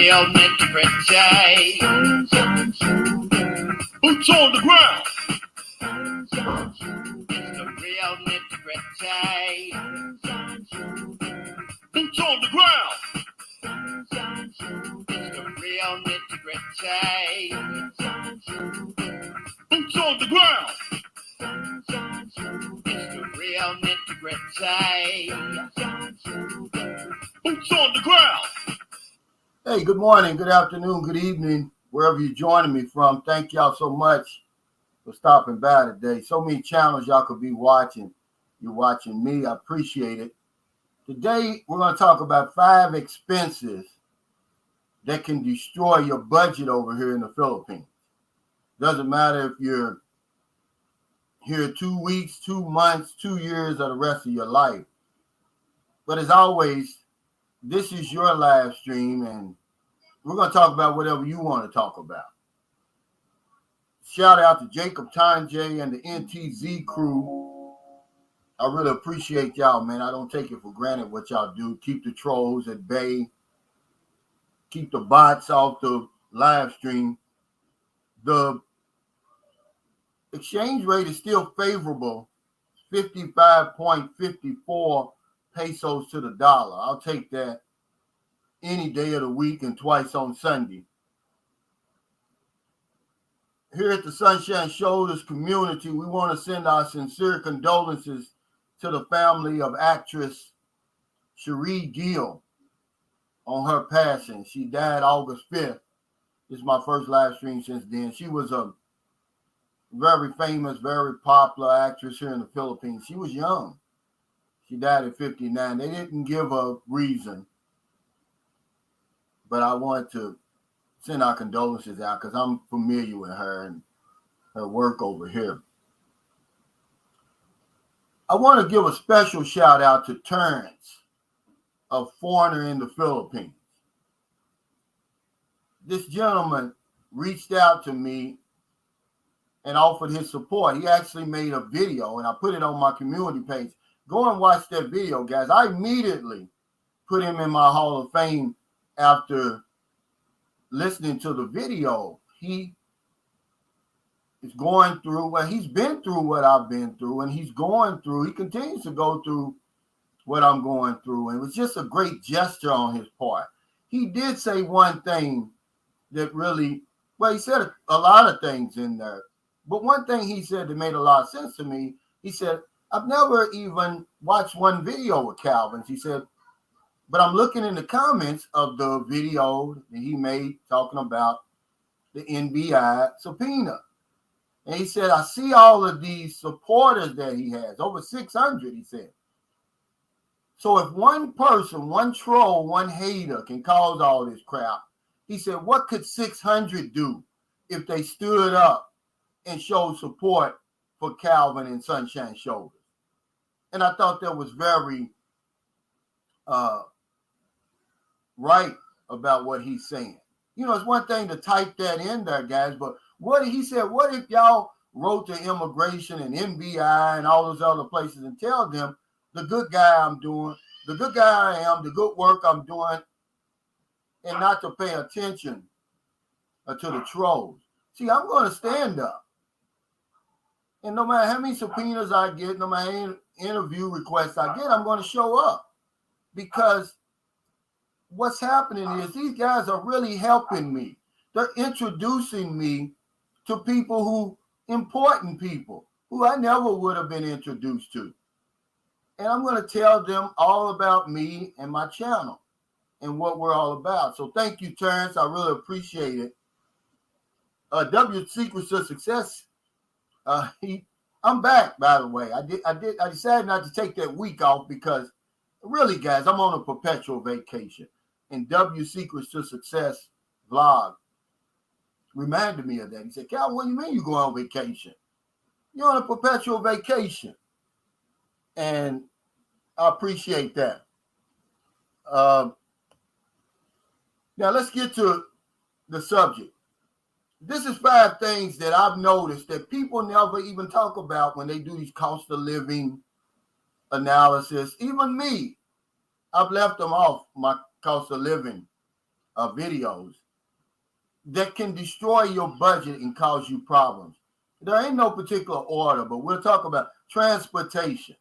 real nitty-gritty. Boots on the ground. It's the real nitty-gritty. Boots on the ground. It's the real nitty-gritty. Boots on the ground. It's the real nitty-gritty. Boots on the ground. Hey, good morning, good afternoon, good evening, wherever you're joining me from. Thank y'all so much for stopping by today. So many channels y'all could be watching. You're watching me. I appreciate it. Today, we're going to talk about 5 expenses that can destroy your budget over here in the Philippines. Doesn't matter if you're here 2 weeks, 2 months, 2 years, or the rest of your life. But as always, this is your live stream, and we're going to talk about whatever you want to talk about. Shout out to Jacob Tanjay and the NTZ crew. I really appreciate y'all, man. I don't take it for granted what y'all do. Keep the trolls at bay. Keep the bots off the live stream. The exchange rate is still favorable, 55.54 pesos to the dollar. I'll take that any day of the week and twice on Sunday. Here at the Sunshine Shoulders community, we want to send our sincere condolences to the family of actress Cherie Gill on her passing. She died August 5th. This is my first live stream since then. She was a very famous, very popular actress here in the Philippines. She was young. She died at 59. They didn't give a reason, but I wanted to send our condolences out because I'm familiar with her and her work over here. I want to give a special shout out to Terrence, a foreigner in the Philippines. This gentleman reached out to me and offered his support. He actually made a video, and I put it on my community page. Go and watch that video, guys. I immediately put him in my Hall of Fame after listening to the video. He is going through, well, he's been through what I've been through, and he continues to go through what I'm going through. And it was just a great gesture on his part. He did say one thing that really, well, he said a lot of things in there, but one thing he said that made a lot of sense to me, he said, I've never even watched one video with Calvin's. He said, but I'm looking in the comments of the video that he made talking about the NBI subpoena. And he said, I see all of these supporters that he has, over 600, he said. So if one person, one troll, one hater can cause all this crap, he said, what could 600 do if they stood up and showed support for Calvin and Sunshine Shoulders? And I thought that was very right about what he's saying. You know, it's one thing to type that in there, guys, but he said, what if y'all wrote to immigration and NBI and all those other places and tell them the good guy I'm doing, the good guy I am, the good work I'm doing, and not to pay attention to the trolls. See, I'm going to stand up. And no matter how many subpoenas I get, no matter how many interview requests I get, I'm going to show up. Because what's happening is these guys are really helping me. They're introducing me to important people who I never would have been introduced to. And I'm going to tell them all about me and my channel and what we're all about. So thank you, Terrence. I really appreciate it. W Secrets to Success. I'm back, by the way. I decided not to take that week off because really, guys, I'm on a perpetual vacation. And W Secrets to Success vlog reminded me of that. He said, Cal, what do you mean you go on vacation? You're on a perpetual vacation. And I appreciate that. Now let's get to the subject. This is 5 things that I've noticed that people never even talk about when they do these cost of living analysis. Even me, I've left them off my cost of living videos that can destroy your budget and cause you problems. There ain't no particular order, but we'll talk about transportation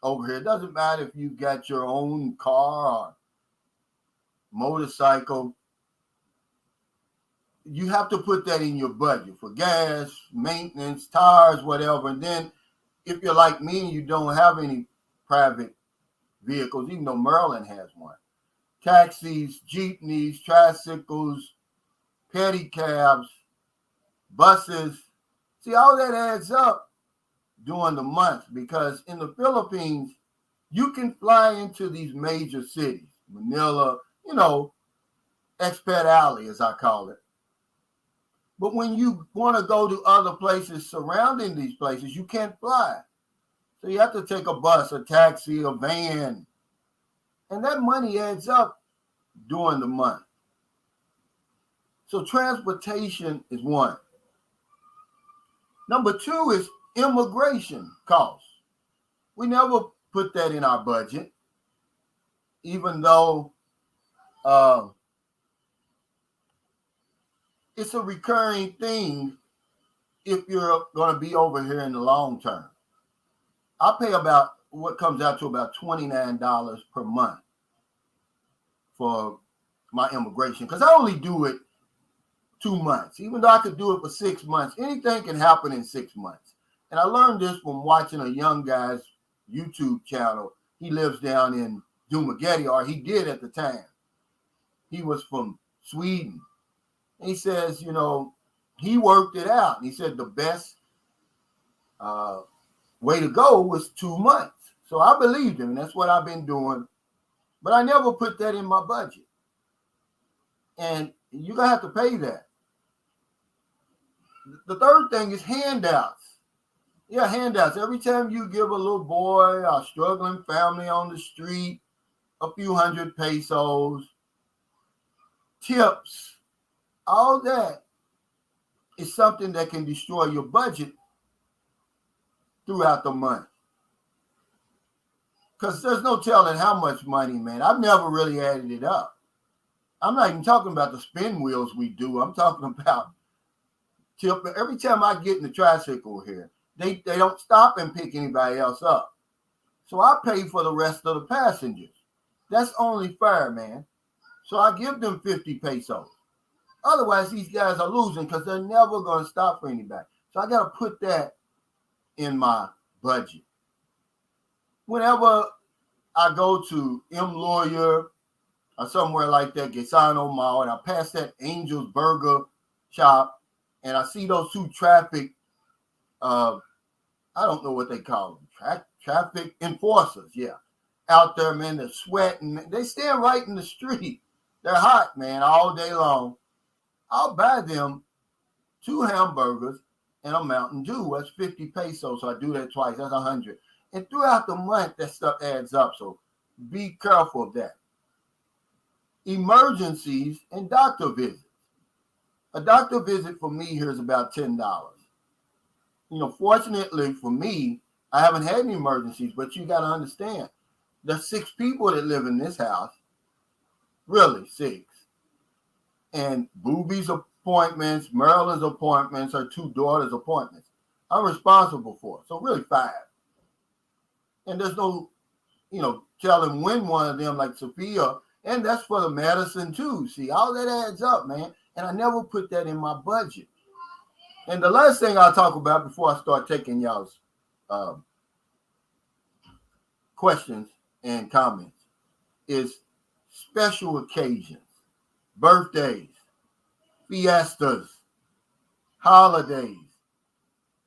over here. It doesn't matter if you got your own car or motorcycle. You have to put that in your budget for gas, maintenance, tires, whatever. And then if you're like me and you don't have any private vehicles, even though Maryland has one, taxis, jeepneys, tricycles, pedicabs, buses. See, all that adds up during the month, because in the Philippines, you can fly into these major cities, Manila, expat alley, as I call it. But when you want to go to other places surrounding these places, you can't fly. So you have to take a bus, a taxi, a van. And that money adds up during the month. So transportation is one. Number two is immigration costs. We never put that in our budget, even though it's a recurring thing if you're going to be over here in the long term. I pay about what comes out to about $29 per month for my immigration, because I only do it 2 months, even though I could do it for 6 months. Anything can happen in 6 months. And I learned this from watching a young guy's YouTube channel. He lives down in Dumagetti, or he did at the time. He was from Sweden. And he says, he worked it out. And he said the best way to go was 2 months. So I believed him, and that's what I've been doing. But I never put that in my budget. And you're going to have to pay that. The third thing is handouts. Yeah, handouts. Every time you give a little boy or a struggling family on the street a few hundred pesos, tips, all that is something that can destroy your budget throughout the month. Because there's no telling how much money, man. I've never really added it up. I'm not even talking about the spin wheels we do. I'm talking about tip. Every time I get in the tricycle here, they don't stop and pick anybody else up. So I pay for the rest of the passengers. That's only fair, man. So I give them 50 pesos. Otherwise, these guys are losing because they're never going to stop for anybody. So I got to put that in my budget. Whenever I go to M Lawyer or somewhere like that, Gesano Mall, and I pass that Angel's Burger shop, and I see those two traffic, I don't know what they call them, traffic enforcers, yeah, out there, man, they're sweating. They stand right in the street. They're hot, man, all day long. I'll buy them 2 hamburgers and a Mountain Dew. That's 50 pesos, so I do that twice. That's 100. And throughout the month, that stuff adds up, so be careful of that. Emergencies and doctor visits. A doctor visit for me here is about $10. Fortunately for me, I haven't had any emergencies, but you got to understand, there's 6 people that live in this house, really 6. And Booby's appointments, Marilyn's appointments, her 2 daughters' appointments, I'm responsible for. So really 5. And there's no, telling when one of them, like Sophia, and that's for the medicine too. See, all that adds up, man. And I never put that in my budget. And the last thing I'll talk about before I start taking y'all's questions and comments is special occasions, birthdays, fiestas, holidays,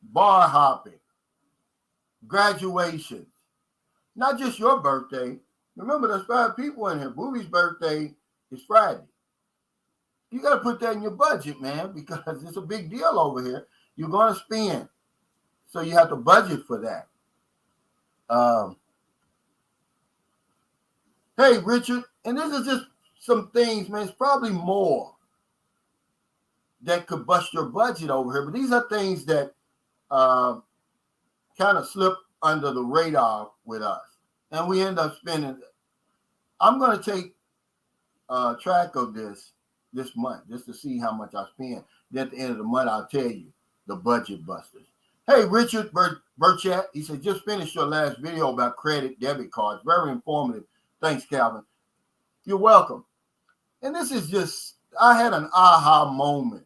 bar hopping, graduations. Not just your birthday. Remember, there's 5 people in here. Booby's birthday is Friday. You got to put that in your budget, man, because it's a big deal over here. You're going to spend. So you have to budget for that. Hey, Richard, and this is just some things, man. It's probably more that could bust your budget over here. But these are things that kind of slip under the radar with us. And we end up spending. I'm going to take track of this month just to see how much I spend. Then at the end of the month, I'll tell you the budget busters. Hey, Richard Burchett, he said, just finished your last video about credit debit cards. Very informative. Thanks, Calvin. You're welcome. And this is just, I had an aha moment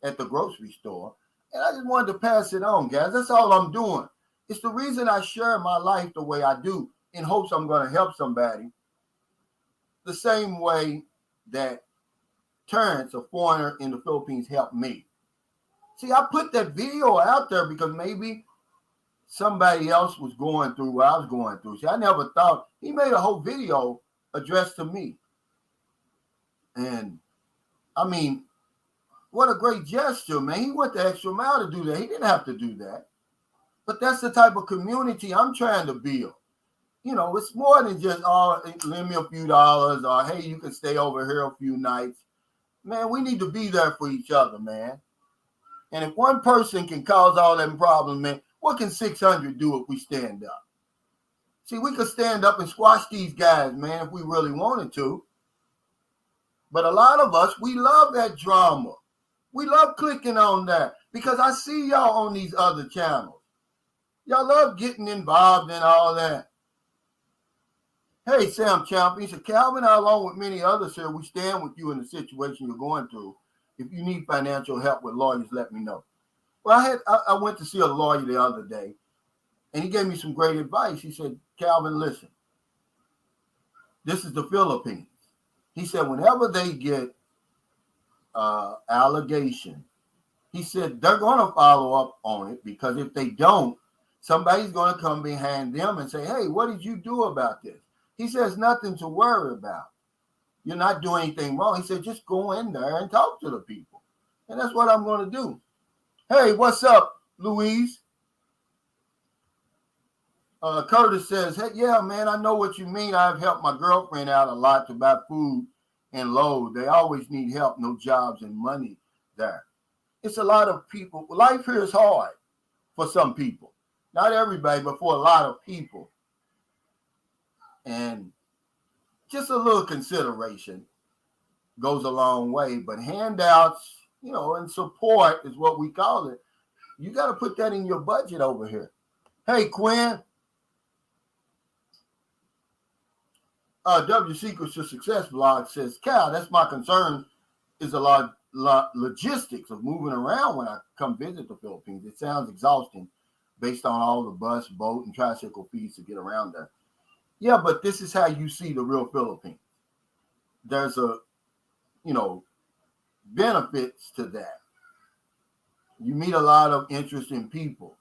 at the grocery store, and I just wanted to pass it on, guys. That's all I'm doing. It's the reason I share my life the way I do, in hopes I'm going to help somebody the same way that Terrence, a foreigner in the Philippines, helped me. See, I put that video out there because maybe somebody else was going through what I was going through. See, I never thought, he made a whole video addressed to me. And I mean, what a great gesture, man. He went the extra mile to do that. He didn't have to do that. But that's the type of community I'm trying to build. You know, it's more than just, oh, lend me a few dollars, or hey, you can stay over here a few nights. Man, we need to be there for each other, man. And if one person can cause all them problems, man, what can 600 do if we stand up? See, we could stand up and squash these guys, man, if we really wanted to. But a lot of us, we love that drama. We love clicking on that because I see y'all on these other channels. Y'all love getting involved in all that. Hey, Sam Champion, said, Calvin, along with many others here, we stand with you in the situation you're going through. If you need financial help with lawyers, let me know. Well, I went to see a lawyer the other day, and he gave me some great advice. He said, Calvin, listen, this is the Philippines. He said, whenever they get allegation, he said, they're going to follow up on it, because if they don't, somebody's going to come behind them and say, hey, what did you do about this? He says, nothing to worry about. You're not doing anything wrong. He said, just go in there and talk to the people. And that's what I'm going to do. Hey, what's up, Louise? Curtis says, hey, yeah, man, I know what you mean. I've helped my girlfriend out a lot to buy food and load. They always need help, no jobs and money there. It's a lot of people. Life here is hard for some people. Not everybody, but for a lot of people. And just a little consideration goes a long way. But handouts, you know, and support is what we call it. You got to put that in your budget over here. Hey, Quinn. W Secrets to Success blog says, Cal, that's my concern, is a lot logistics of moving around when I come visit the Philippines. It sounds exhausting based on all the bus, boat, and tricycle fees to get around there. Yeah, but this is how you see the real Philippines. There's benefits to that. You meet a lot of interesting people.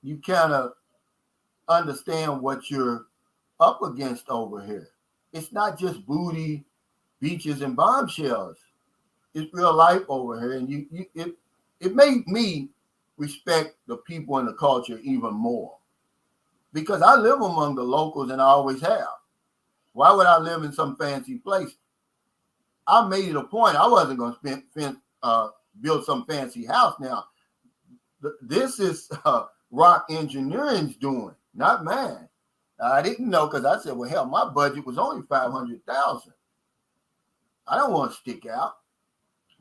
You kind of understand what you're up against over here. It's not just booty, beaches, and bombshells. It's real life over here, and it made me respect the people and the culture even more, because I live among the locals and I always have. Why would I live in some fancy place? I made it a point. I wasn't going to build some fancy house. Now, this is Rock Engineering's doing, not mine. I didn't know, because I said, well, hell, my budget was only $500,000. I don't want to stick out.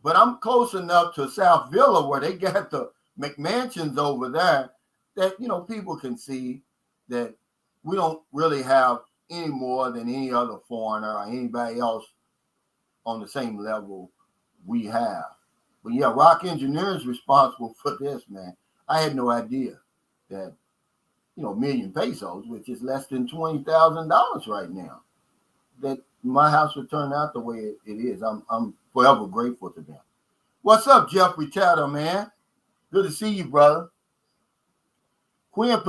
But I'm close enough to South Villa where they got the McMansions over there that, you know, people can see that we don't really have any more than any other foreigner or anybody else on the same level we have. But yeah, Rock Engineering is responsible for this, man. I had no idea that, you know, million pesos, which is less than $20,000 right now, that my house would turn out the way it is. I'm forever grateful to them. What's up, Jeffrey Tatter, man? Good to see you, brother. Quinn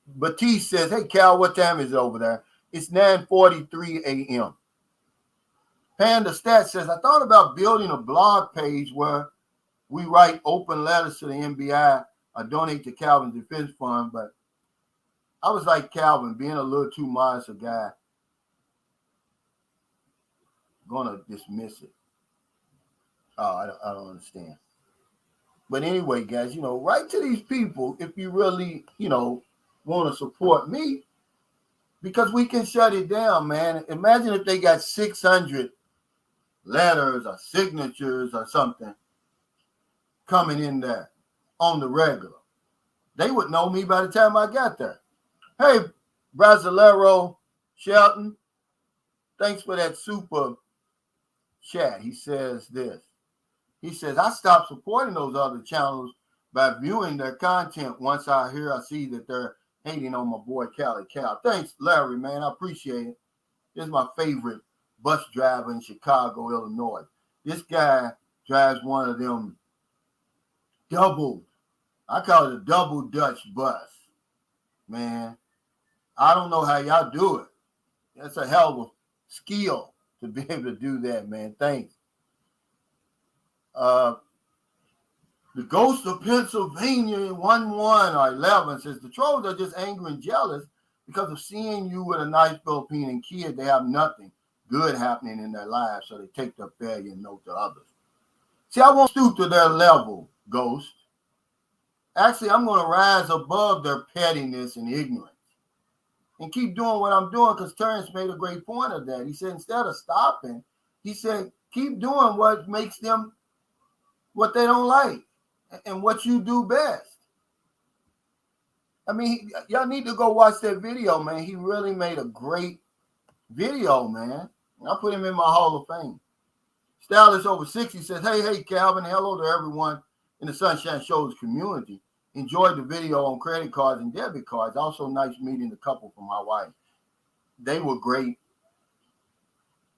Batiste says, hey, Cal, what time is it over there? It's 9:43 a.m. Panda Stat says, I thought about building a blog page where we write open letters to the NBI or donate to Calvin's Defense Fund, but I was like Calvin, being a little too modest a guy, gonna dismiss it. Oh, I don't understand. But anyway, guys, you know, write to these people if you really, you know, want to support me, because we can shut it down, man. Imagine if they got 600 letters or signatures or something coming in there on the regular. They would know me by the time I got there. Hey, Brasilero Shelton, thanks for that super chat. He says this. He says, I stopped supporting those other channels by viewing their content once I see that they're hating on my boy Cali Cal. Thanks, Larry, man. I appreciate it. This is my favorite bus driver in Chicago, Illinois. This guy drives one of them I call it a double Dutch bus. Man, I don't know how y'all do it. That's a hell of a skill to be able to do that, man. Thanks. The Ghost of Pennsylvania 1-1 or 11 says the trolls are just angry and jealous because of seeing you with a nice Filipino kid. They have nothing good happening in their lives, so they take their failure and note to others. See, I won't stoop to their level, Ghost. Actually, I'm going to rise above their pettiness and ignorance and keep doing what I'm doing, because Terrence made a great point of that. He said, instead of stopping, he said, keep doing what makes them what they don't like and what you do best. I mean, y'all need to go watch that video, man. He really made a great video, man. I put him in my Hall of Fame. Stylish over 60 says, hey, Calvin, hello to everyone in the Sunshine Shoulders community. Enjoyed the video on credit cards and debit cards. Also nice meeting the couple from Hawaii. They were great.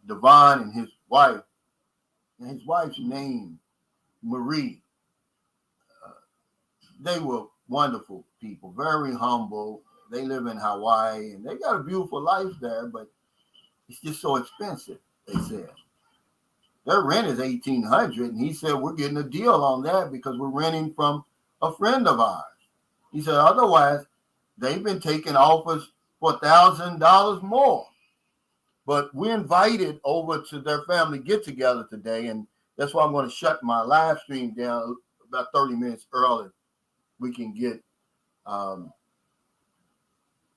Devon and his wife, and his wife's name, Marie. They were wonderful people, very humble. They live in Hawaii, and they got a beautiful life there, but it's just so expensive, they said. Their rent is $1,800, and he said, we're getting a deal on that because we're renting from a friend of ours. He said, otherwise, they've been taking offers for $1,000 more. But we're invited over to their family get-together today, and that's why I'm going to shut my live stream down about 30 minutes early. We can get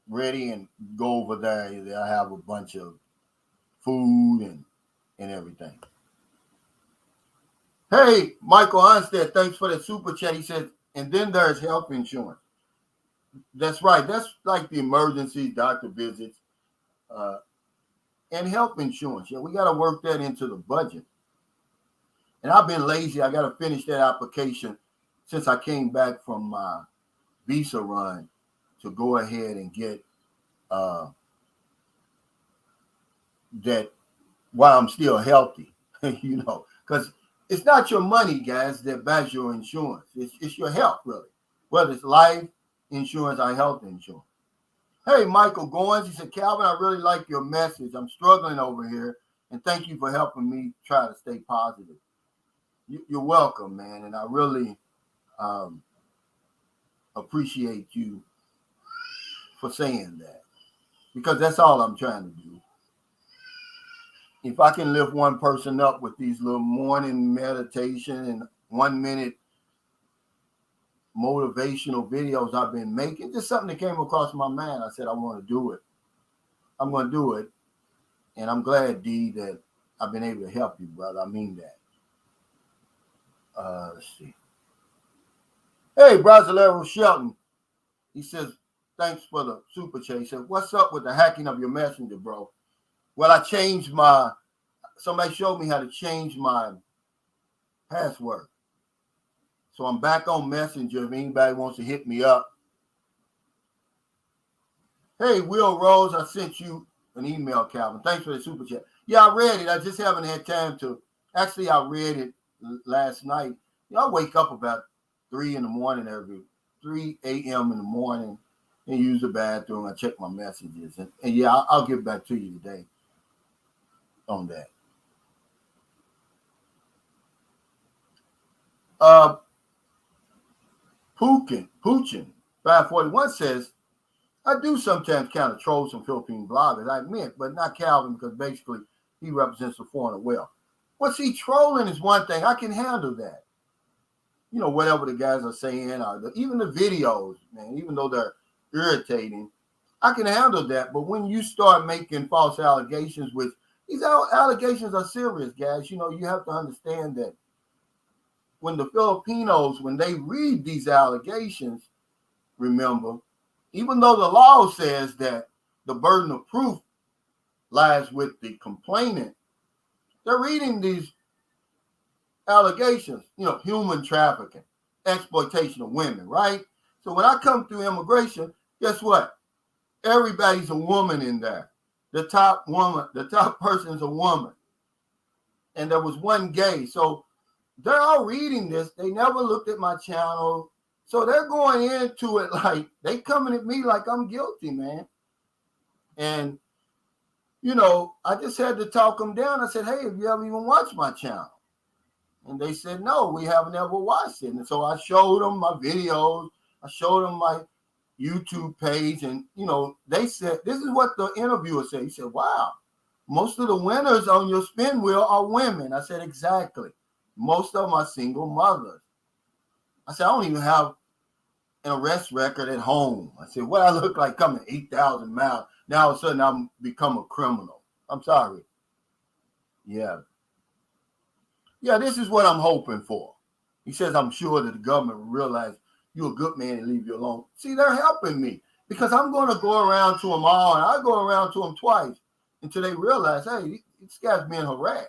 ready and go over there. They'll have a bunch of food and everything. Hey, Michael Onstead, thanks for the super chat. He says, and then there's health insurance. That's right. That's like the emergencies, doctor visits, and health insurance. Yeah, we got to work that into the budget. And I've been lazy. I got to finish that application since I came back from my visa run to go ahead and get that while I'm still healthy, because it's not your money, guys, that buys your insurance. It's your health, really, whether it's life insurance or health insurance. Hey, Michael Goins, he said, Calvin, I really like your message. I'm struggling over here, and thank you for helping me try to stay positive. You're welcome, man, and I really appreciate you for saying that, because that's all I'm trying to do. If I can lift one person up with these little morning meditation and 1 minute motivational videos I've been making, just something that came across my mind. I said, I want to do it. I'm going to do it. And I'm glad, D, that I've been able to help you, brother. I mean that. Let's see. Hey, Brasilero Shelton. He says, thanks for the super chat. He said, what's up with the hacking of your messenger, bro? Well, I changed somebody showed me how to change my password. So I'm back on Messenger if anybody wants to hit me up. Hey, Will Rose, I sent you an email, Calvin. Thanks for the super chat. Yeah, I read it. I just haven't had time to. Actually, I read it last night. I wake up about 3 a.m. in the morning and use the bathroom. I check my messages. And yeah, I'll get back to you today on that. Puchin 541 says, I do sometimes kind of troll some Philippine bloggers, I admit, but not Calvin, because basically he represents the foreigner well. Well, see, trolling is one thing. I can handle that. Whatever the guys are saying, or even the videos, man, even though they're irritating, I can handle that. But when you start making false allegations, which These allegations are serious, guys. You know, you have to understand that when the Filipinos, when they read these allegations, remember, even though the law says that the burden of proof lies with the complainant, they're reading these allegations, you know, human trafficking, exploitation of women, right? So when I come through immigration, guess what? Everybody's a woman in there. The top person is a woman. And there was one gay. So they're all reading this. They never looked at my channel. So they're going into it like they coming at me like I'm guilty, man. And, you know, I just had to talk them down. I said, hey, have you ever even watched my channel? And they said, no, we haven't ever watched it. And so I showed them my videos. I showed them my YouTube page. And, you know, they said, this is what the interviewer said. He said, wow, most of the winners on your spin wheel are women. I said, exactly. Most of them are single mothers. I said, I don't even have an arrest record at home. I said, what I look like coming 8,000 miles. Now all of a sudden I'm become a criminal. I'm sorry. Yeah. Yeah, this is what I'm hoping for. He says, I'm sure that the government will realize you're a good man and leave you alone. See, they're helping me because I'm going to go around to them all, and I go around to them twice until they realize, hey, this guy's being harassed.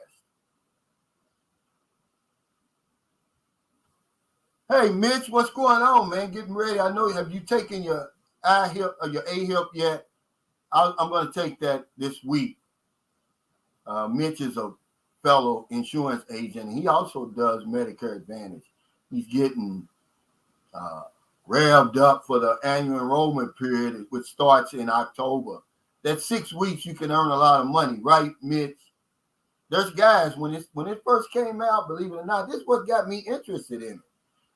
Hey, Mitch, what's going on, man? Getting ready. I know, have you taken your I-hip or your A-hip yet? I'm going to take that this week. Mitch is a fellow insurance agent. He also does Medicare Advantage. He's getting revved up for the annual enrollment period, which starts in October. That's 6 weeks. You can earn a lot of money, right, Mitch? There's guys, when it first came out, believe it or not, this is what got me interested in it.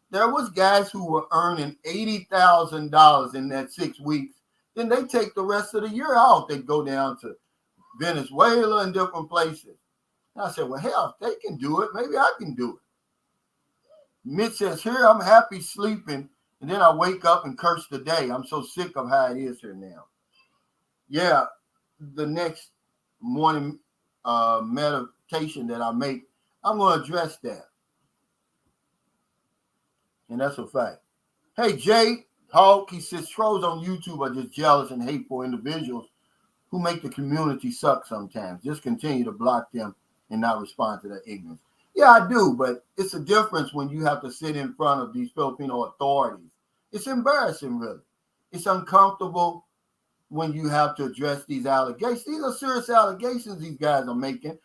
There was guys who were earning $80,000 in that 6 weeks. Then they take the rest of the year off. They go down to Venezuela and different places. And I said, well, hell, if they can do it, maybe I can do it. Mitch says, here, I'm happy sleeping, and then I wake up and curse the day. I'm so sick of how it is here now. Yeah, the next morning meditation that I make, I'm going to address that. And that's a fact. Hey, Jay Hawk, he says, trolls on YouTube are just jealous and hateful individuals who make the community suck sometimes. Just continue to block them and not respond to their ignorance. Yeah, I do, but it's a difference when you have to sit in front of these Filipino authorities. It's embarrassing, really. It's uncomfortable when you have to address these allegations. These are serious allegations these guys are making,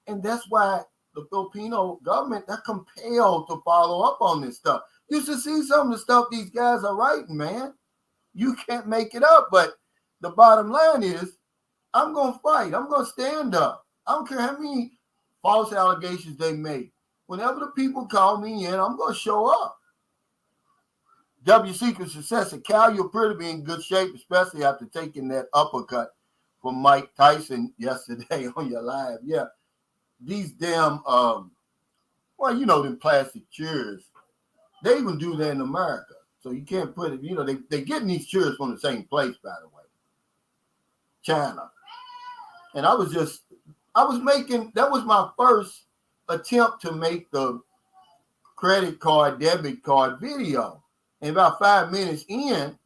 and that's why the Filipino government, they're compelled to follow up on this stuff. You should see some of the stuff these guys are writing, man. You can't make it up, but the bottom line is, I'm going to fight. I'm going to stand up. I don't care how many false allegations they make. Whenever the people call me in, I'm going to show up. W Secret Success said, Cal, you appear to be in good shape, especially after taking that uppercut from Mike Tyson yesterday on your live. Yeah, these damn, well, you know, them plastic chairs, they even do that in America. So you can't put it, you know, they getting these chairs from the same place, by the way, China. And that was my first attempt to make the credit card, debit card video. And about 5 minutes in,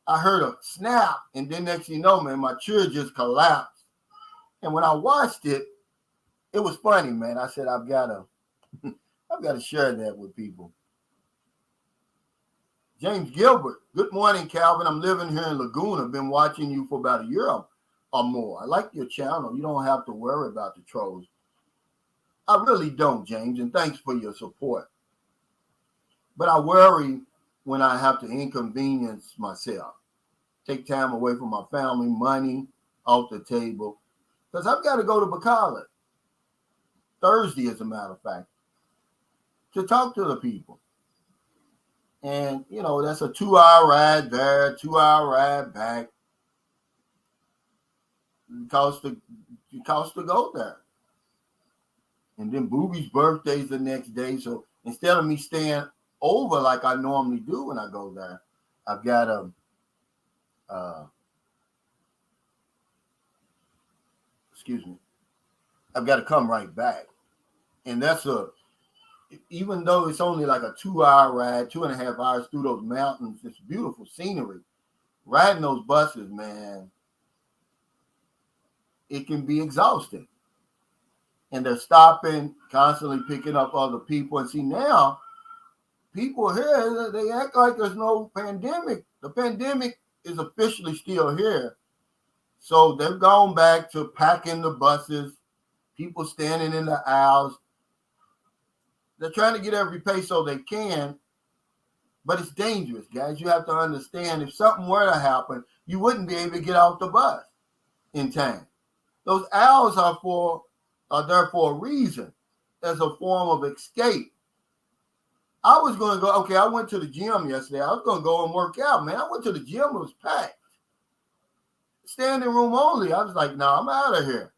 I heard a snap. And then next thing you know, man, my chair just collapsed. And when I watched it, it was funny, man. I said, I've got to share that with people. James Gilbert, good morning, Calvin. I'm living here in Laguna. Been watching you for about a year or more. I like your channel. You don't have to worry about the trolls. I really don't, James, and thanks for your support. But I worry when I have to inconvenience myself, take time away from my family, money off the table, because I've got to go to Bacala Thursday, as a matter of fact, to talk to the people. And, you know, that's a 2-hour ride there, 2-hour ride back. It costs to go there. And then Booby's birthday's the next day. So instead of me staying over like I normally do when I go there, I've got excuse me. I've got to come right back. And even though it's only like a 2-hour ride, 2.5 hours through those mountains, it's beautiful scenery. Riding those buses, man, it can be exhausting. And they're stopping, constantly picking up other people. And see, now people here, they act like there's no pandemic. The pandemic is officially still here. So they've gone back to packing the buses, people standing in the aisles. They're trying to get every peso they can, but it's dangerous, guys. You have to understand, if something were to happen, you wouldn't be able to get off the bus in time. Those aisles are there for a reason, as a form of escape. I was going to go, okay, I went to the gym yesterday. I was going to go and work out, man. I went to the gym, it was packed. Standing room only. I was like, nah, I'm out of here.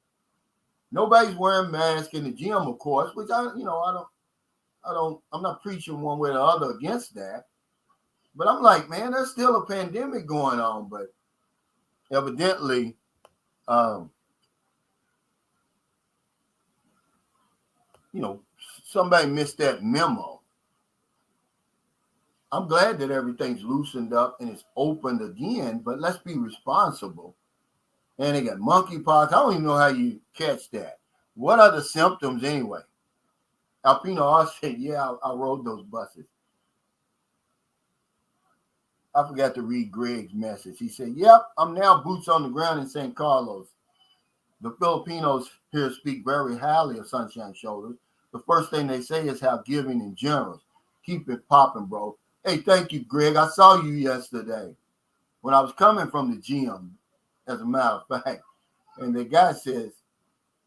Nobody's wearing masks in the gym, of course, which I'm not preaching one way or the other against that. But I'm like, man, there's still a pandemic going on. But evidently, somebody missed that memo. I'm glad that everything's loosened up and it's opened again, but let's be responsible. And they got monkeypox. I don't even know how you catch that. What are the symptoms anyway? Alpino R said, yeah, I rode those buses. I forgot to read Greg's message. He said, yep, I'm now boots on the ground in St. Carlos. The Filipinos here speak very highly of Sunshine Shoulders. The first thing they say is how giving and generous. Keep it popping, bro. Hey, thank you, Greg. I saw you yesterday when I was coming from the gym, as a matter of fact. And the guy says,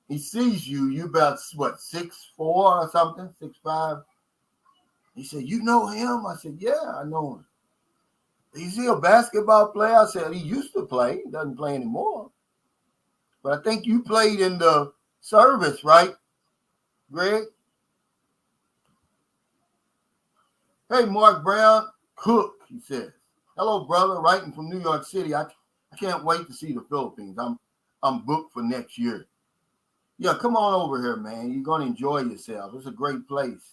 he sees you about, 6'4" or something, 6'5"? He said, you know him? I said, yeah, I know him. Is he a basketball player? I said, he used to play. He doesn't play anymore. But I think you played in the service, right, Greg? Hey, Mark Brown, Cook, he says. Hello, brother, writing from New York City. I can't wait to see the Philippines. I'm booked for next year. Yeah, come on over here, man. You're going to enjoy yourself. It's a great place.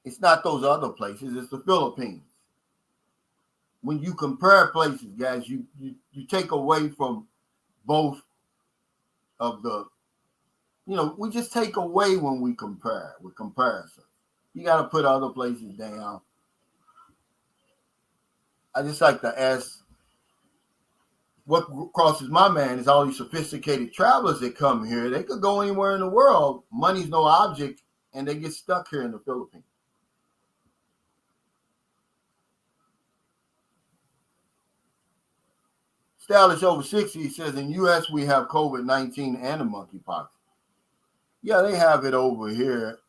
It's not those other places. It's the Philippines. When you compare places, guys, you take away from both of the, we just take away when we compare with comparison. You got to put other places down. I just like to ask, what crosses my mind is all these sophisticated travelers that come here. They could go anywhere in the world. Money's no object, and they get stuck here in the Philippines. Stylish over 60, he says, in U.S. we have COVID-19 and the monkeypox. Yeah, they have it over here.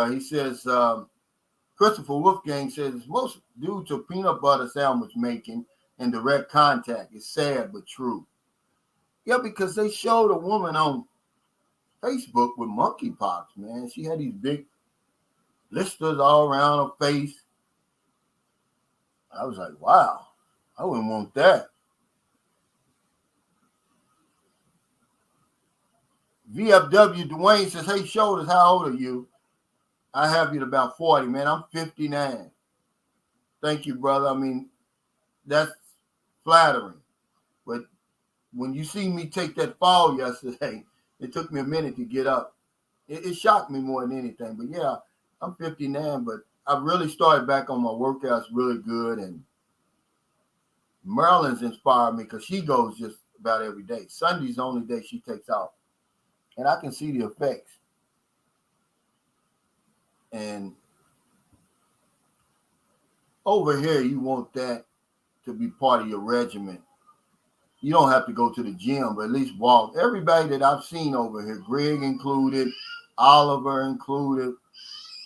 He says, Christopher Wolfgang says, it's most due to peanut butter sandwich making and direct contact. It's sad but true. Yeah, because they showed a woman on Facebook with monkeypox, man. She had these big blisters all around her face. I was like, wow, I wouldn't want that. VFW Dwayne says, hey, Shoulders, how old are you? I have you at about 40, man. I'm 59. Thank you, brother. I mean, that's flattering. But when you see me take that fall yesterday, it took me a minute to get up. It shocked me more than anything. But yeah, I'm 59, but I really started back on my workouts really good. And Marilyn's inspired me because she goes just about every day. Sunday's the only day she takes off. And I can see the effects. And over here, you want that to be part of your regimen. You don't have to go to the gym, but at least walk. Everybody that I've seen over here, Greg included, Oliver included,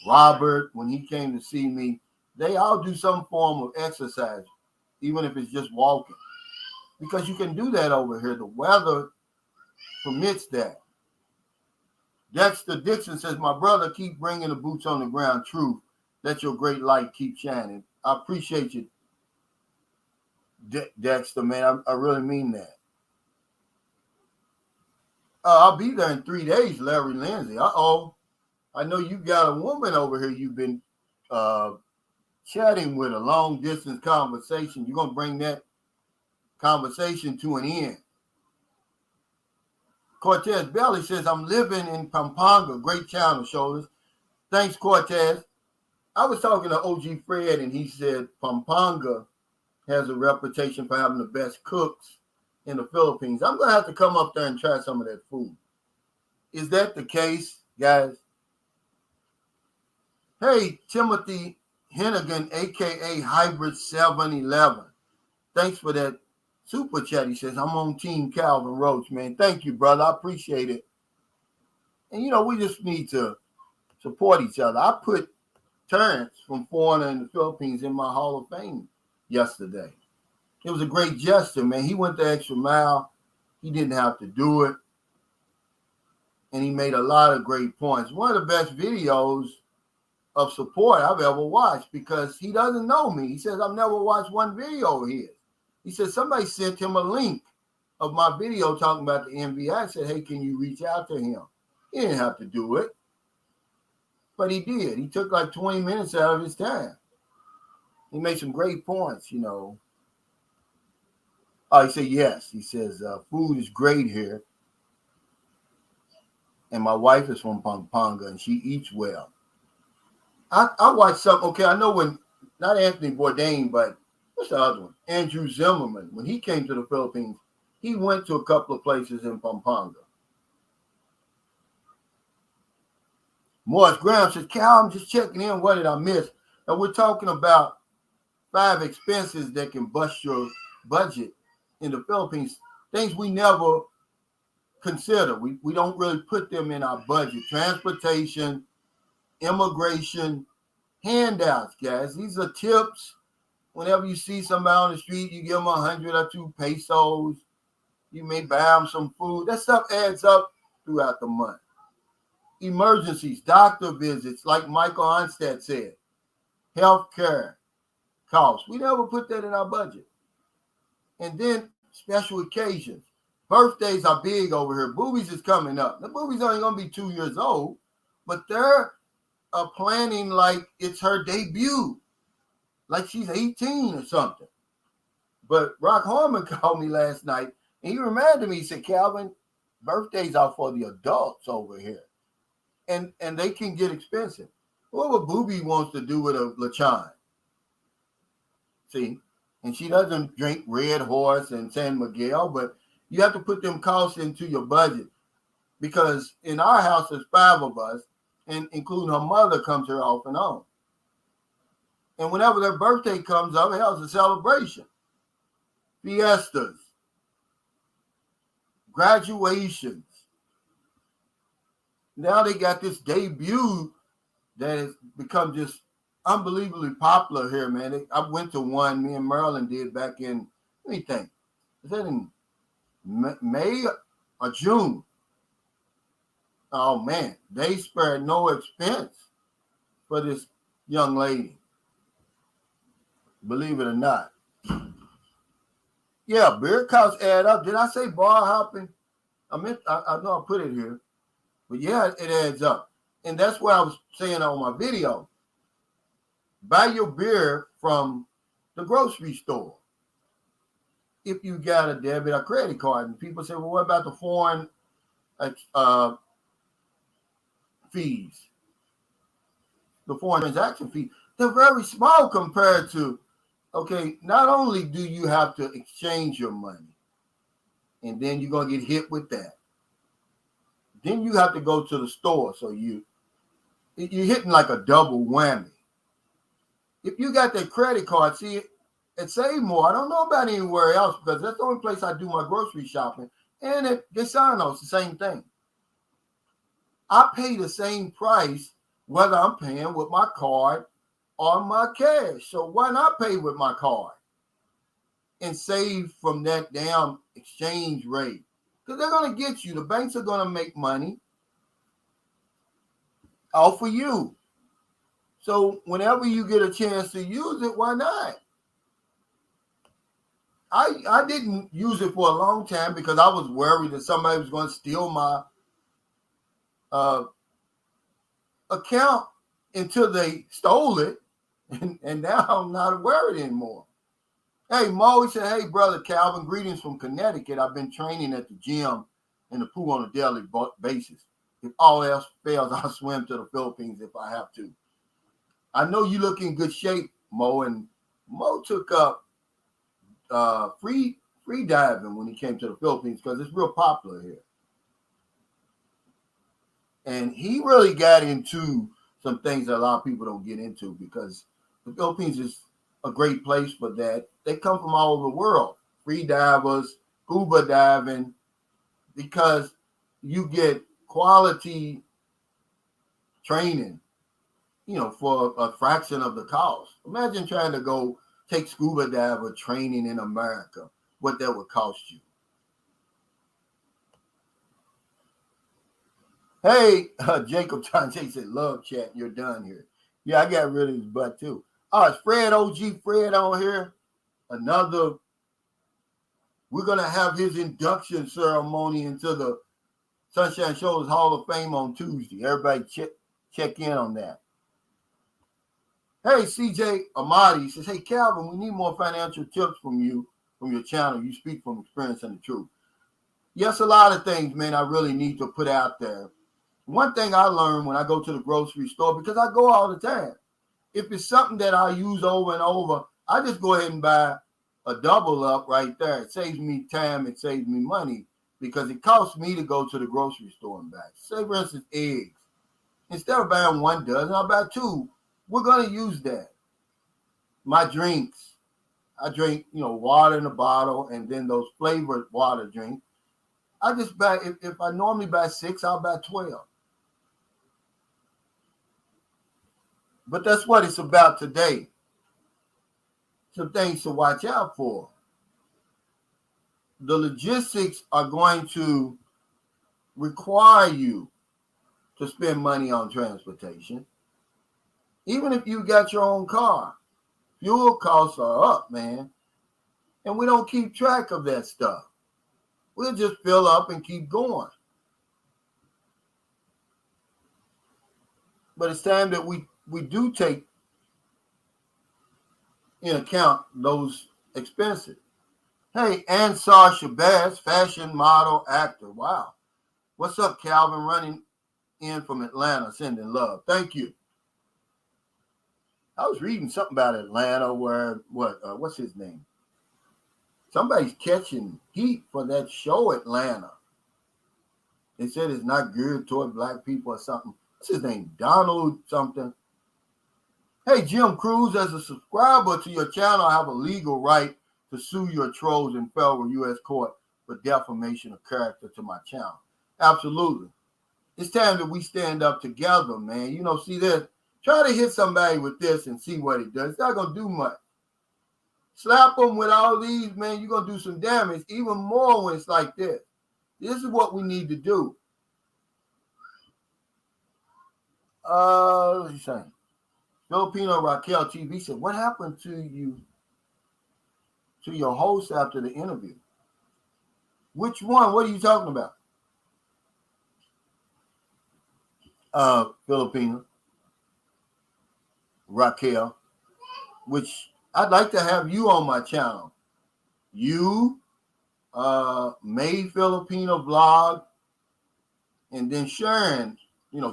Robert, when he came to see me, they all do some form of exercise, even if it's just walking. Because you can do that over here. The weather permits that. Dexter Dixon says, my brother, keep bringing the boots on the ground truth. Let your great light keep shining. I appreciate you, Dexter, man. I really mean that. I'll be there in 3 days, Larry Lindsay. Uh-oh. I know you got a woman over here you've been chatting with, a long distance conversation. You're going to bring that conversation to an end. Cortez Belly says, I'm living in Pampanga. Great channel, shoulders. Thanks, Cortez. I was talking to OG Fred, and he said Pampanga has a reputation for having the best cooks in the Philippines. I'm going to have to come up there and try some of that food. Is that the case, guys? Hey, Timothy Hennigan, a.k.a. Hybrid 711. Thanks for that super chat. He says, I'm on Team Calvin Roach, man. Thank you, brother. I appreciate it. And, we just need to support each other. I put Terrence from Foreigner in the Philippines in my Hall of Fame yesterday. It was a great gesture, man. He went the extra mile. He didn't have to do it. And he made a lot of great points. One of the best videos of support I've ever watched, because he doesn't know me. He says, I've never watched one video of his. He said, somebody sent him a link of my video talking about the NBA. I said, hey, can you reach out to him? He didn't have to do it, but he did. He took like 20 minutes out of his time. He made some great points, Oh, he said, yes. He says, food is great here. And my wife is from Pampanga, and she eats well. I watched some, okay, I know when, not Anthony Bourdain, but what's the other one? Andrew Zimmerman. When he came to the Philippines, he went to a couple of places in Pampanga. Morris Graham says, Cal, I'm just checking in. What did I miss? And we're talking about 5 expenses that can bust your budget in the Philippines. Things we never consider. We don't really put them in our budget. Transportation, immigration, handouts, guys. These are tips. Whenever you see somebody on the street, you give them 100 or 2 pesos. You may buy them some food. That stuff adds up throughout the month. Emergencies, doctor visits, like Michael Onstad said. Healthcare costs. We never put that in our budget. And then special occasions. Birthdays are big over here. Boobies is coming up. The Boobies only going to be 2 years old, but they're planning like it's her debut, like she's 18 or something. But Rock Harmon called me last night, and he reminded me, he said, Calvin, birthdays are for the adults over here. And they can get expensive. What would Booby wants to do with a Lachan? See? And she doesn't drink Red Horse and San Miguel, but you have to put them costs into your budget. Because in our house, there's 5 of us, and including her mother comes here off and on. And whenever their birthday comes up, hell's a celebration. Fiestas, graduations. Now they got this debut that has become just unbelievably popular here, man. I went to one, me and Marilyn did back in, let me think, is that in May or June? Oh, man, they spared no expense for this young lady. Believe it or not. Yeah, beer costs add up. Did I say bar hopping? I know I put it here. But yeah, it adds up. And that's what I was saying on my video. Buy your beer from the grocery store if you got a debit or credit card. And people say, well, what about the foreign fees? The foreign transaction fee. They're very small compared to, okay, not only do you have to exchange your money, and then you're going to get hit with that. Then you have to go to the store. So you're hitting like a double whammy. If you got that credit card, see, it Save More. I don't know about anywhere else because that's the only place I do my grocery shopping. And at Desano, it's the same thing. I pay the same price whether I'm paying with my card or my cash. So why not pay with my card and save from that damn exchange rate? Because they're going to get you. The banks are going to make money off of you. So whenever you get a chance to use it, why not? I didn't use it for a long time because I was worried that somebody was going to steal my uh, account until they stole it, and now I'm not worried anymore. Hey, Mo, he said, hey, brother Calvin, greetings from Connecticut. I've been training at the gym and the pool on a daily basis. If all else fails, I'll swim to the Philippines if I have to. I know you look in good shape, Mo, and Mo took up free diving when he came to the Philippines because it's real popular here. And he really got into some things that a lot of people don't get into because the Philippines is a great place for that. They come from all over the world, free divers, scuba diving, because you get quality training, for a fraction of the cost. Imagine trying to go take scuba diver training in America, what that would cost you. Hey, Jacob John J said, love chat, you're done here. Yeah, I got rid of his butt too. All right, Fred, OG Fred on here. We're going to have his induction ceremony into the Sunshine Shoulders Hall of Fame on Tuesday. Everybody check in on that. Hey, CJ Amadi says, hey, Calvin, we need more financial tips from you, from your channel. You speak from experience and the truth. Yes, a lot of things, man, I really need to put out there. One thing I learned when I go to the grocery store, because I go all the time, if it's something that I use over and over, I just go ahead and buy a double up right there. It saves me time, it saves me money, because it costs me to go to the grocery store and back. Say, for instance, eggs. Instead of buying 1 dozen, I'll buy 2. We're going to use that. My drinks, I drink, water in a bottle and then those flavored water drinks. I just buy, if I normally buy 6, I'll buy 12. But that's what it's about today. Some things to watch out for. The logistics are going to require you to spend money on transportation. Even if you got your own car, fuel costs are up, man. And we don't keep track of that stuff. We'll just fill up and keep going. But it's time that we do take in account those expenses. Hey, Ansar Shabazz, fashion model, actor. Wow. What's up, Calvin? Running in from Atlanta, sending love. Thank you. I was reading something about Atlanta where, what's his name? Somebody's catching heat for that show, Atlanta. They said it's not geared toward black people or something. What's his name? Donald something. Hey, Jim Cruz, as a subscriber to your channel, I have a legal right to sue your trolls in federal U.S. court for defamation of character to my channel. Absolutely. It's time that we stand up together, man. See this. Try to hit somebody with this and see what it does. It's not going to do much. Slap them with all these, man, you're going to do some damage, even more when it's like this. This is what we need to do. What's he saying? Filipino Raquel TV said, what happened to you, to your host after the interview? Which one? What are you talking about? Filipino Raquel, which I'd like to have you on my channel. You, May Filipino vlog, and then Sharon,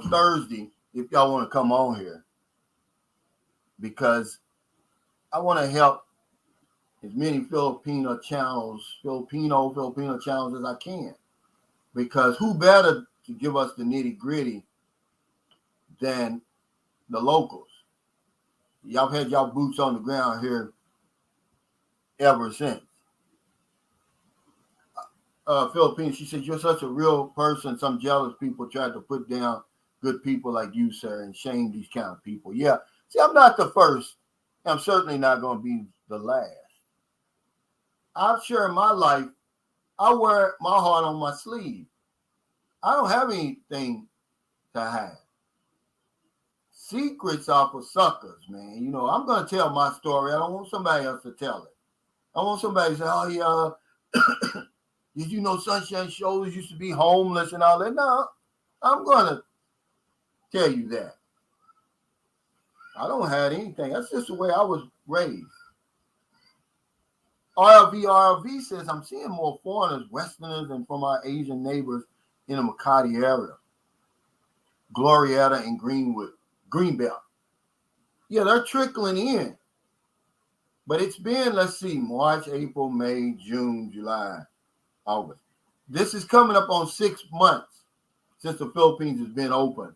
Thursday, if y'all want to come on here. Because I want to help as many Filipino channels as I can. Because who better to give us the nitty gritty than the locals? Y'all had y'all boots on the ground here ever since. Philippine, she said, you're such a real person. Some jealous people tried to put down good people like you, sir, and shame these kind of people. Yeah. See, I'm not the first. I'm certainly not going to be the last. I've shared my life. I wear my heart on my sleeve. I don't have anything to hide. Secrets are for suckers, man. I'm going to tell my story. I don't want somebody else to tell it. I want somebody to say, oh, yeah, did you know Sunshine Shoulders used to be homeless and all that? No, I'm going to tell you that. I don't have anything. That's just the way I was raised. RLV says, I'm seeing more foreigners, Westerners, and from our Asian neighbors in the Makati area, Glorietta and Greenbelt. Yeah, they're trickling in. But it's been, let's see, March, April, May, June, July, August. This is coming up on 6 months since the Philippines has been open.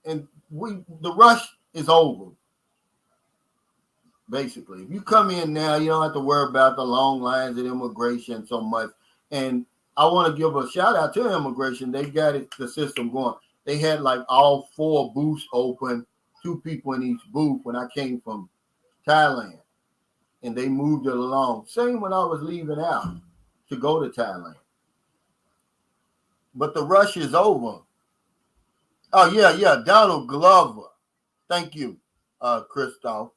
And the rush is over, basically. If you come in now, you don't have to worry about the long lines at immigration so much. And I want to give a shout out to immigration. They got the system going. They had like all 4 booths open, 2 people in each booth when I came from Thailand. And they moved it along. Same when I was leaving out to go to Thailand. But the rush is over. Oh, yeah, Donald Glover. Thank you, Christoph.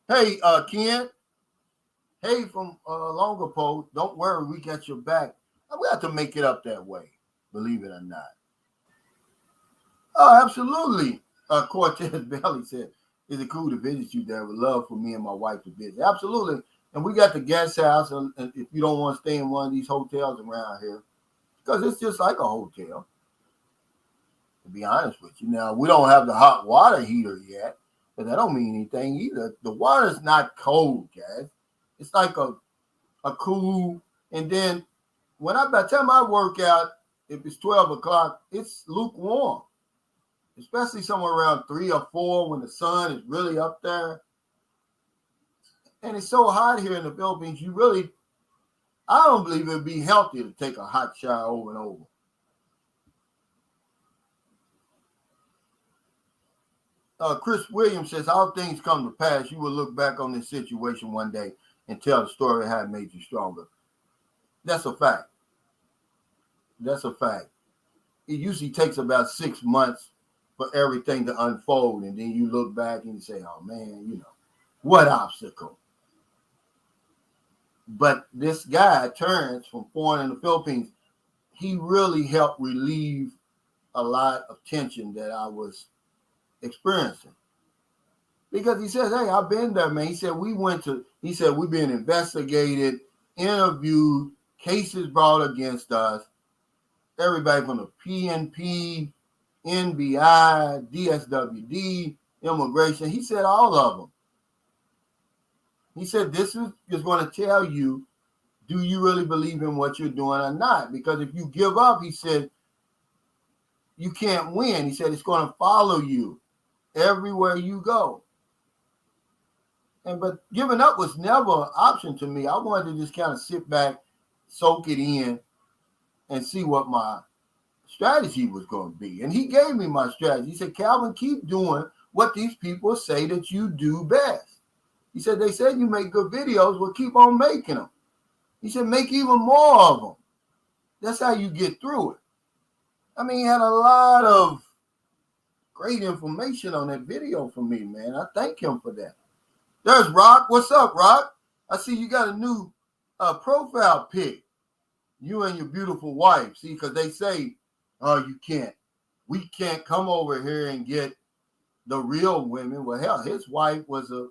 Hey, Ken. Hey, from Longer Pole. Don't worry, we got your back. We have to make it up that way, believe it or not. Oh, absolutely. Cortez Belly said, is it cool to visit you there? Would love for me and my wife to visit. Absolutely. And we got the guest house. And if you don't want to stay in one of these hotels around here, because it's just like a hotel, to be honest with you. Now, we don't have the hot water heater yet, but that don't mean anything either. The water's not cold, guys. It's like a cool, and then by the time I work out, if it's 12 o'clock, it's lukewarm, especially somewhere around 3 or 4 when the sun is really up there. And it's so hot here in the Philippines, I don't believe it would be healthy to take a hot shower over and over. Chris Williams says, all things come to pass. You will look back on this situation one day and tell the story of how it made you stronger. That's a fact. That's a fact. It usually takes about 6 months for everything to unfold. And then you look back and you say, oh, man, what obstacle? But this guy, Terrence, from foreign in the Philippines, he really helped relieve a lot of tension that I was experiencing. Because he says, hey, I've been there, man. He said, we've been investigated, interviewed, cases brought against us. Everybody from the PNP, NBI, DSWD, immigration. He said all of them. He said, this is going to tell you, do you really believe in what you're doing or not? Because if you give up, he said, you can't win. He said, it's going to follow you everywhere you go. But giving up was never an option to me. I wanted to just kind of sit back, soak it in, and see what my strategy was going to be. And he gave me my strategy. He said, Calvin, keep doing what these people say that you do best. He said, they said you make good videos. Well, keep on making them. He said, make even more of them. That's how you get through it. I mean, he had a lot of great information on that video for me, man. I thank him for that. There's Rock. What's up, Rock? I see you got a new profile pic. You and your beautiful wife. See, because they say, oh, we can't come over here and get the real women. Well, hell, his wife was a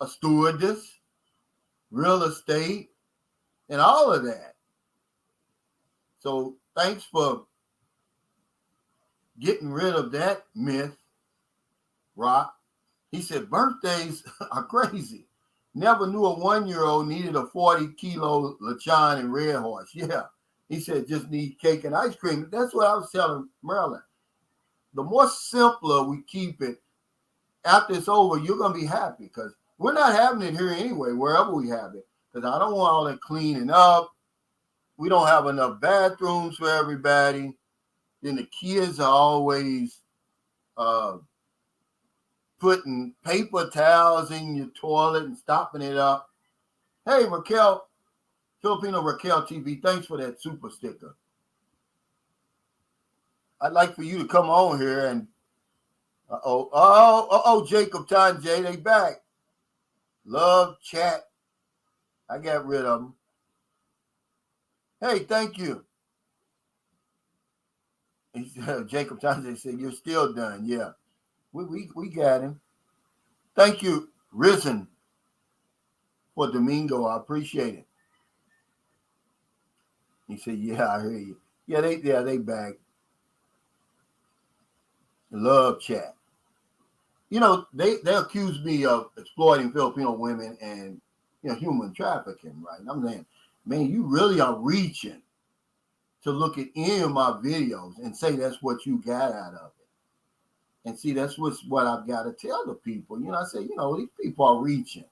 stewardess, real estate, and all of that. So thanks for getting rid of that myth, Rock. He said, birthdays are crazy. Never knew a 1-year-old needed a 40-kilo lechon and red horse. Yeah. He said, just need cake and ice cream. That's what I was telling Marilyn. The more simpler we keep it, after it's over, you're going to be happy because we're not having it here anyway, wherever we have it. Because I don't want all that cleaning up. We don't have enough bathrooms for everybody. Then the kids are always putting paper towels in your toilet and stopping it up. Hey, Raquel, Filipino Raquel TV, thanks for that super sticker. I'd like for you to come on here and Jacob Tanjay, they back. Love chat. I got rid of them. Hey, thank you. He said, Jacob Johnson said, you're still done. Yeah, we got him. Thank you, Risen, for Domingo. I appreciate it. He said, yeah, I hear you. Yeah, they back. Love chat. You know, they accuse me of exploiting Filipino women and, you know, human trafficking, right? And I'm saying, man, you really are reaching to look at any of my videos and say that's what you got out of it. And see, that's what I've got to tell the people. You know, I say, you know, these people are reaching.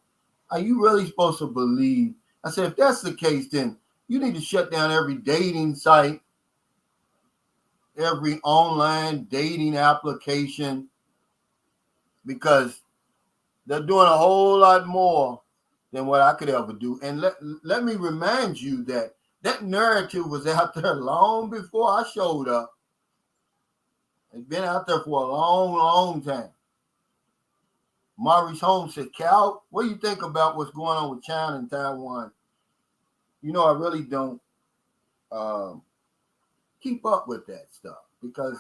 Are you really supposed to believe? I said, if that's the case, then you need to shut down every dating site, every online dating application, because they're doing a whole lot more than what I could ever do. And let me remind you that narrative was out there long before I showed up. It's been out there for a long, long time. Maurice Holmes said, Cal, what do you think about what's going on with China and Taiwan? You know, I really don't keep up with that stuff because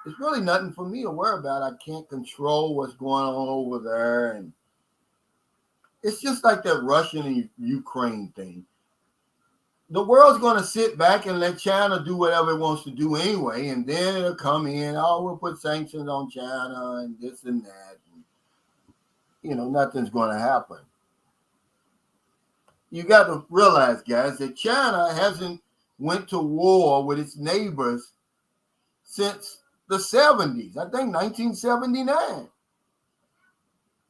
it's really nothing for me to worry about. I can't control what's going on over there. And it's just like that Russian and Ukraine thing. The world's going to sit back and let China do whatever it wants to do anyway. And then it'll come in, oh, we'll put sanctions on China and this and that. And, you know, nothing's going to happen. You got to realize, guys, that China hasn't went to war with its neighbors since the 70s. I think 1979.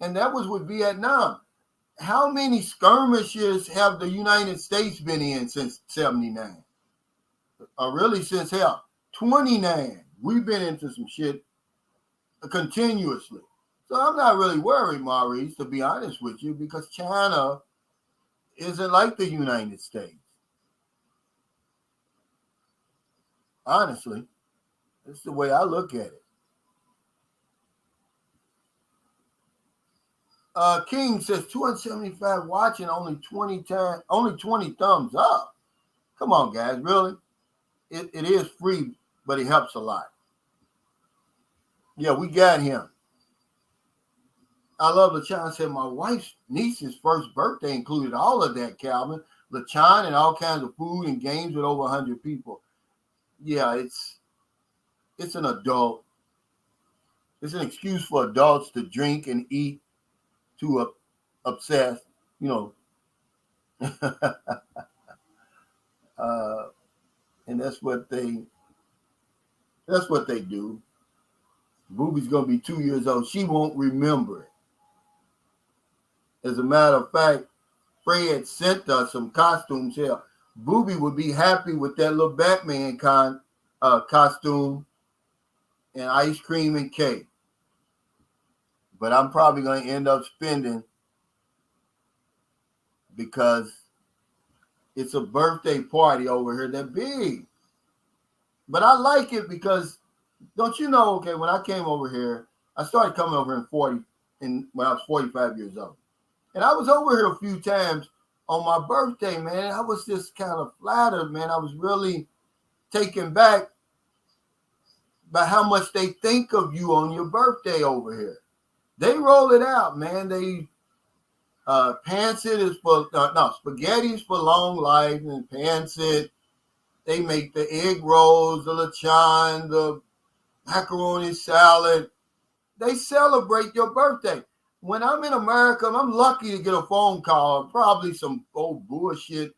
And that was with Vietnam. How many skirmishes have the United States been in since 79? Really since 29. We've been into some shit continuously. So I'm not really worried, Maurice, to be honest with you, because China isn't like the United States. Honestly, that's the way I look at it. King says 275 watching, only 20 thumbs up. Come on, guys, really? It is free, but it helps a lot. Yeah, we got him. I love LaChan said my wife's niece's first birthday included all of that, Calvin. LaChan and all kinds of food and games with over 100 people. Yeah, it's an adult. It's an excuse for adults to drink and eat, to obsess, you know. And that's what they do. Booby's gonna be 2 years old. She won't remember it. As a matter of fact, Fred sent us some costumes here. Booby would be happy with that little Batman costume and ice cream and cake. But I'm probably going to end up spending, because it's a birthday party over here that big. But I like it because, don't you know, okay, when I came over here, I started coming over when I was 45 years old. And I was over here a few times on my birthday, man. I was just kind of flattered, man. I was really taken back by how much they think of you on your birthday over here. They roll it out, man. They pancit is for spaghetti's for long life, and pancit. They make the egg rolls, the lechon, the macaroni salad. They celebrate your birthday. When I'm in America, I'm lucky to get a phone call, probably some old bullshit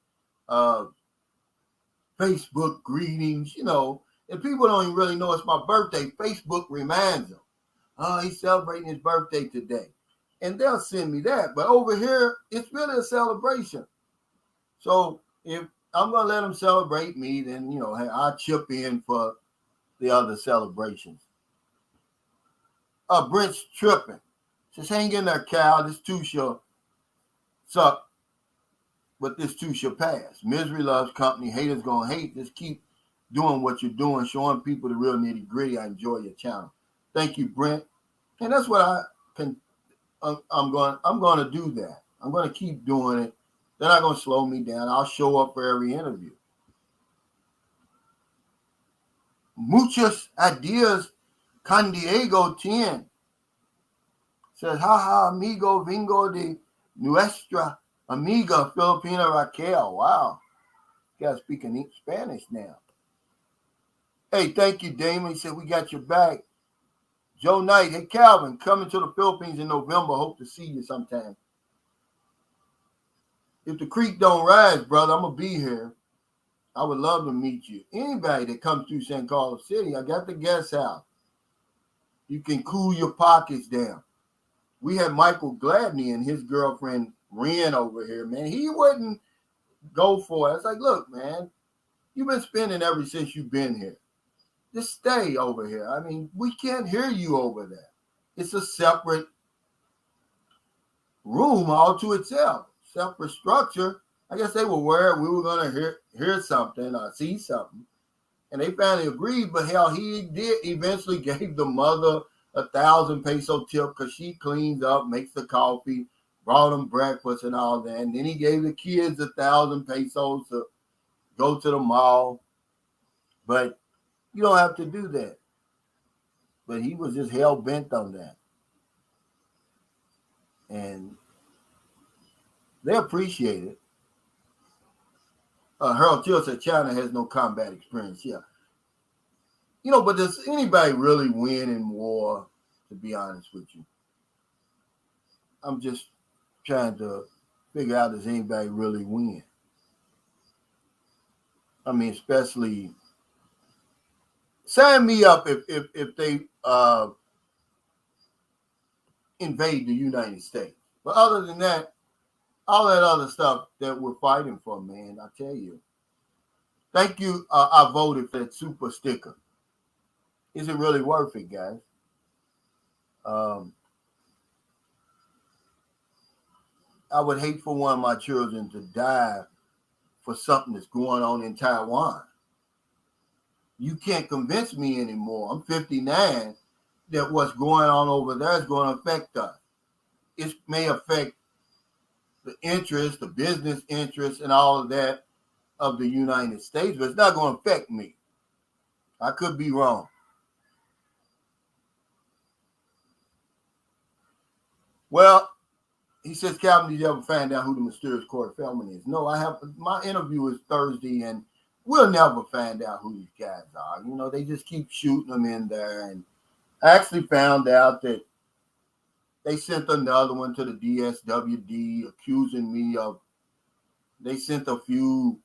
Facebook greetings, you know, and people don't even really know it's my birthday. Facebook reminds them, oh, he's celebrating his birthday today. And they'll send me that. But over here, it's really a celebration. So if I'm going to let them celebrate me, then, you know, I'll chip in for the other celebrations. Brent's tripping. Just hang in there, Cal. This too shall suck, but this too shall pass. Misery loves company. Haters gonna hate. Just keep doing what you're doing, showing people the real nitty gritty. I enjoy your channel. Thank you, Brent. And that's what I can I'm going to do that. I'm going to keep doing it. They're not going to slow me down. I'll show up for every interview. Muchas ideas con Diego 10 says, haha, amigo, vengo de nuestra amiga Filipina Raquel. Wow. You guys speaking Spanish now. Hey, thank you, Damon. He said, we got your back. Joe Knight, hey, Calvin, coming to the Philippines in November. Hope to see you sometime. If the creek don't rise, brother, I'm going to be here. I would love to meet you. Anybody that comes through San Carlos City, I got the guest house. You can cool your pockets down. We had Michael Gladney and his girlfriend Ren over here, man. He wouldn't go for it. It's like, look, man, you've been spending ever since you've been here. Just stay over here. I mean, we can't hear you over there. It's a separate room all to itself, separate structure. I guess they were worried we were going to hear something or see something. And they finally agreed, but hell, he did eventually gave the mother 1,000 peso tip because she cleans up, makes the coffee, brought them breakfast and all that. And then he gave the kids 1,000 pesos to go to the mall. But you don't have to do that. But he was just hell bent on that. And they appreciate it. Harold Till said China has no combat experience. Yeah. You know, but does anybody really win in war, to be honest with you? I'm just trying to figure out, does anybody really win? I mean, especially, sign me up if they invade the United States. But other than that, all that other stuff that we're fighting for, man, I tell you. Thank you. I voted for that super sticker. Is it really worth it, guys? I would hate for one of my children to die for something that's going on in Taiwan. You can't convince me anymore. I'm 59 that what's going on over there is going to affect us. It may affect the interest, the business interests, and all of that of the United States, but it's not going to affect me. I could be wrong. Well, he says, Calvin, did you ever find out who the mysterious Corey Feldman is? No, I have. My interview is Thursday, and we'll never find out who these guys are. You know, they just keep shooting them in there. And I actually found out that they sent another one to the DSWD accusing me of, they sent a few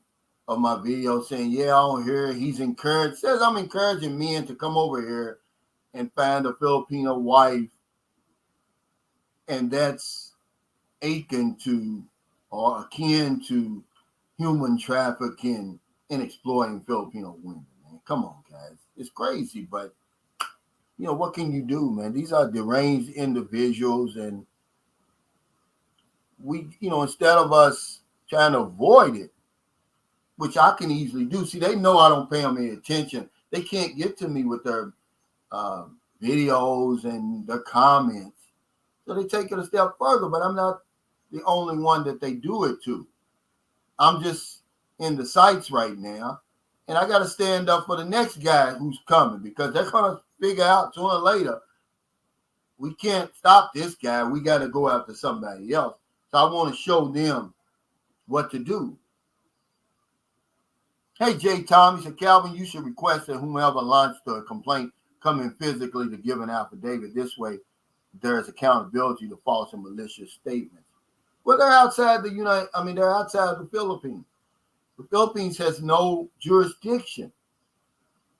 of my videos saying, yeah, I don't hear. He's encouraged, says I'm encouraging men to come over here and find a Filipino wife. And that's akin to or akin to human trafficking and exploiting Filipino women, man. Come on, guys. It's crazy, but you know, what can you do, man? These are deranged individuals, and we, you know, instead of us trying to avoid it, which I can easily do. See, they know I don't pay them any attention. They can't get to me with their videos and their comments. So they take it a step further, but I'm not the only one that they do it to. I'm just in the sights right now, and I got to stand up for the next guy who's coming, because they're going to figure out sooner or later, we can't stop this guy. We got to go after somebody else. So I want to show them what to do. Hey, Jay Tom, he said, Calvin, you should request that whomever launched the complaint come in physically to give an affidavit. This way, there is accountability to false and malicious statements. Well, they're outside they're outside the Philippines. The Philippines has no jurisdiction.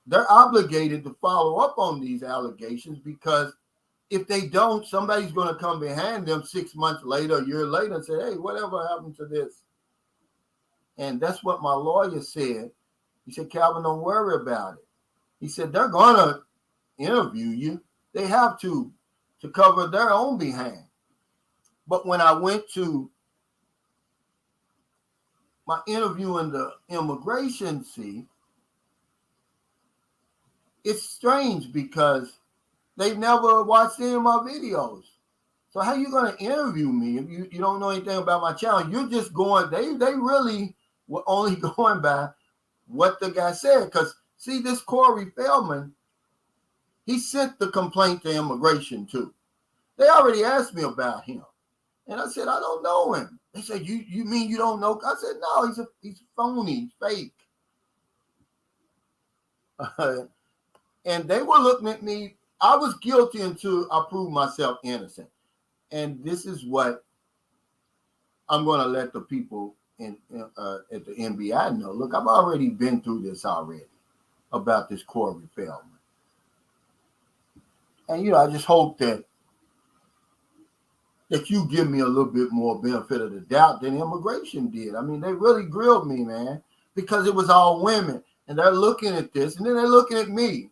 They're obligated to follow up on these allegations, because if they don't, somebody's going to come behind them 6 months later, a year later, and say, hey, whatever happened to this? And that's what my lawyer said. He said, Calvin, don't worry about it. He said, they're going to interview you. They have to cover their own behind. But when I went to my interview in the immigration seat, it's strange because they've never watched any of my videos. So how you going to interview me if you don't know anything about my channel? You're just going, they really were only going by what the guy said. Because, see, this Corey Feldman, he sent the complaint to immigration, too. They already asked me about him. And I said, I don't know him. They said, you mean you don't know? I said, no, he's phony, fake. And they were looking at me. I was guilty until I proved myself innocent. And this is what I'm going to let the people at the NBI know. Look, I've already been through this already about this Corey Feldman. And, I just hope that you give me a little bit more benefit of the doubt than immigration did. I mean, they really grilled me, man, because it was all women. And they're looking at this, and then they're looking at me.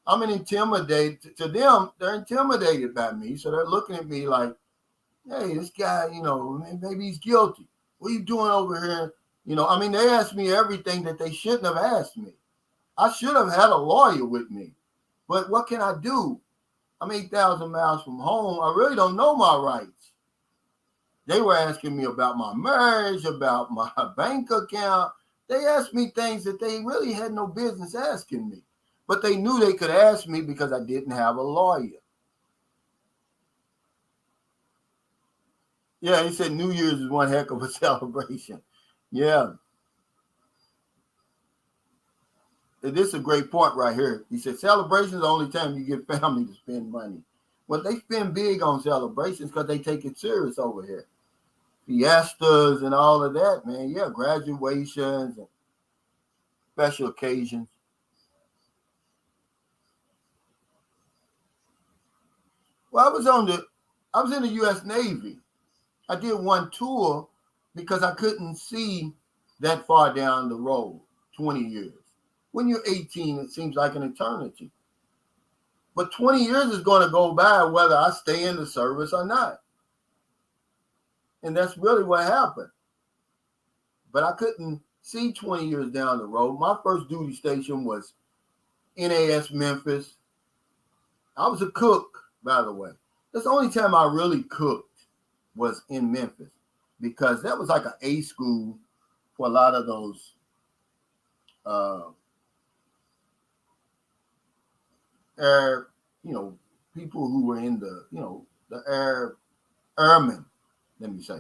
I'm intimidated. To them, they're intimidated by me. So they're looking at me like, hey, this guy, maybe he's guilty. What are you doing over here? They asked me everything that they shouldn't have asked me. I should have had a lawyer with me. But what can I do? I'm 8,000 miles from home. I really don't know my rights. They were asking me about my marriage, about my bank account. They asked me things that they really had no business asking me. But they knew they could ask me because I didn't have a lawyer. Yeah, he said New Year's is one heck of a celebration. Yeah. This is a great point right here. He said celebration is the only time you get family to spend money. Well, they spend big on celebrations because they take it serious over here. Fiestas and all of that, man. Yeah, graduations and special occasions. Well, I was in the U.S. Navy. I did one tour because I couldn't see that far down the road, 20 years. When you're 18, it seems like an eternity. But 20 years is going to go by whether I stay in the service or not. And that's really what happened. But I couldn't see 20 years down the road. My first duty station was NAS Memphis. I was a cook, by the way. That's the only time I really cooked was in Memphis, because that was like an A school for a lot of those air, people who were in the, the airmen, let me say.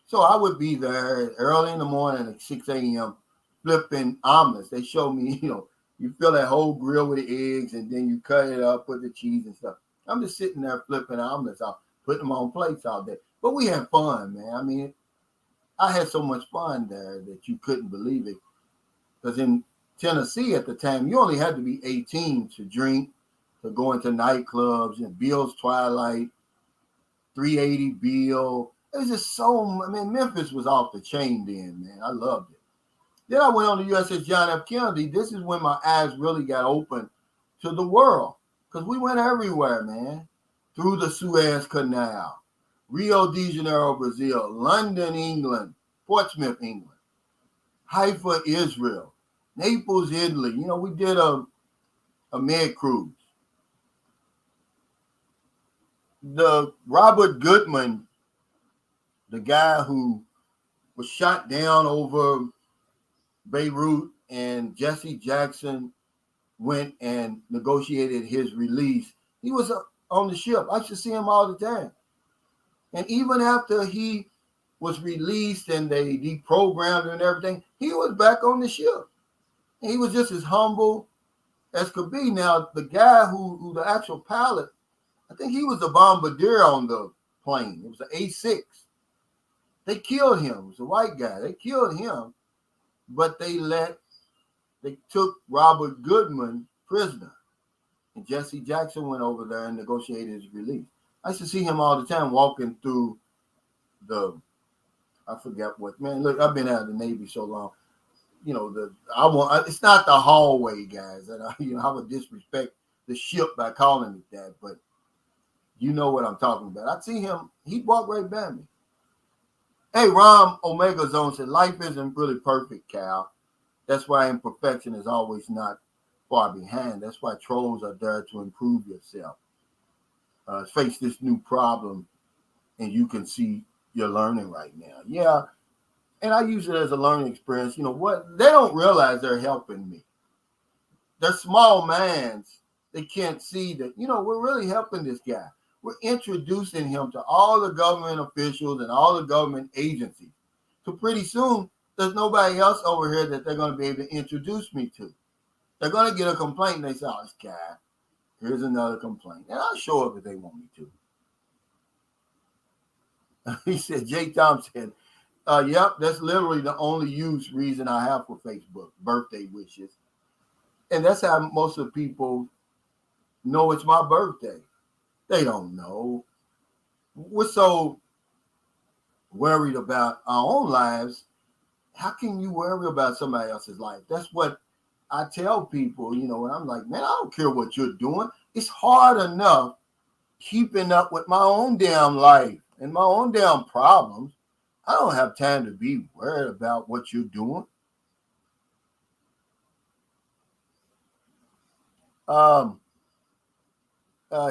So I would be there early in the morning at 6 a.m. flipping omelets. They showed me, you fill that whole grill with the eggs and then you cut it up with the cheese and stuff. I'm just sitting there flipping omelets out, putting them on plates all day. But we had fun, man. I had so much fun there that you couldn't believe it. Because in Tennessee at the time, you only had to be 18 to drink, to go into nightclubs and Bill's Twilight, 380 Bill. It was just Memphis was off the chain then, man. I loved it. Then I went on to USS John F. Kennedy. This is when my eyes really got open to the world, because we went everywhere, man. Through the Suez Canal, Rio de Janeiro, Brazil, London, England, Portsmouth, England, Haifa, Israel, Naples, Italy. We did a med cruise. The Robert Goodman, the guy who was shot down over Beirut, and Jesse Jackson went and negotiated his release. He was on the ship. I should see him all the time. And even after he was released and they deprogrammed him and everything, he was back on the ship. And he was just as humble as could be. Now, the guy who the actual pilot, I think he was the bombardier on the plane. It was an A6. They killed him. It was a white guy. They killed him, but they took Robert Goodman prisoner. And Jesse Jackson went over there and negotiated his release. I used to see him all the time walking through I forget what, man, look, I've been out of the Navy so long. It's not the hallway, guys. And I would disrespect the ship by calling it that, but you know what I'm talking about. I'd see him, he'd walk right by me. Hey, Rom Omega Zone said, life isn't really perfect, Cal. That's why imperfection is always not far behind. That's why trolls are there to improve yourself. Face this new problem and you can see you're learning right now. Yeah, and I use it as a learning experience. You know what? They don't realize they're helping me. They're small minds. They can't see that, we're really helping this guy. We're introducing him to all the government officials and all the government agencies. So pretty soon, there's nobody else over here that they're going to be able to introduce me to. They're going to get a complaint and they say, oh, this guy, here's another complaint. And I'll show up if they want me to. He said, Jay Thompson, yep, that's literally the only reason I have for Facebook, birthday wishes. And that's how most of the people know it's my birthday. They don't know. We're so worried about our own lives. How can you worry about somebody else's life? That's what I tell people, and I'm like, man, I don't care what you're doing. It's hard enough keeping up with my own damn life and my own damn problems. I don't have time to be worried about what you're doing.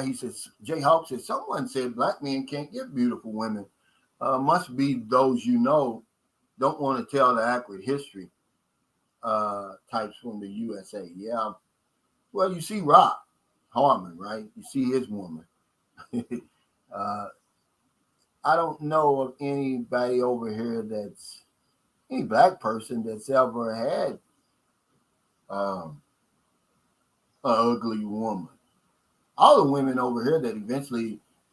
He says, Jay Hawk says, someone said black men can't get beautiful women. Must be those don't want to tell the accurate history types from the USA. Yeah. Well, you see Rock Harmon, right? You see his woman. I don't know of anybody over here any black person that's ever had an ugly woman. All the women over here that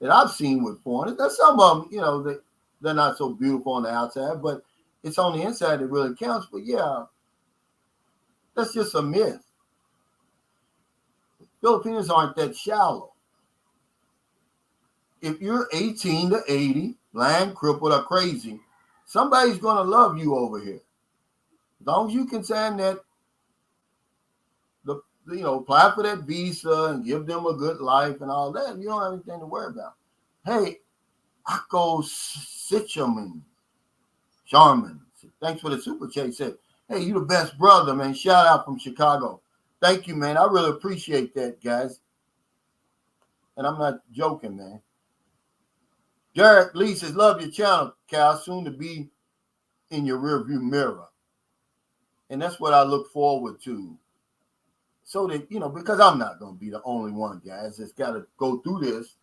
I've seen with foreigners, there's some of them, they're not so beautiful on the outside, but it's on the inside that really counts. But yeah, that's just a myth. Filipinos aren't that shallow. If you're 18 to 80, blind, crippled, or crazy, somebody's going to love you over here. As long as you can sign that, apply for that visa and give them a good life and all that, you don't have anything to worry about. Hey, Akko Sharman, thanks for the super chat. He said, hey, you the best brother, man. Shout out from Chicago. Thank you, man. I really appreciate that, guys. And I'm not joking, man. Derek Lee says, love your channel, Cal. Soon to be in your rearview mirror. And that's what I look forward to. So that, because I'm not going to be the only one, guys, that's got to go through this.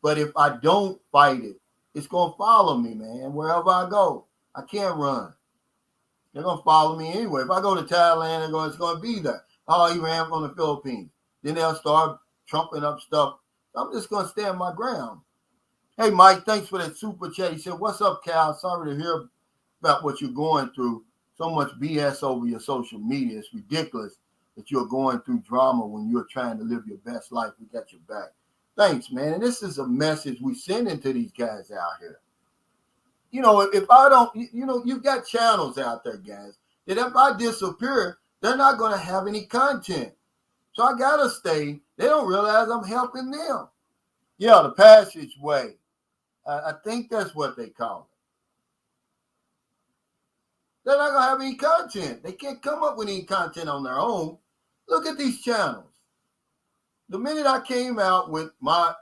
But if I don't fight it, it's going to follow me, man, wherever I go. I can't run. They're going to follow me anyway. If I go to Thailand, it's going to be there. Oh, he ran from the Philippines. Then they'll start trumping up stuff. I'm just going to stand my ground. Hey, Mike, thanks for that super chat. He said, what's up, Cal? Sorry to hear about what you're going through. So much BS over your social media. It's ridiculous that you're going through drama when you're trying to live your best life. We got your back. Thanks, man. And this is a message we sending to these guys out here. If I don't, you've got channels out there, guys, that if I disappear, they're not going to have any content. So I got to stay. They don't realize I'm helping them. Yeah, the passageway. I think that's what they call it. They're not going to have any content. They can't come up with any content on their own. Look at these channels. The minute I came out with my,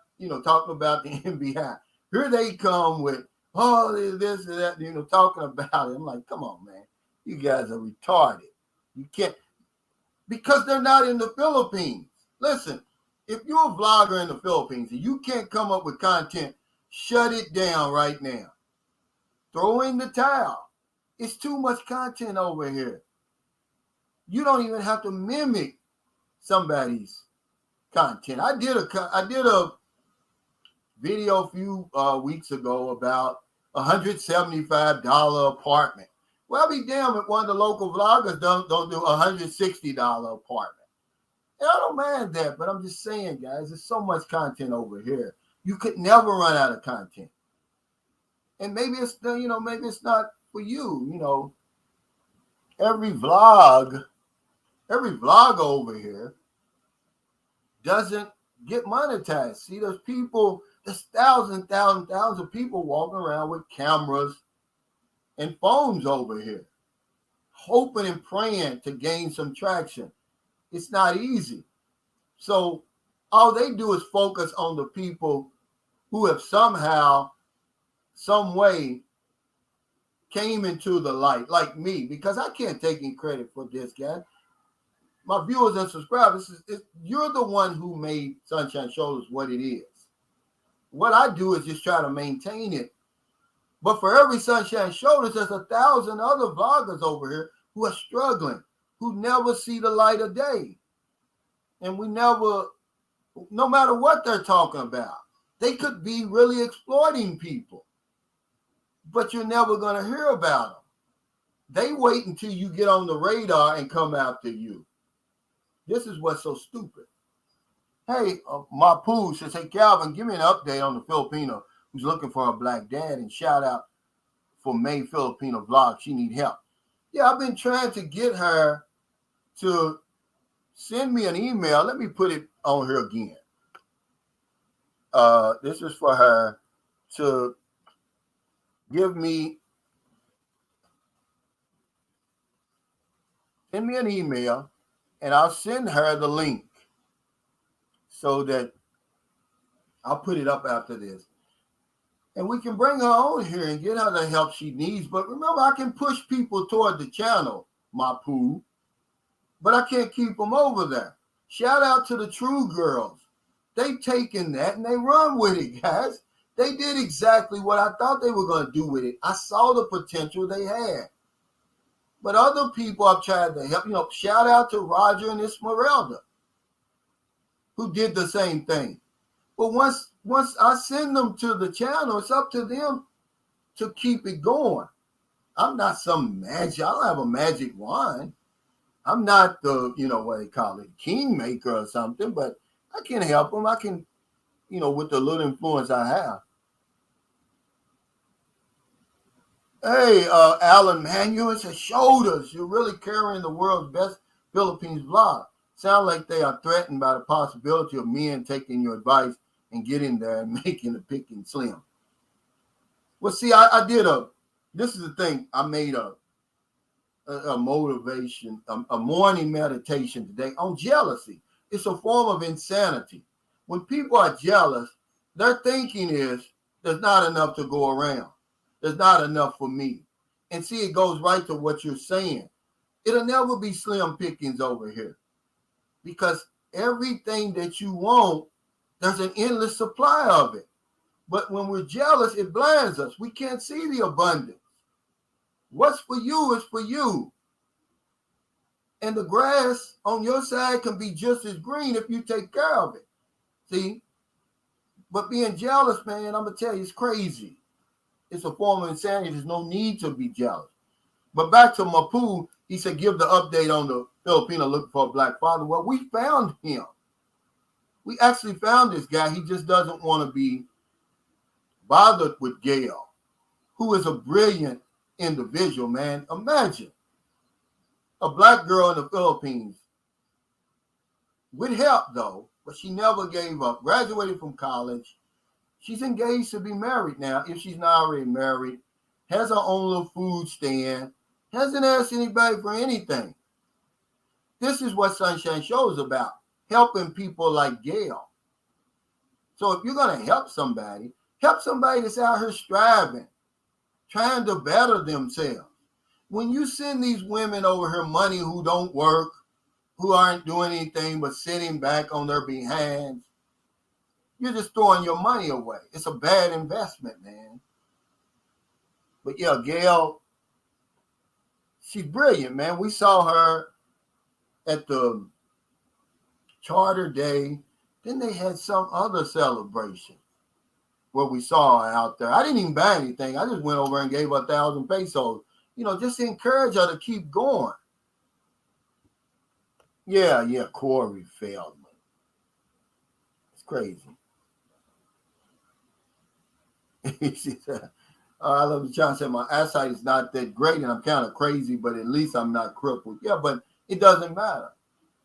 talking about the NBI, here they come with, this and that, talking about it. I'm like, come on, man. You guys are retarded. You can't, because they're not in the Philippines. Listen, if you're a vlogger in the Philippines and you can't come up with content, shut it down right now. Throw in the towel. It's too much content over here. You don't even have to mimic somebody's content. I did a video a few weeks ago about $175 apartment. Well, I'll be damned if one of the local vloggers don't do $160 apartment. And I don't mind that, but I'm just saying, guys, there's so much content over here. You could never run out of content. And maybe it's not for you. Every vlog over here doesn't get monetized. See, there's thousands of people walking around with cameras and phones over here, hoping and praying to gain some traction. It's not easy. So all they do is focus on the people who have somehow, some way came into the light, like me, because I can't take any credit for this, guy. My viewers and subscribers, you're the one who made Sunshine Shoulders what it is. What I do is just try to maintain it. But for every Sunshine Shoulders, there's 1,000 other vloggers over here who are struggling, who never see the light of day. And we never, no matter what they're talking about, they could be really exploiting people. But you're never going to hear about them. They wait until you get on the radar and come after you. This is what's so stupid. Hey, Mapu says, hey, Calvin, give me an update on the Filipino who's looking for a black dad, and shout out for May Filipino vlog. She need help. Yeah, I've been trying to get her to send me an email. Let me put it on here again. This is for her to send me an email, and I'll send her the link so that I'll put it up after this. And we can bring her on here and get her the help she needs. But remember, I can push people toward the channel, Mapu, but I can't keep them over there. Shout out to the True Girls. They've taken that and they run with it, guys. They did exactly what I thought they were going to do with it. I saw the potential they had. But other people I've tried to help. Shout out to Roger and Esmeralda, who did the same thing. But once I send them to the channel, it's up to them to keep it going. I'm not some magic. I don't have a magic wand. I'm not the, what they call it, kingmaker or something, but I can help them. I can, with the little influence I have. Hey, Alan Manuel, it's a shoulders. You're really carrying the world's best Philippines vlog. Sound like they are threatened by the possibility of men taking your advice and getting there and making the picking slim. Well, see, I did this is the thing. I made a motivation, a morning meditation today on jealousy. It's a form of insanity. When people are jealous, their thinking is there's not enough to go around. There's not enough for me. And see, it goes right to what you're saying. It'll never be slim pickings over here because everything that you want, there's an endless supply of it. But when we're jealous, it blinds us. We can't see the abundance. What's for you is for you. And the grass on your side can be just as green if you take care of it. See? But being jealous, man, I'm going to tell you, it's crazy. It's a form of insanity. There's no need to be jealous. But back to Mapu, he said, give the update on the Filipino looking for a black father. Well, we found him. We actually found this guy. He just doesn't want to be bothered with Gail, who is a brilliant individual, man. Imagine a black girl in the Philippines with help, though, but she never gave up. Graduated from college. She's engaged to be married now, if she's not already married. Has her own little food stand. Hasn't asked anybody for anything. This is what Sunshine Show is about, helping people like Gail. So if you're going to help somebody that's out here striving, trying to better themselves. When you send these women over here money who don't work, who aren't doing anything but sitting back on their behinds, you're just throwing your money away. It's a bad investment, man. But yeah, Gail, she's brilliant, man. We saw her at the Charter Day. Then they had some other celebration where we saw her out there. I didn't even buy anything. I just went over and gave her 1,000 pesos, just to encourage her to keep going. Yeah, Corey Feldman. It's crazy. She said, I love the child said, my eyesight is not that great and I'm kind of crazy, but at least I'm not crippled. Yeah, but it doesn't matter.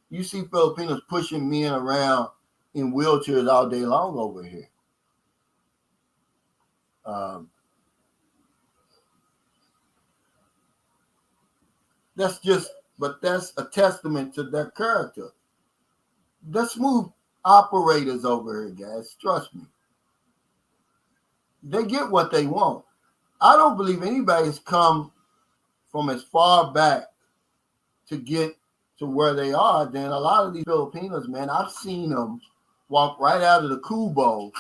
You see Filipinos pushing men around in wheelchairs all day long over here. That's a testament to their character. They're smooth operators over here, guys. Trust me. they get what they want. I don't believe anybody has come from as far back to get to where they are than a lot of these Filipinos, man. I've seen them walk right out of the Kubo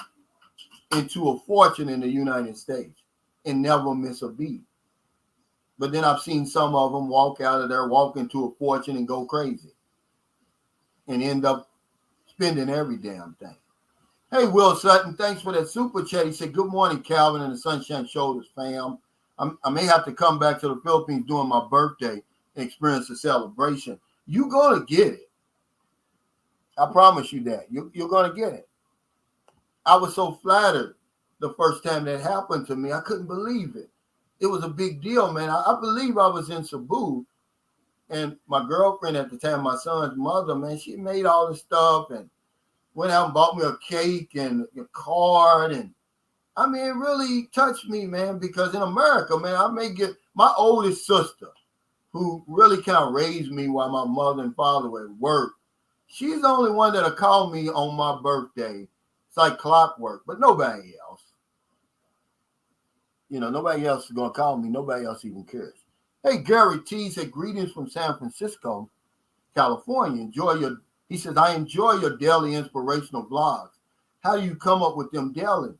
into a fortune in the United States and never miss a beat. But then I've seen some of them walk out of there, walk into a fortune and go crazy and end up spending every damn thing. Hey, Will Sutton, thanks for that super chat. He said, good morning, Calvin and the Sunshine Shoulders fam. I may have to come back to the Philippines during my birthday and experience the celebration. You're going to get it. I promise you that. You're going to get it. I was so flattered the first time that happened to me. I couldn't believe it. It was a big deal, man. I believe I was in Cebu, and my girlfriend at the time, my son's mother, man, she made all this stuff and went out and bought me a cake and a card. And I mean, it really touched me, man, because in America, man, I may get my oldest sister, who really kind of raised me while my mother and father were at work. She's the only one that'll call me on my birthday. It's like clockwork, but nobody else. You know, nobody else is going to call me. Nobody else even cares. Hey, Gary T said, greetings from San Francisco, California. He says, I enjoy your daily inspirational vlogs. How do you come up with them daily?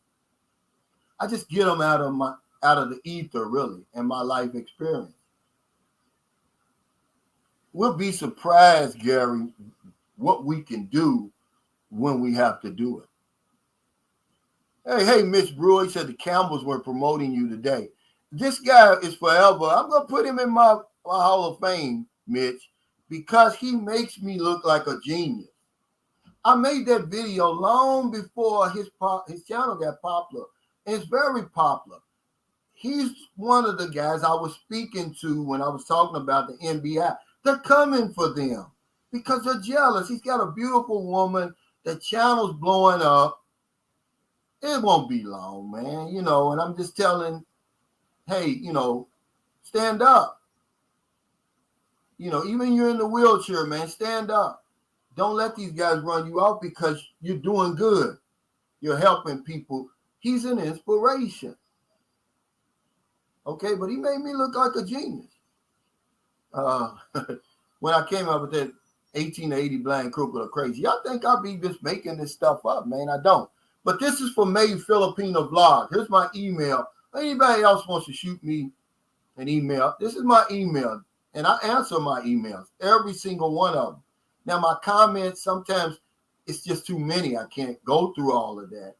I just get them out of the ether, really, and my life experience. We'll be surprised, Gary, what we can do when we have to do it. Hey, Mitch Brewer, he said the Campbells were promoting you today. This guy is forever. I'm going to put him in my Hall of Fame, Mitch, because he makes me look like a genius. I made that video long before his channel got popular. And it's very popular. He's one of the guys I was speaking to when I was talking about the NBA. They're coming for them because they're jealous. He's got a beautiful woman. The channel's blowing up. It won't be long, man, you know, and I'm just telling, hey, you know, stand up. You know, even you're in the wheelchair, man, stand up. Don't let these guys run you out because you're doing good. You're helping people. He's an inspiration. Okay, but he made me look like a genius. When I came up with that 1880 blind crooked or crazy, I think I'll be just making this stuff up, man. I don't. But this is for Made Filipino Vlog. Here's my email. Anybody else wants to shoot me an email, this is my email. And I answer my emails, every single one of them. Now, my comments, sometimes it's just too many. I can't go through all of that.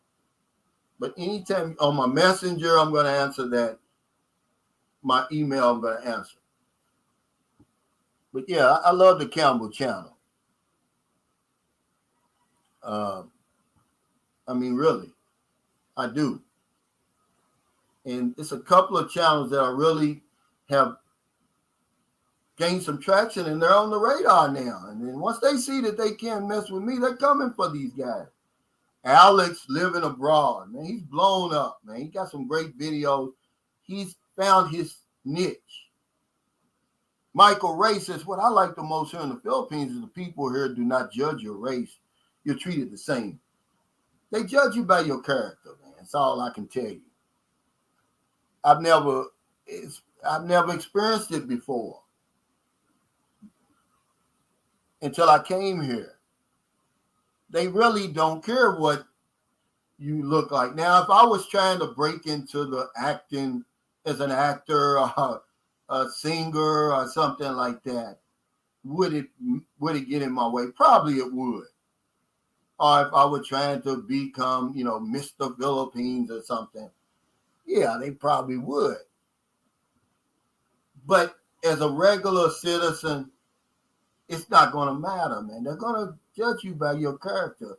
But anytime on my messenger, I'm going to answer that. My email, I'm going to answer. But yeah, I love the Campbell channel. I mean, really, I do. And it's a couple of channels that I really have gained some traction, and they're on the radar now. And then once they see that they can't mess with me, they're coming for these guys. Alex living abroad, man, he's blown up, man. He got some great videos. He's found his niche. Michael Ray says, what I like the most here in the Philippines is the people here do not judge your race. You're treated the same. They judge you by your character, man. That's all I can tell you. I've never experienced it before until I came here. They really don't care what you look like. Now, if I was trying to break into the acting as an actor, a singer, or something like that, would it get in my way? Probably it would. Or if I were trying to become, you know, Mr. Philippines or something, yeah, they probably would. But as a regular citizen, it's not going to matter, man. They're going to judge you by your character.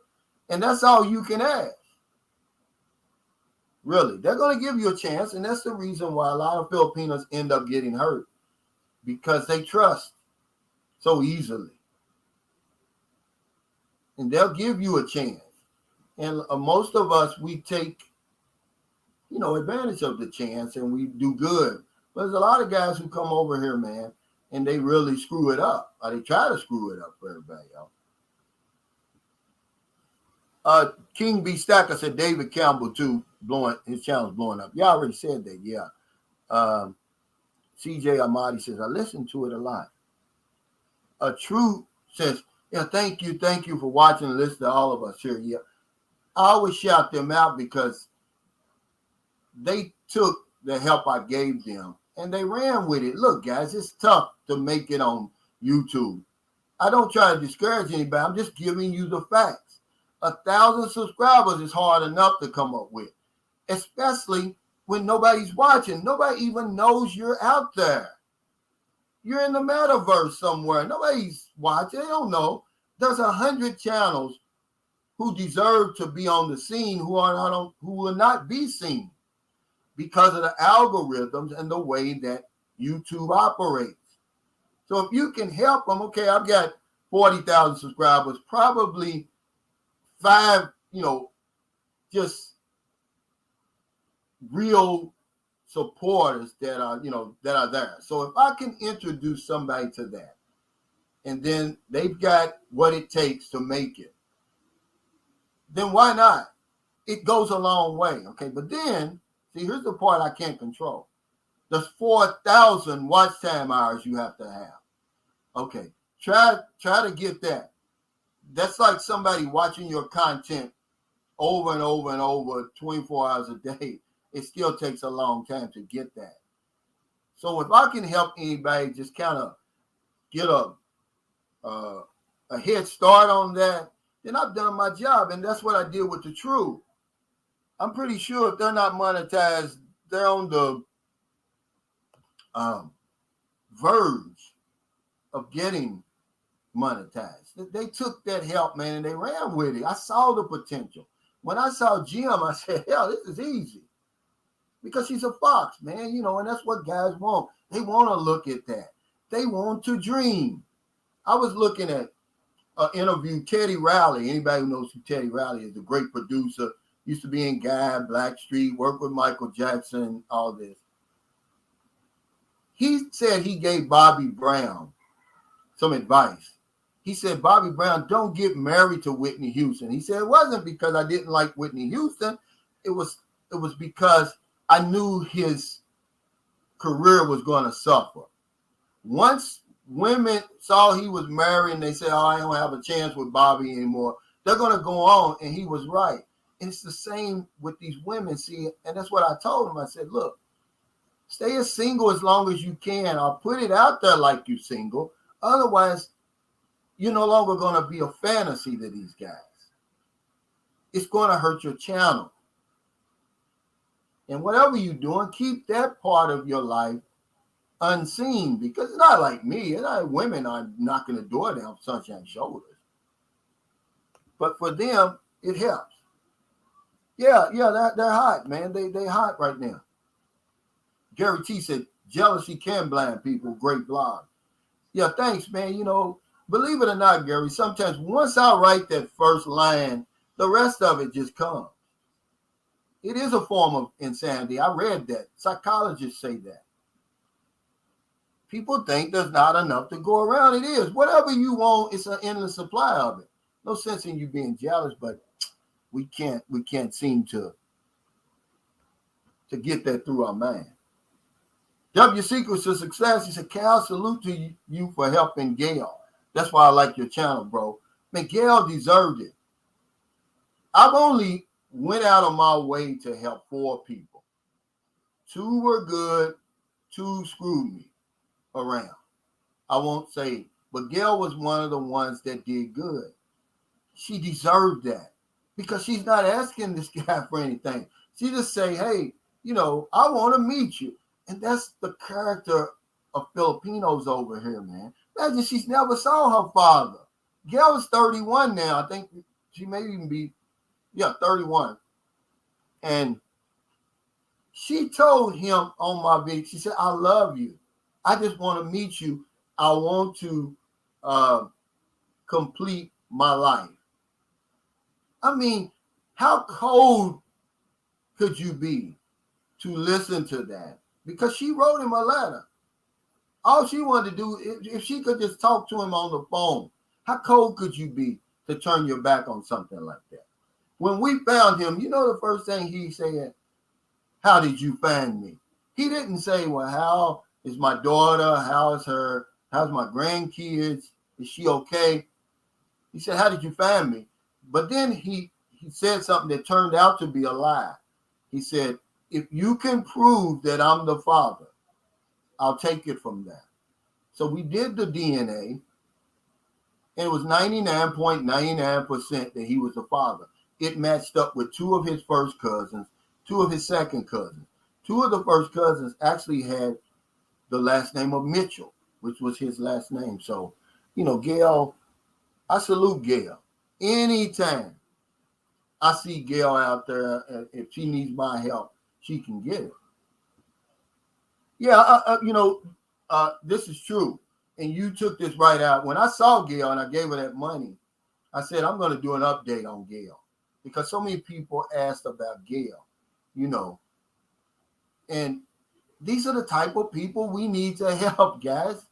And that's all you can ask. Really, they're going to give you a chance. And that's the reason why a lot of Filipinos end up getting hurt, because they trust so easily. And they'll give you a chance. And most of us, we take, you know, advantage of the chance and we do good. But there's a lot of guys who come over here, man, and they really screw it up. Or they try to screw it up for everybody else. King B. Stacker said David Campbell, too. channel's blowing up. You already said that, yeah. CJ Amadi says, I listen to it a lot. A true says, yeah, thank you for watching and listening to all of us here. Yeah. I always shout them out because they took the help I gave them and they ran with it. Look, guys, it's tough to make it on YouTube. I don't try to discourage anybody. I'm just giving you the facts. 1,000 subscribers is hard enough to come up with, especially when nobody's watching. Nobody even knows you're out there. You're in the metaverse somewhere. Nobody's watching. They don't know. There's 100 channels who deserve to be on the scene who will not be seen because of the algorithms and the way that YouTube operates. So if you can help them, okay, I've got 40,000 subscribers, probably 5, just real supporters that are there. So if I can introduce somebody to that, and then they've got what it takes to make it, then why not? It goes a long way, okay? But then, see, here's the part I can't control. There's 4,000 watch time hours you have to have. Okay, try to get that. That's like somebody watching your content over and over and over 24 hours a day. It still takes a long time to get that. So if I can help anybody just kind of get a head start on that, then I've done my job. And that's what I did with the True. I'm pretty sure if they're not monetized, they're on the verge of getting monetized. They took that help, man, and they ran with it. I saw the potential. When I saw Jim, I said, hell, this is easy. Because she's a fox, man, and that's what guys want. They want to look at that. They want to dream. I was looking at an interview, Teddy Riley. Anybody who knows who Teddy Riley is, a great producer, used to be in Guy, Blackstreet, worked with Michael Jackson, all this. He said he gave Bobby Brown some advice. He said, Bobby Brown, don't get married to Whitney Houston. He said, it wasn't because I didn't like Whitney Houston. It was because I knew his career was going to suffer. Once women saw he was married and they said, oh, I don't have a chance with Bobby anymore, they're going to go on. And he was right. And it's the same with these women. See, and that's what I told him. I said, look, stay as single as long as you can. I'll put it out there like you're single. Otherwise, you're no longer going to be a fantasy to these guys. It's going to hurt your channel. And whatever you're doing, keep that part of your life unseen, because it's not like me. It's not like women are knocking the door down Sunshine's shoulders. But for them, it helps. Yeah, they're hot, man. They hot right now. Gary T said, jealousy can blind people. Great blog. Yeah, thanks, man. Believe it or not, Gary, sometimes once I write that first line, the rest of it just comes. It is a form of insanity. I read that. Psychologists say that. People think there's not enough to go around. It is. Whatever you want, it's an endless supply of it. No sense in you being jealous, but we can't seem to get that through our mind. W Secrets to Success. He said, Cal, salute to you for helping Gail. That's why I like your channel, bro. Man, Gail deserved it. I've only went out of my way to help 4 people. 2 were good, 2 screwed me around. I won't say, but Gail was one of the ones that did good. She deserved that because she's not asking this guy for anything. She just say, hey, I want to meet you. And that's the character of Filipinos over here, man. Imagine she's never saw her father. Gail is 31 now. I think she may even be, 31. And she told him on my video, she said, I love you. I just want to meet you. I want to complete my life. I mean, how cold could you be to listen to that? Because she wrote him a letter. All she wanted to do, if she could just talk to him on the phone, how cold could you be to turn your back on something like that? When we found him, you know the first thing he said, how did you find me? He didn't say, well, how is my daughter? How's my grandkids? Is she okay? He said, how did you find me? But then he said something that turned out to be a lie. He said, if you can prove that I'm the father, I'll take it from that. So we did the DNA, and it was 99.99% that he was the father. It matched up with two of his first cousins, two of his second cousins. Two of the first cousins actually had the last name of Mitchell, which was his last name. So, Gail, I salute Gail. Anytime I see Gail out there, if she needs my help, she can get it. Yeah, this is true. And you took this right out. When I saw Gail and I gave her that money, I said, I'm going to do an update on Gail. Because so many people asked about Gail, And these are the type of people we need to help, guys.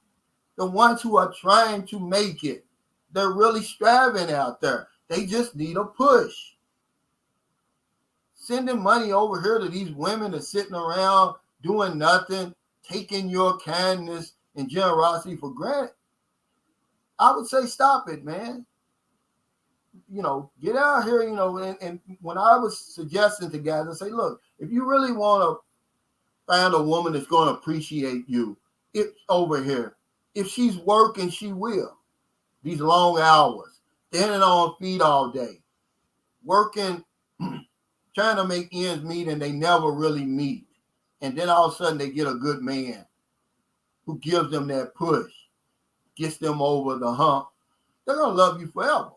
The ones who are trying to make it. They're really striving out there. They just need a push. Sending money over here to these women that's sitting around doing nothing, taking your kindness and generosity for granted. I would say stop it, man. Get out here, and when I was suggesting to guys, I say, look, if you really want to find a woman that's going to appreciate you, it's over here. If she's working, she will. These long hours, standing on feet all day, working, trying to make ends meet, and they never really meet. And then all of a sudden they get a good man who gives them that push, gets them over the hump. They're going to love you forever.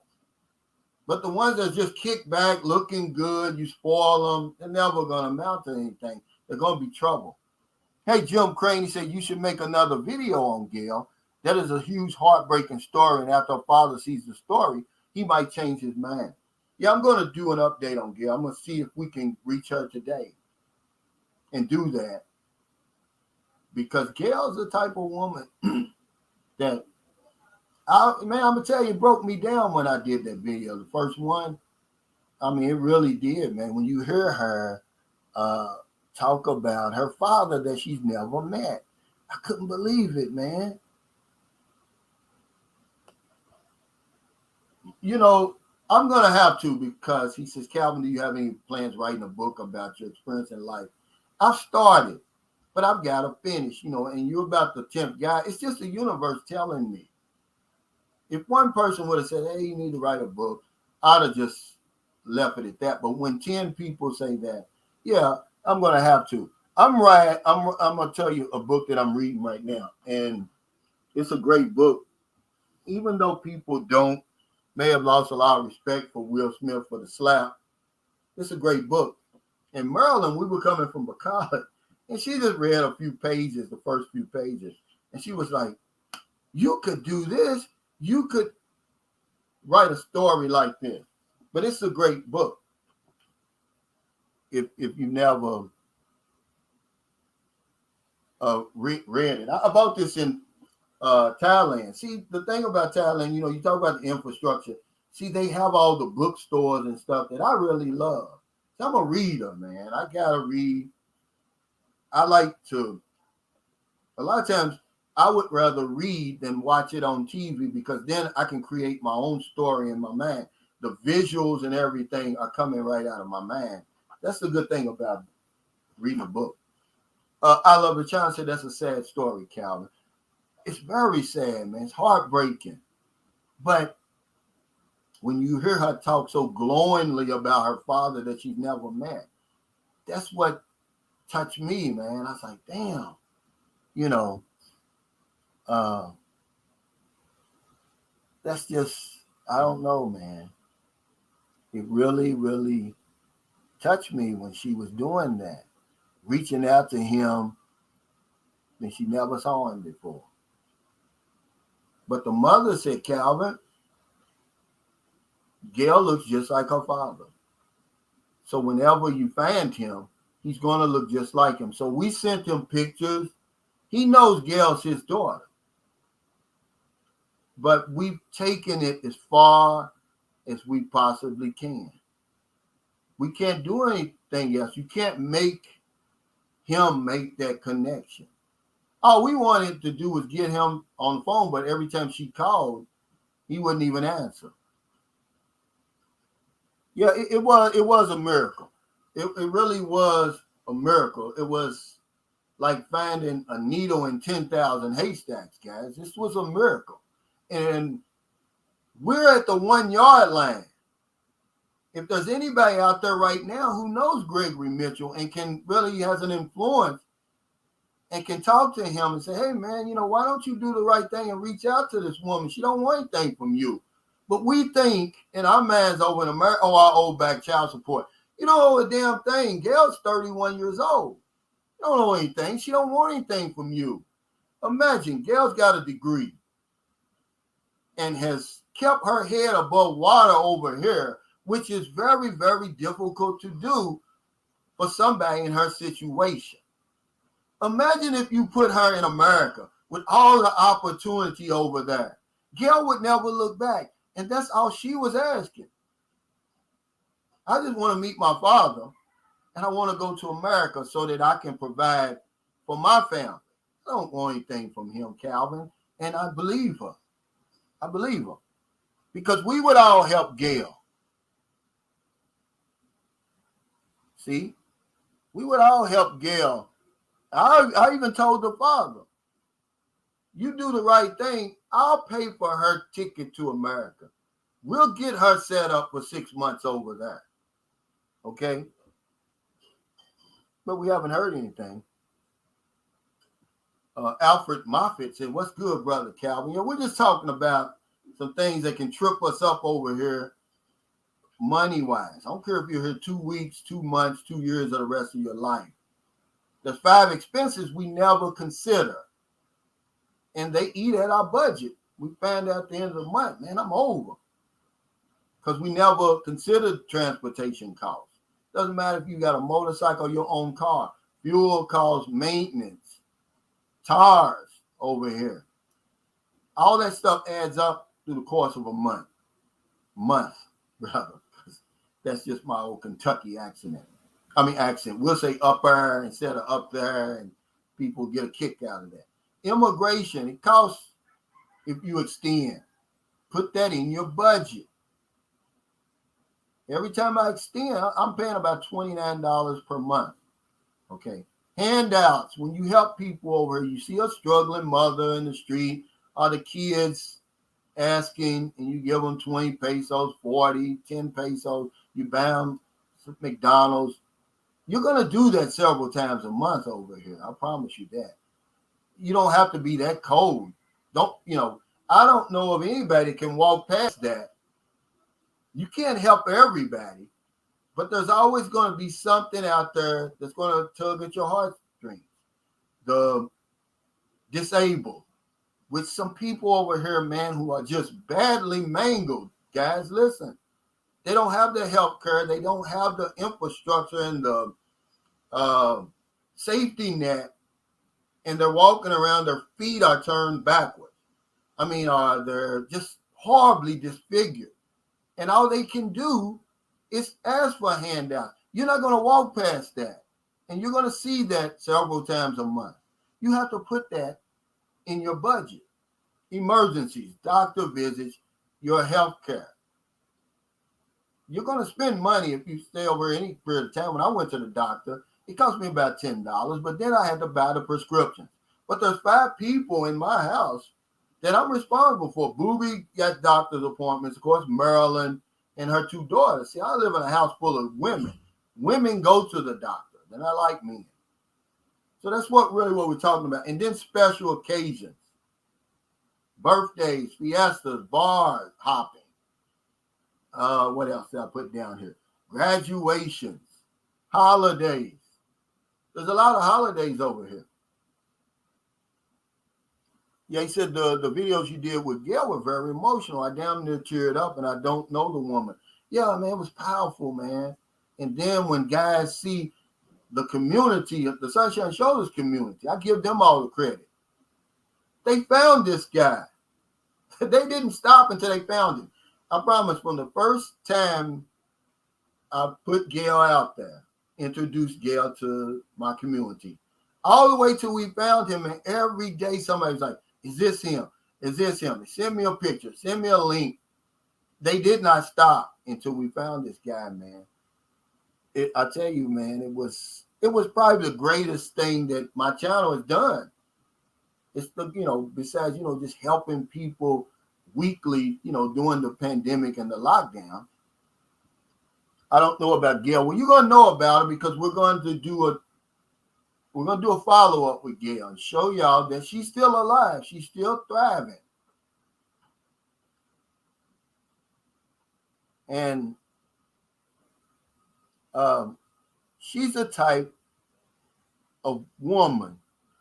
But the ones that just kick back, looking good, you spoil them, they're never going to amount to anything. They're going to be trouble. Hey, Jim Crane, he said, you should make another video on Gail. That is a huge heartbreaking story. And after a father sees the story, he might change his mind. Yeah, I'm going to do an update on Gail. I'm going to see if we can reach her today and do that. Because Gail's the type of woman that, I'm going to tell you, it broke me down when I did that video. The first one, it really did, man. When you hear her talk about her father that she's never met, I couldn't believe it, man. I'm going to have to, because he says, Calvin, do you have any plans writing a book about your experience in life? I've started, but I've got to finish, and you're about the 10th guy. It's just the universe telling me. If one person would have said, hey, you need to write a book, I'd have just left it at that. But when 10 people say that, yeah, I'm going to have to. I'm going to tell you a book that I'm reading right now, and it's a great book. Even though people may have lost a lot of respect for Will Smith for the slap, it's a great book. In Maryland, we were coming from college, and she just read a few pages, the first few pages, and she was like, you could do this. You could write a story like this. But it's a great book. If you never read it. I bought this in Thailand. See, the thing about Thailand, you talk about the infrastructure. See, they have all the bookstores and stuff that I really love. So I'm a reader, man. I gotta read. I like to. A lot of times, I would rather read than watch it on TV, because then I can create my own story in my mind. The visuals and everything are coming right out of my mind. That's the good thing about reading a book. I Love the Child said that's a sad story, Calvin. It's very sad, man. It's heartbreaking. But when you hear her talk so glowingly about her father that she's never met, that's what touched me, man. I was like, damn, that's just, I don't know, man. It really, really touched me when she was doing that, reaching out to him, and she never saw him before. But the mother said, Calvin, Gail looks just like her father. So whenever you find him, he's going to look just like him. So we sent him pictures. He knows Gail's his daughter. But we've taken it as far as we possibly can. We can't do anything else. You can't make him make that connection. All we wanted to do was get him on the phone, but every time she called, he wouldn't even answer. Yeah, it was a miracle. It really was a miracle. It was like finding a needle in 10,000 haystacks, guys. This was a miracle. And we're at the 1 yard line. If there's anybody out there right now who knows Gregory Mitchell and can really has an influence and can talk to him and say, hey, man, why don't you do the right thing and reach out to this woman? She don't want anything from you. But we think in our minds over in America, our old back child support. You don't owe a damn thing. Gail's 31 years old. You don't owe anything. She don't want anything from you. Imagine, Gail's got a degree and has kept her head above water over here, which is very, very difficult to do for somebody in her situation. Imagine if you put her in America with all the opportunity over there. Gail would never look back. And that's all she was asking. I just want to meet my father, and I want to go to America so that I can provide for my family. I don't want anything from him, Calvin. And I believe her. I believe her. Because we would all help Gail. See? We would all help Gail. I even told the father, you do the right thing, I'll pay for her ticket to America. We'll get her set up for 6 months over there. Okay? But we haven't heard anything. Alfred Moffitt said, what's good, Brother Calvin? We're just talking about some things that can trip us up over here money-wise. I don't care if you're here 2 weeks, 2 months, 2 years, or the rest of your life. There's 5 expenses we never consider. And they eat at our budget. We find out at the end of the month, man, I'm over. Because we never considered transportation costs. Doesn't matter if you got a motorcycle or your own car. Fuel costs, maintenance, tires over here. All that stuff adds up through the course of a month. Month, brother. That's just my old Kentucky accent. We'll say up there instead of up there, and people get a kick out of that. Immigration, it costs if you extend. Put that in your budget. Every time I extend, I'm paying about $29 per month. Okay. Handouts, when you help people over here, you see a struggling mother in the street, or the kids asking, and you give them 20 pesos, 40, 10 pesos, you buy them some McDonald's. You're going to do that several times a month over here. I promise you that. You don't have to be that cold. I don't know of anybody that can walk past that. You can't help everybody, but there's always going to be something out there that's going to tug at your heartstrings. The disabled, with some people over here, man, who are just badly mangled. Guys, listen. They don't have the health care. They don't have the infrastructure and the safety net. And they're walking around, their feet are turned backwards. They're just horribly disfigured. And all they can do is ask for a handout. You're not going to walk past that. And you're going to see that several times a month. You have to put that in your budget. Emergencies, doctor visits, your health care. You're going to spend money if you stay over any period of time. When I went to the doctor, it cost me about $10, but then I had to buy the prescriptions. But there's 5 people in my house that I'm responsible for. Booby got doctor's appointments, of course, Marilyn and her 2 daughters. See, I live in a house full of women. Women go to the doctor. They're not like men. So that's what we're talking about. And then special occasions. Birthdays, fiestas, bars, hopping. What else did I put down here? Graduations, holidays. There's a lot of holidays over here. Yeah, he said the videos you did with Gail were very emotional. I damn near teared up, and I don't know the woman. Yeah, man, it was powerful, man. And then when guys see the community, the Sunshine Shoulders community, I give them all the credit. They found this guy. They didn't stop until they found him. I promise, from the first time I put Gail out there, introduced Gail to my community, all the way till we found him. And every day somebody's like, "Is this him? Is this him?" Send me a picture. Send me a link. They did not stop until we found this guy, man. I tell you, man, it was probably the greatest thing that my channel has done. It's the, besides, just helping people weekly, during the pandemic and the lockdown. I don't know about Gail. Well, you're gonna know about it because we're going to do a follow-up with Gail and show y'all that she's still alive. She's still thriving. And she's the type of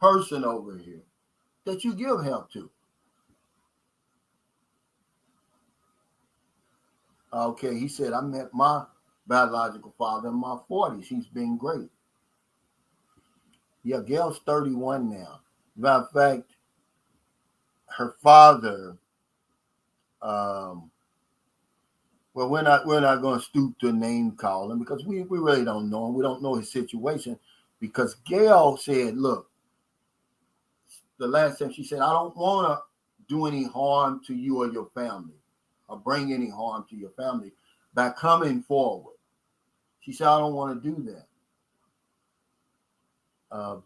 person over here that you give help to. Okay, he said, I met my biological father in my 40s. He's been great. Yeah, Gail's 31 now. Matter of fact, her father, well, we're not going to stoop to name call him because we really don't know him. We don't know his situation because Gail said, look, the last time she said, I don't want to do any harm to you or your family or bring any harm to your family by coming forward. She said, I don't want to do that.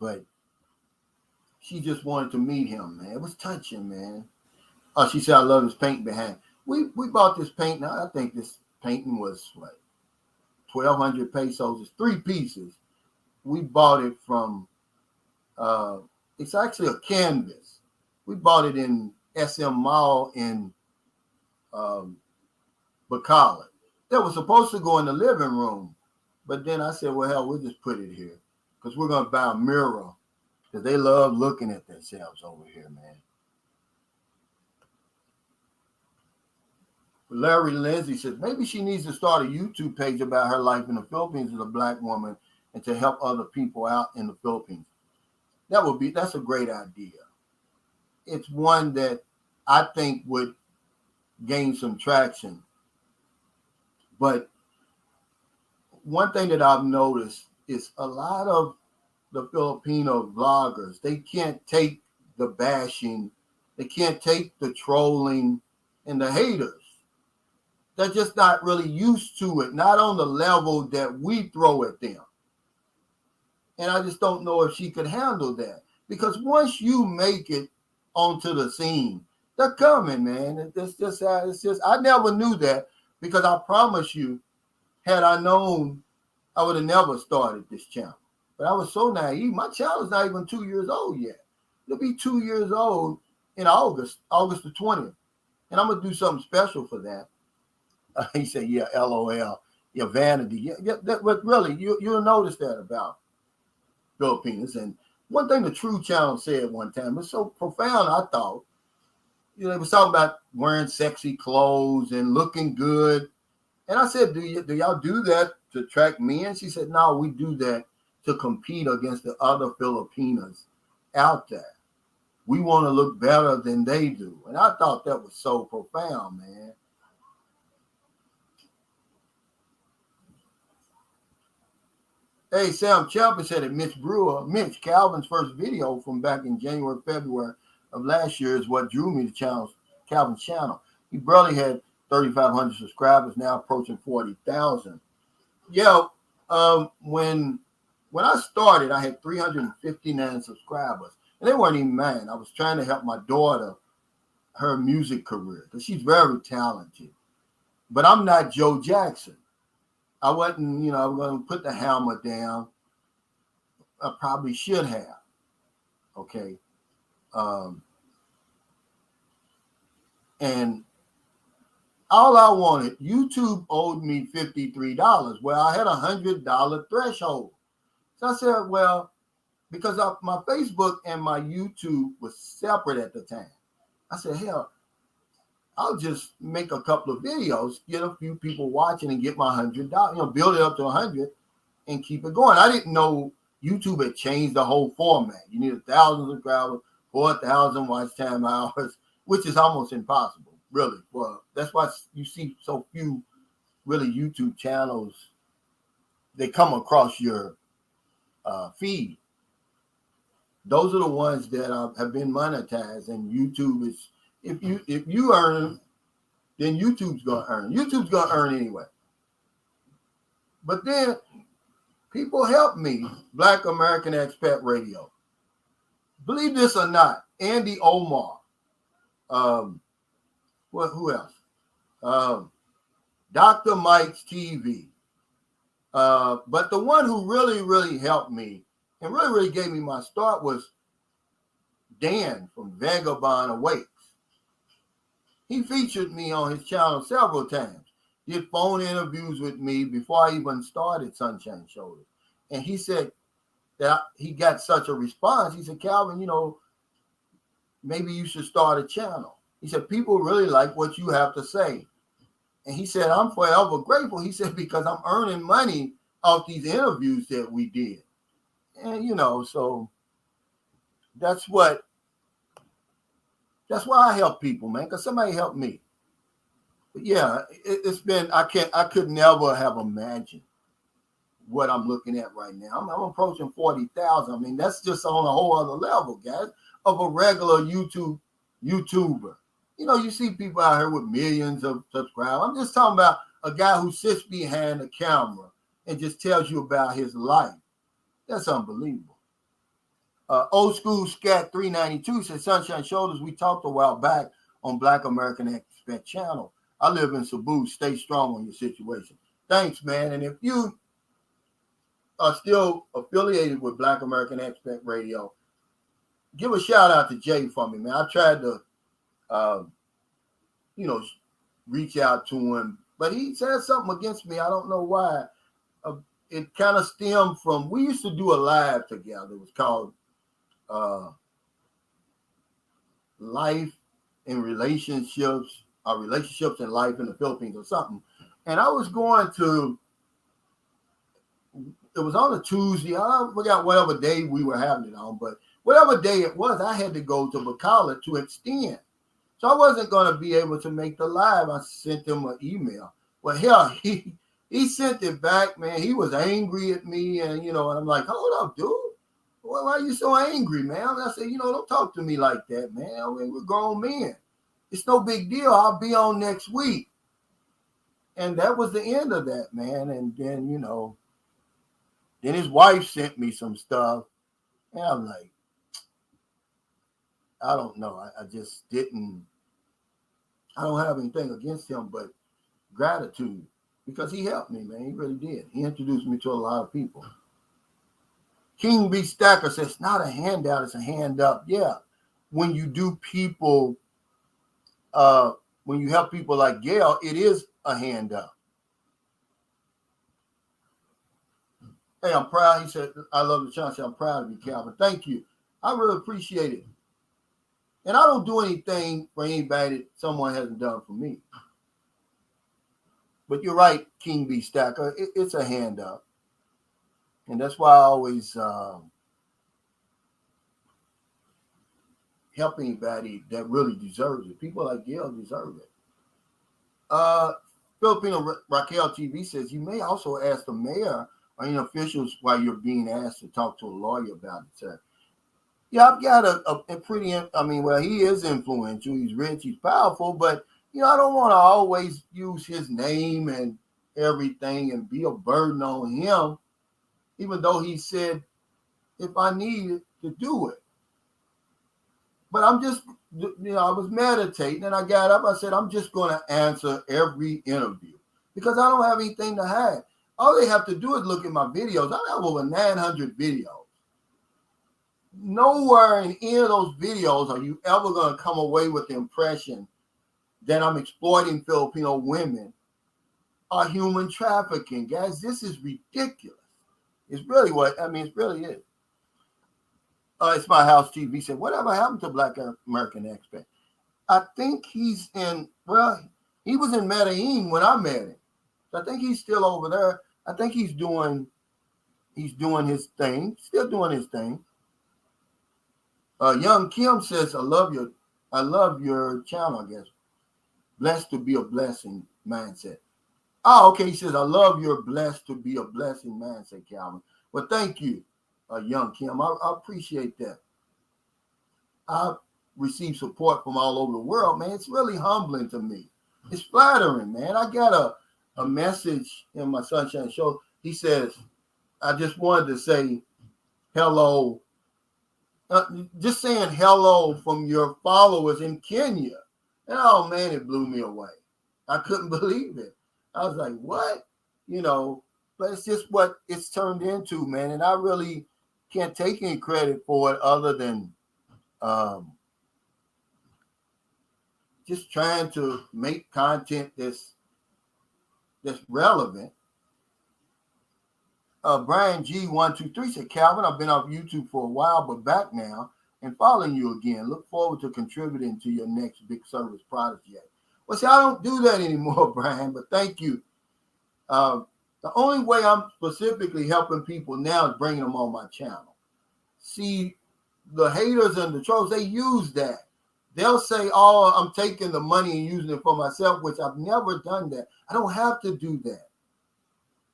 But she just wanted to meet him, man. It was touching, man. Oh, she said, I love his paint behind. We bought this paint. Now, I think this painting was, 1,200 pesos. It's 3 pieces. We bought it from, it's actually a canvas. We bought it in SM Mall in Bacala. That was supposed to go in the living room. But then I said, well, hell, we'll just put it here because we're going to buy a mirror because they love looking at themselves over here, man. Larry Lindsay says, maybe she needs to start a YouTube page about her life in the Philippines as a Black woman and to help other people out in the Philippines. That's a great idea. It's one that I think would gain some traction. But one thing that I've noticed is a lot of the Filipino vloggers, they can't take the bashing, they can't take the trolling and the haters. They're just not really used to it, not on the level that we throw at them. And I just don't know if she could handle that. Because once you make it onto the scene, they're coming, man. It's just I never knew that because I promise you, had I known, I would have never started this channel. But I was so naive. My channel's not even 2 years old yet. It'll be 2 years old in August the 20th. And I'm going to do something special for that. He said, yeah, LOL. Yeah, vanity. Yeah, but really, you'll notice that about Filipinos. And one thing the True Channel said one time, it's so profound, I thought. They was talking about wearing sexy clothes and looking good. And I said, do y'all do that to attract men? She said, no, we do that to compete against the other Filipinas out there. We want to look better than they do. And I thought that was so profound, man. Hey, Sam Chapman said it. Mitch, Calvin's first video from back in January, February of last year is what drew me to Calvin's channel. He barely had 3,500 subscribers, now approaching 40,000. Yeah, when I started, I had 359 subscribers, and they weren't even mine. I was trying to help my daughter, her music career, because she's very talented. But I'm not Joe Jackson. I wasn't, I'm going to put the hammer down. I probably should have. Okay. And all I wanted, YouTube owed me $53. Well, I had $100 threshold. So I said, well, because my Facebook and my YouTube was separate at the time. I said, hell, I'll just make a couple of videos, get a few people watching and get my $100, build it up to 100 and keep it going. I didn't know YouTube had changed the whole format. You need 1,000 subscribers, 4,000 watch time hours, which is almost impossible, really. Well, that's why you see so few really YouTube channels they come across your feed. Those are the ones that have been monetized, and YouTube is if you earn them, then YouTube's gonna earn. YouTube's gonna earn anyway. But then people help me. Black American Expat Radio. Believe this or not, Andy Omar. Who else? Dr. Mike's TV. But the one who really, really helped me and really, really gave me my start was Dan from Vagabond Awakes. He featured me on his channel several times. Did phone interviews with me before I even started Sunshine Shoulders. And he said that he got such a response. He said, Calvin, maybe you should start a channel. He said, people really like what you have to say. And he said, I'm forever grateful. He said, because I'm earning money off these interviews that we did. And, so that's why I help people, man, because somebody helped me. But yeah, it's been, I could never have imagined what I'm looking at right now. I'm approaching 40,000. I mean, that's just on a whole other level, guys, of a regular YouTuber. You see people out here with millions of subscribers. I'm just talking about a guy who sits behind the camera and just tells you about his life. That's unbelievable. Old School Scat 392 says, Sunshine Shoulders, we talked a while back on Black American Expat Channel. I live in Cebu. Stay strong on your situation. Thanks, man. And if you are still affiliated with Black American Expat Radio, give a shout out to Jay for me, man. I tried to, reach out to him, but he said something against me. I don't know why. It kind of stemmed from, we used to do a live together. It was called Life and Relationships, Relationships and Life in the Philippines or something. And I was going to, it was on a Tuesday. I forgot whatever day we were having it on, but whatever day it was, I had to go to Bacala to extend. So I wasn't going to be able to make the live. I sent him an email. Well, hell, he sent it back, man. He was angry at me, and and I'm like, hold up, dude. Well, why are you so angry, man? And I said, don't talk to me like that, man. I mean, we're grown men. It's no big deal. I'll be on next week. And that was the end of that, man. And then, then his wife sent me some stuff. And I'm like, I don't know. I just didn't. I don't have anything against him, but gratitude, because he helped me, man. He really did. He introduced me to a lot of people. King B. Stacker says, it's not a handout, it's a hand up. Yeah. When you do people, when you help people like Gail, it is a hand up. Hey, I'm proud. He said, I love the chance. I'm proud of you, Calvin. Thank you. I really appreciate it. And I don't do anything for anybody that someone hasn't done for me. But you're right, King B. Stacker. It's a hand up. And that's why I always help anybody that really deserves it. People like Gail deserve it. Filipino Raquel TV says, you may also ask the mayor or any officials while you're being asked to talk to a lawyer about it, sir. Yeah, I've got a pretty, he is influential. He's rich, he's powerful, but, I don't want to always use his name and everything and be a burden on him, even though he said if I needed to do it. But I'm just, I was meditating and I got up. I said, I'm just going to answer every interview because I don't have anything to hide. All they have to do is look at my videos. I have over 900 videos. Nowhere in any of those videos are you ever going to come away with the impression that I'm exploiting Filipino women or human trafficking. Guys, this is ridiculous. It's really it really is. It's My House TV said, whatever happened to Black American Expat? I think he's he was in Medellin when I met him. So I think he's still over there. I think he's doing his thing, still doing his thing. Young Kim says, I love your channel, I guess. Blessed to be a blessing mindset. Oh, okay. He says, I love you're blessed to be a blessing, man, said Calvin. Well, thank you, young Kim. I appreciate that. I receive support from all over the world, man. It's really humbling to me. It's flattering, man. I got a message in my Sunshine Show. He says, I just wanted to say hello. Just saying hello from your followers in Kenya. And oh, man, it blew me away. I couldn't believe it. I was like, what? You know, but it's just what it's turned into, man. And I really can't take any credit for it other than just trying to make content that's relevant. Brian G123 said, Calvin, I've been off YouTube for a while, but back now and following you again. Look forward to contributing to your next big service project. Well, see, I don't do that anymore, Brian, but thank you. The only way I'm specifically helping people now is bringing them on my channel. See, the haters and the trolls, they use that. They'll say, oh, I'm taking the money and using it for myself, which I've never done that. I don't have to do that.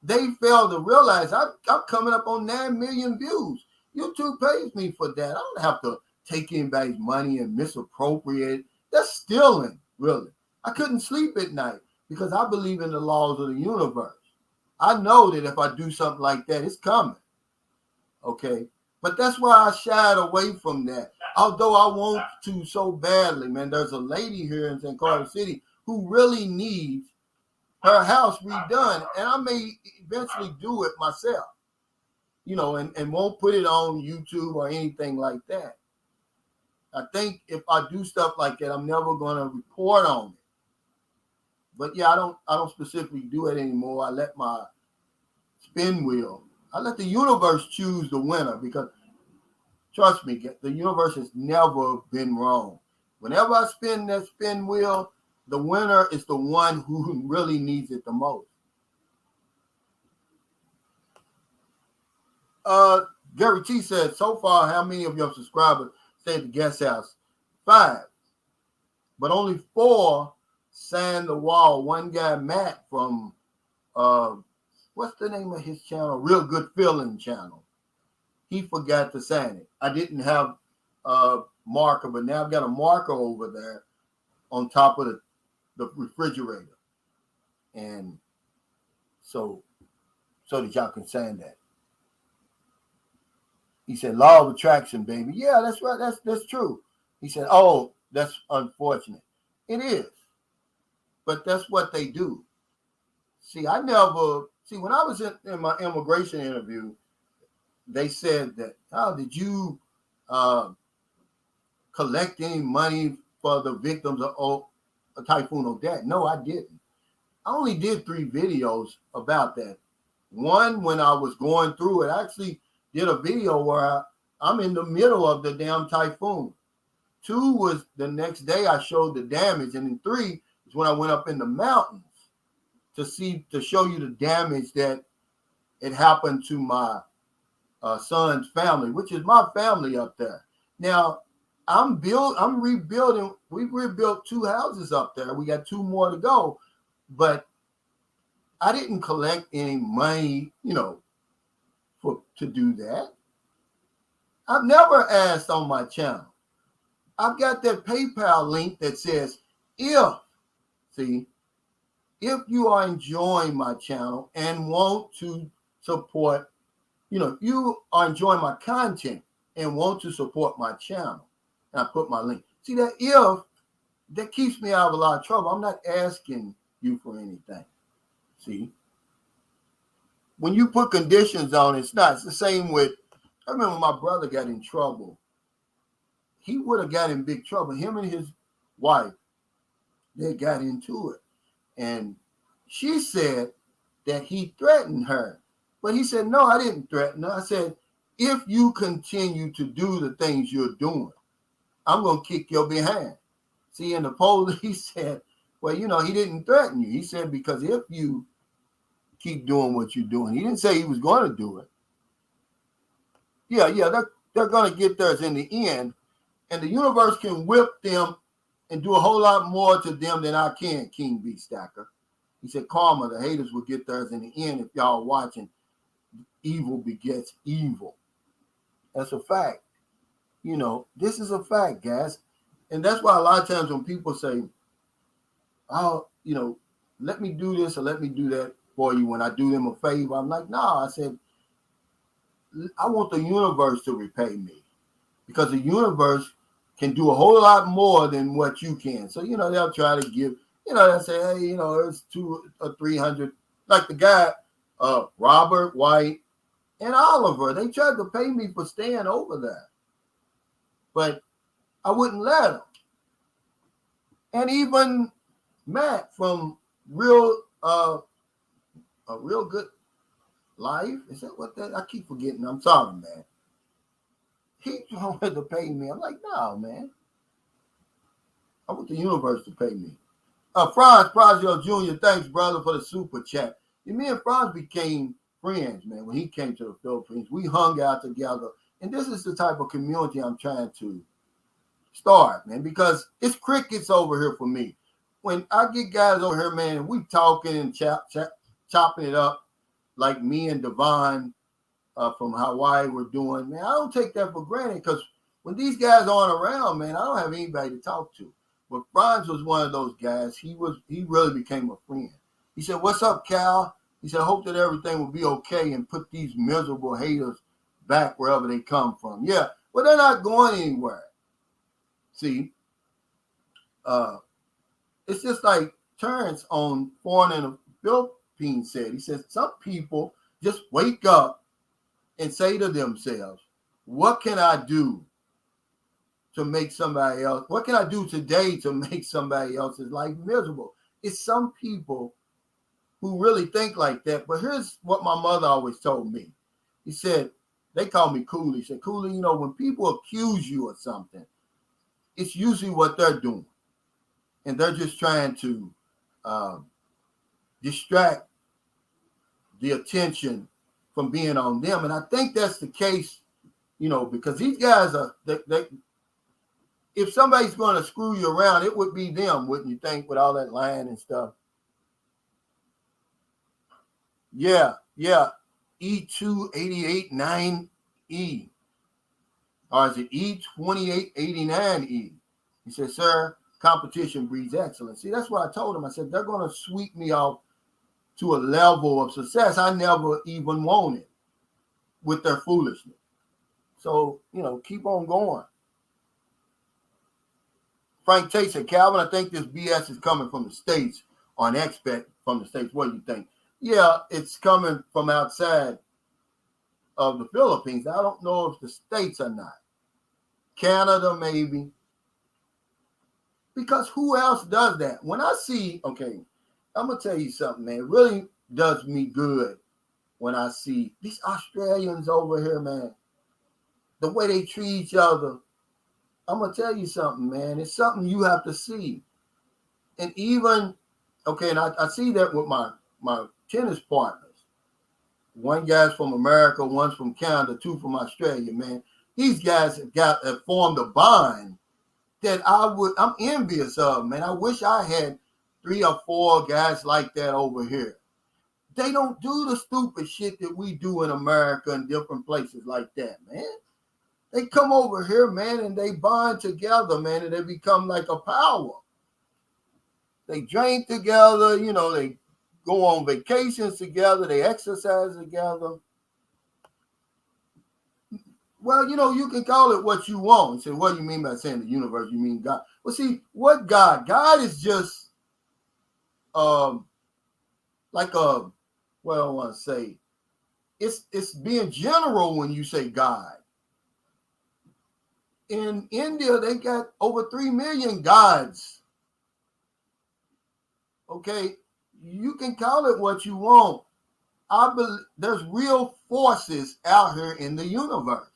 They fail to realize I'm coming up on 9 million views. YouTube pays me for that. I don't have to take anybody's money and misappropriate. That's stealing, really. I couldn't sleep at night because I believe in the laws of the universe. I know that if I do something like that, it's coming. Okay? But that's why I shied away from that. Although I want to so badly, man. There's a lady here in St. Carter City who really needs her house redone, and I may eventually do it myself, you know, and won't put it on YouTube or anything like that. I think if I do stuff like that, I'm never going to report on it. But yeah, I don't specifically do it anymore. I let my spin wheel, I let the universe choose the winner, because trust me, the universe has never been wrong. Whenever I spin that spin wheel, the winner is the one who really needs it the most. Gary T said, so far, how many of your subscribers stay at the guest house? 5. But only 4 signed the wall. One guy, Matt, from, what's the name of his channel? Real Good Feeling channel. He forgot to sign it. I didn't have a marker, but now I've got a marker over there on top of the refrigerator. And so that y'all can sign that. He said, law of attraction, baby. Yeah, that's right. That's true. He said, oh, that's unfortunate. It is. But that's what they do. See, when I was in my immigration interview, they said that, oh, did you collect any money for the victims of Typhoon Odette? No, I didn't. I only did 3 videos about that. One, when I was going through it, I actually did a video where I'm in the middle of the damn typhoon. 2 was the next day I showed the damage. And then 3 is when I went up in the mountains to show you the damage that it happened to my son's family, which is my family up there. Now, I'm rebuilding. We rebuilt 2 houses up there. We got 2 more to go. But I didn't collect any money, to do that. I've never asked on my channel. I've got that PayPal link that says, if you are enjoying my channel and want to support, if you are enjoying my content and want to support my channel, and I put my link. See, that keeps me out of a lot of trouble. I'm not asking you for anything. See? When you put conditions on, it's the same with, I remember my brother got in trouble. He would have got in big trouble. Him and his wife, they got into it. And she said that he threatened her. But he said, no, I didn't threaten her. I said, if you continue to do the things you're doing, I'm going to kick your behind. See, and the police said, well, he didn't threaten you. He said, because if you keep doing what you're doing. He didn't say he was going to do it. Yeah, they're going to get theirs in the end. And the universe can whip them and do a whole lot more to them than I can, King B. Stacker. He said, karma, the haters will get theirs in the end. If y'all watching, evil begets evil. That's a fact. This is a fact, guys. And that's why a lot of times when people say, oh, let me do this or let me do that for you when I do them a favor, I'm like, nah, I said, I want the universe to repay me because the universe can do a whole lot more than what you can. So, they'll try to give, they'll say, hey, it's 200 or 300. Like the guy, Robert White and Oliver, they tried to pay me for staying over there. But I wouldn't let them. And even Matt from a real good life. Is that what that? I keep forgetting. I'm sorry, man. He wanted to pay me. I'm like, no, man. I want the universe to pay me. Franz Prazio Jr., thanks, brother, for the super chat. Me and Franz became friends, man, when he came to the Philippines. We hung out together. And this is the type of community I'm trying to start, man, because it's crickets over here for me. When I get guys over here, man, we talking and chopping it up like me and Devon from Hawaii were doing, man, I don't take that for granted because when these guys aren't around, man, I don't have anybody to talk to. But Franz was one of those guys. He really became a friend. He said, what's up, Cal? He said, I hope that everything will be okay and put these miserable haters back wherever they come from. Yeah, well, they're not going anywhere. See, it's just like Terrence on Foreign in the Philippines said. He said, some people just wake up and say to themselves, what can I do to make somebody else? What can I do today to make somebody else's life miserable? It's some people who really think like that. But here's what my mother always told me. He said, they call me Cooley. He said, Cooley, when people accuse you of something, it's usually what they're doing. And they're just trying to distract the attention from being on them. And I think that's the case, because these guys if somebody's going to screw you around, it would be them, wouldn't you think, with all that lying and stuff? Yeah. E2889E. Or is it E2889E? He said, sir, competition breeds excellence. See, that's what I told him. I said, they're going to sweep me off to a level of success I never even wanted with their foolishness. So, keep on going. Frank Tate said, Calvin, I think this BS is coming from the States or an expat from the States. What do you think? Yeah, it's coming from outside of the Philippines. I don't know if the States or not. Canada, maybe. Because who else does that? When I see, okay, I'm going to tell you something, man. It really does me good when I see these Australians over here, man. The way they treat each other. I'm going to tell you something, man. It's something you have to see. And even, okay, and I see that with my tennis partners. One guy's from America, one's from Canada, two from Australia, man. These guys have formed a bond that I'm envious of, man. I wish I had 3 or 4 guys like that over here. They don't do the stupid shit that we do in America and different places like that, man. They come over here, man, and they bond together, man, and they become like a power. They drink together, they go on vacations together, they exercise together. Well, you can call it what you want. Say, what do you mean by saying the universe? You mean God? Well, see, what God? God is just like a, what I want to say. It's being general when you say God. In India, they got over 3 million gods. Okay, you can call it what you want. I believe there's real forces out here in the universe.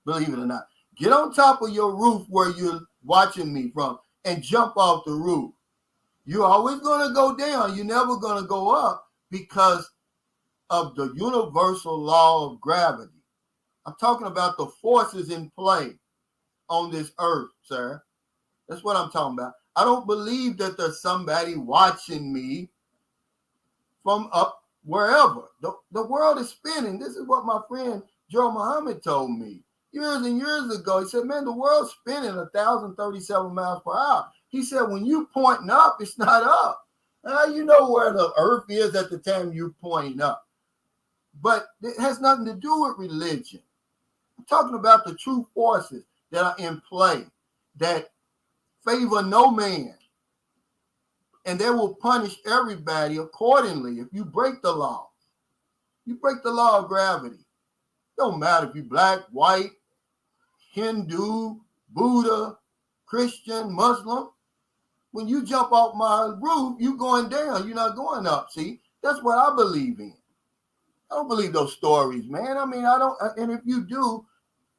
Believe it or not. Get on top of your roof where you're watching me from and jump off the roof. You're always going to go down. You're never going to go up because of the universal law of gravity. I'm talking about the forces in play on this earth, sir. That's what I'm talking about. I don't believe that there's somebody watching me from up wherever. The world is spinning. This is what my friend Joe Muhammad told me years and years ago. He said, man, the world's spinning 1,037 miles per hour. He said, when you pointing up, it's not up. Now you know where the earth is at the time you're pointing up. But it has nothing to do with religion. I'm talking about the true forces that are in play that favor no man. And they will punish everybody accordingly if you break the law. You break the law of gravity. Don't matter if you're black, white, Hindu, Buddha, Christian, Muslim. When you jump off my roof, you're going down. You're not going up. See, that's what I believe in. I don't believe those stories, man. I mean, I don't. And if you do,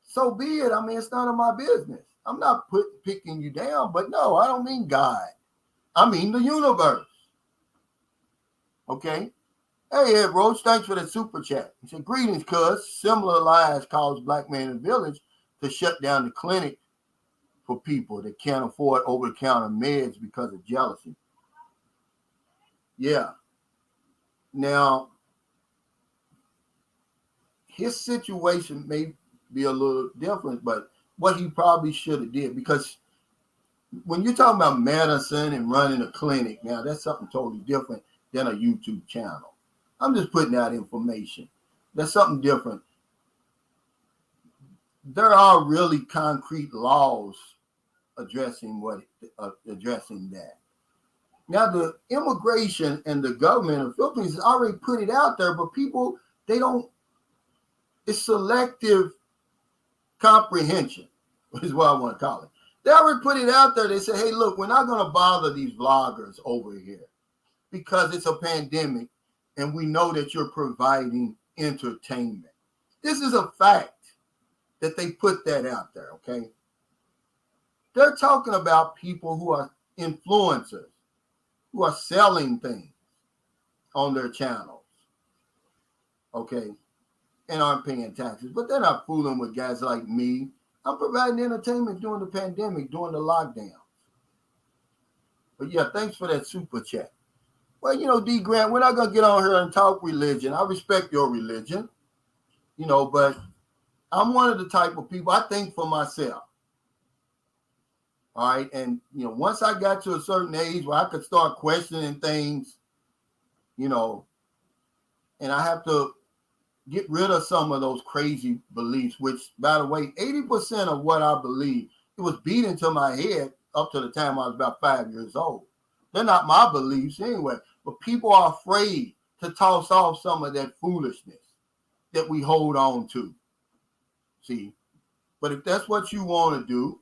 so be it. I mean, it's none of my business. I'm not picking you down, but no, I don't mean God. I mean the universe. Okay? Hey, Ed Roach, thanks for the super chat. He said, greetings, cuz. Similar lies caused Black Man in the Village to shut down the clinic for people that can't afford over-the-counter meds because of jealousy. Yeah. Now, his situation may be a little different, but what he probably should have did, because when you're talking about medicine and running a clinic, now that's something totally different than a YouTube channel. I'm just putting out information. That's something different. There are really concrete laws addressing that. Now, the immigration and the government of the Philippines has already put it out there, but people, it's selective comprehension, is what I want to call it. They already put it out there. They say, hey, look, we're not going to bother these vloggers over here because it's a pandemic and we know that you're providing entertainment. This is a fact that they put that out there, okay? They're talking about people who are influencers, who are selling things on their channels, okay, and aren't paying taxes. But they're not fooling with guys like me. I'm providing entertainment during the pandemic, during the lockdown. But yeah, thanks for that super chat. Well, you know, D. Grant, we're not going to get on here and talk religion. I respect your religion, you know, but I'm one of the type of people, I think for myself. All right. And, you know, once I got to a certain age where I could start questioning things, you know, and I have to get rid of some of those crazy beliefs, which, by the way, 80% of what I believe, it was beat into my head up to the time I was about 5 years old. They're not my beliefs anyway, but people are afraid to toss off some of that foolishness that we hold on to. See, but if that's what you want to do,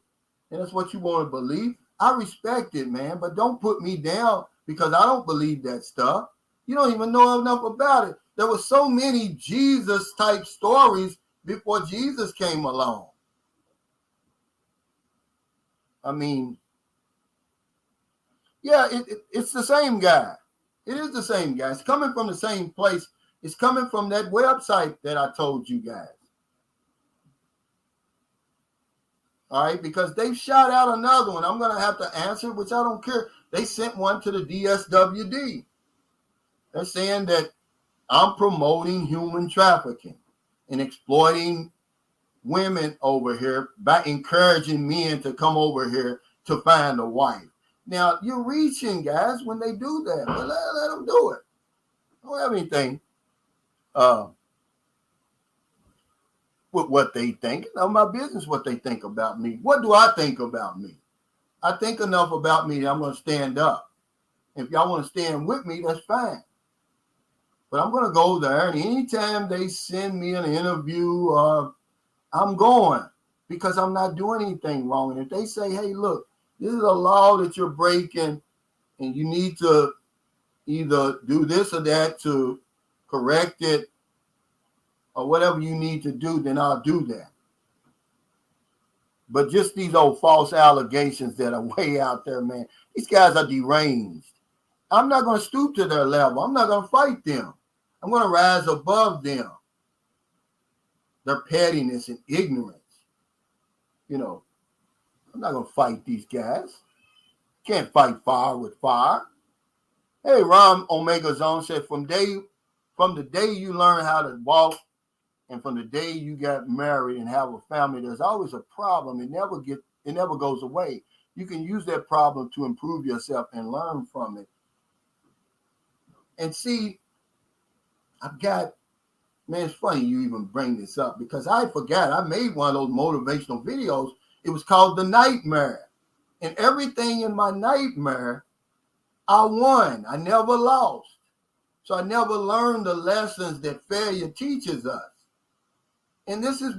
and that's what you want to believe, I respect it, man, but don't put me down because I don't believe that stuff. You don't even know enough about it. There were so many Jesus-type stories before Jesus came along. I mean, yeah, it's the same guy. It is the same guy. It's coming from the same place. It's coming from that website that I told you guys. All right, because they shot out another one. I'm going to have to answer, which I don't care. They sent one to the DSWD. They're saying that I'm promoting human trafficking and exploiting women over here by encouraging men to come over here to find a wife. Now, you're reaching, guys, when they do that. But let them do it. I don't have anything with what they think. It's not my business what they think about me. What do I think about me? I think enough about me that I'm going to stand up. If y'all want to stand with me, that's fine. But I'm going to go there, and anytime they send me an interview, I'm going because I'm not doing anything wrong. And if they say, hey, look, this is a law that you're breaking, and you need to either do this or that to correct it or whatever you need to do, then I'll do that. But just these old false allegations that are way out there, man, these guys are deranged. I'm not going to stoop to their level. I'm not going to fight them. I'm going to rise above them. Their pettiness and ignorance. You know, I'm not going to fight these guys. Can't fight fire with fire. Hey, Ron Omega Zone said from the day you learn how to walk and from the day you got married and have a family, there's always a problem. It never goes away. You can use that problem to improve yourself and learn from it. And see, I've got man, it's funny you even bring this up because I forgot I made one of those motivational videos. It was called The Nightmare. And everything in my nightmare, I won. I never lost. So I never learned the lessons that failure teaches us. And this is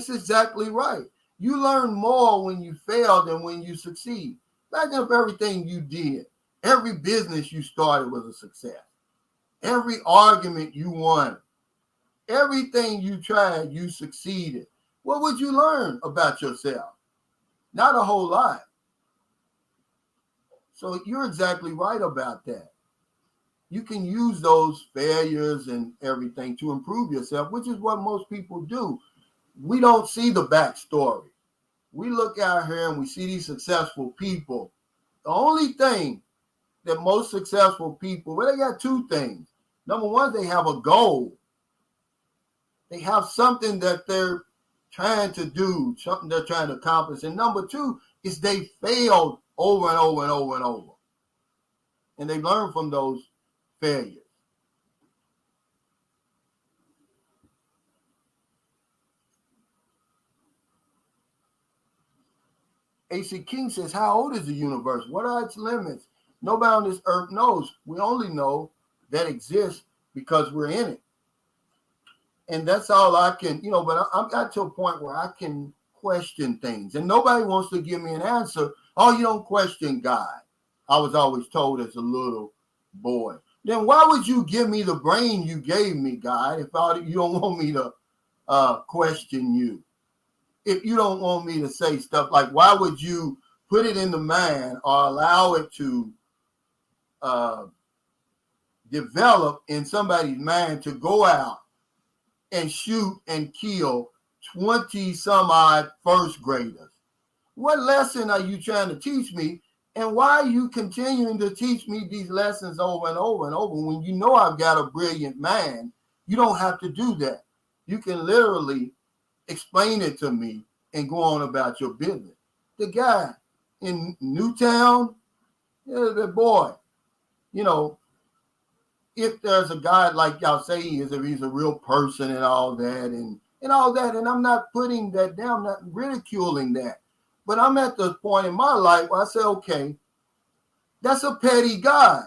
exactly right. You learn more when you fail than when you succeed. Imagine if everything you did, every business you started was a success. Every argument you won, everything you tried, you succeeded. What would you learn about yourself? Not a whole lot. So you're exactly right about that. You can use those failures and everything to improve yourself, which is what most people do. We don't see the backstory. We look out here and we see these successful people. The only thing that most successful people, well, they got two things. Number one, they have a goal. They have something that they're trying to do, something they're trying to accomplish. And number two is they failed over and over and over and over. And they learn from those failures. AC King says, how old is the universe? What are its limits? Nobody on this earth knows. We only know that exists because we're in it. And that's all I can, but I'm got to a point where I can question things. And nobody wants to give me an answer. Oh, you don't question God. I was always told as a little boy. Then why would you give me the brain you gave me, God, if you don't want me to question you? If you don't want me to say stuff like, why would you put it in the mind or allow it to develop in somebody's mind to go out and shoot and kill 20 some odd first graders? What lesson are you trying to teach me? And why are you continuing to teach me these lessons over and over and over when you know I've got a brilliant mind? You don't have to do that. You can literally explain it to me and go on about your business. The guy in Newtown, the boy, if there's a guy like y'all say he is, if he's a real person and all that, and all that, and I'm not putting that down, I'm not ridiculing that. But I'm at the point in my life where I say, okay, that's a petty God.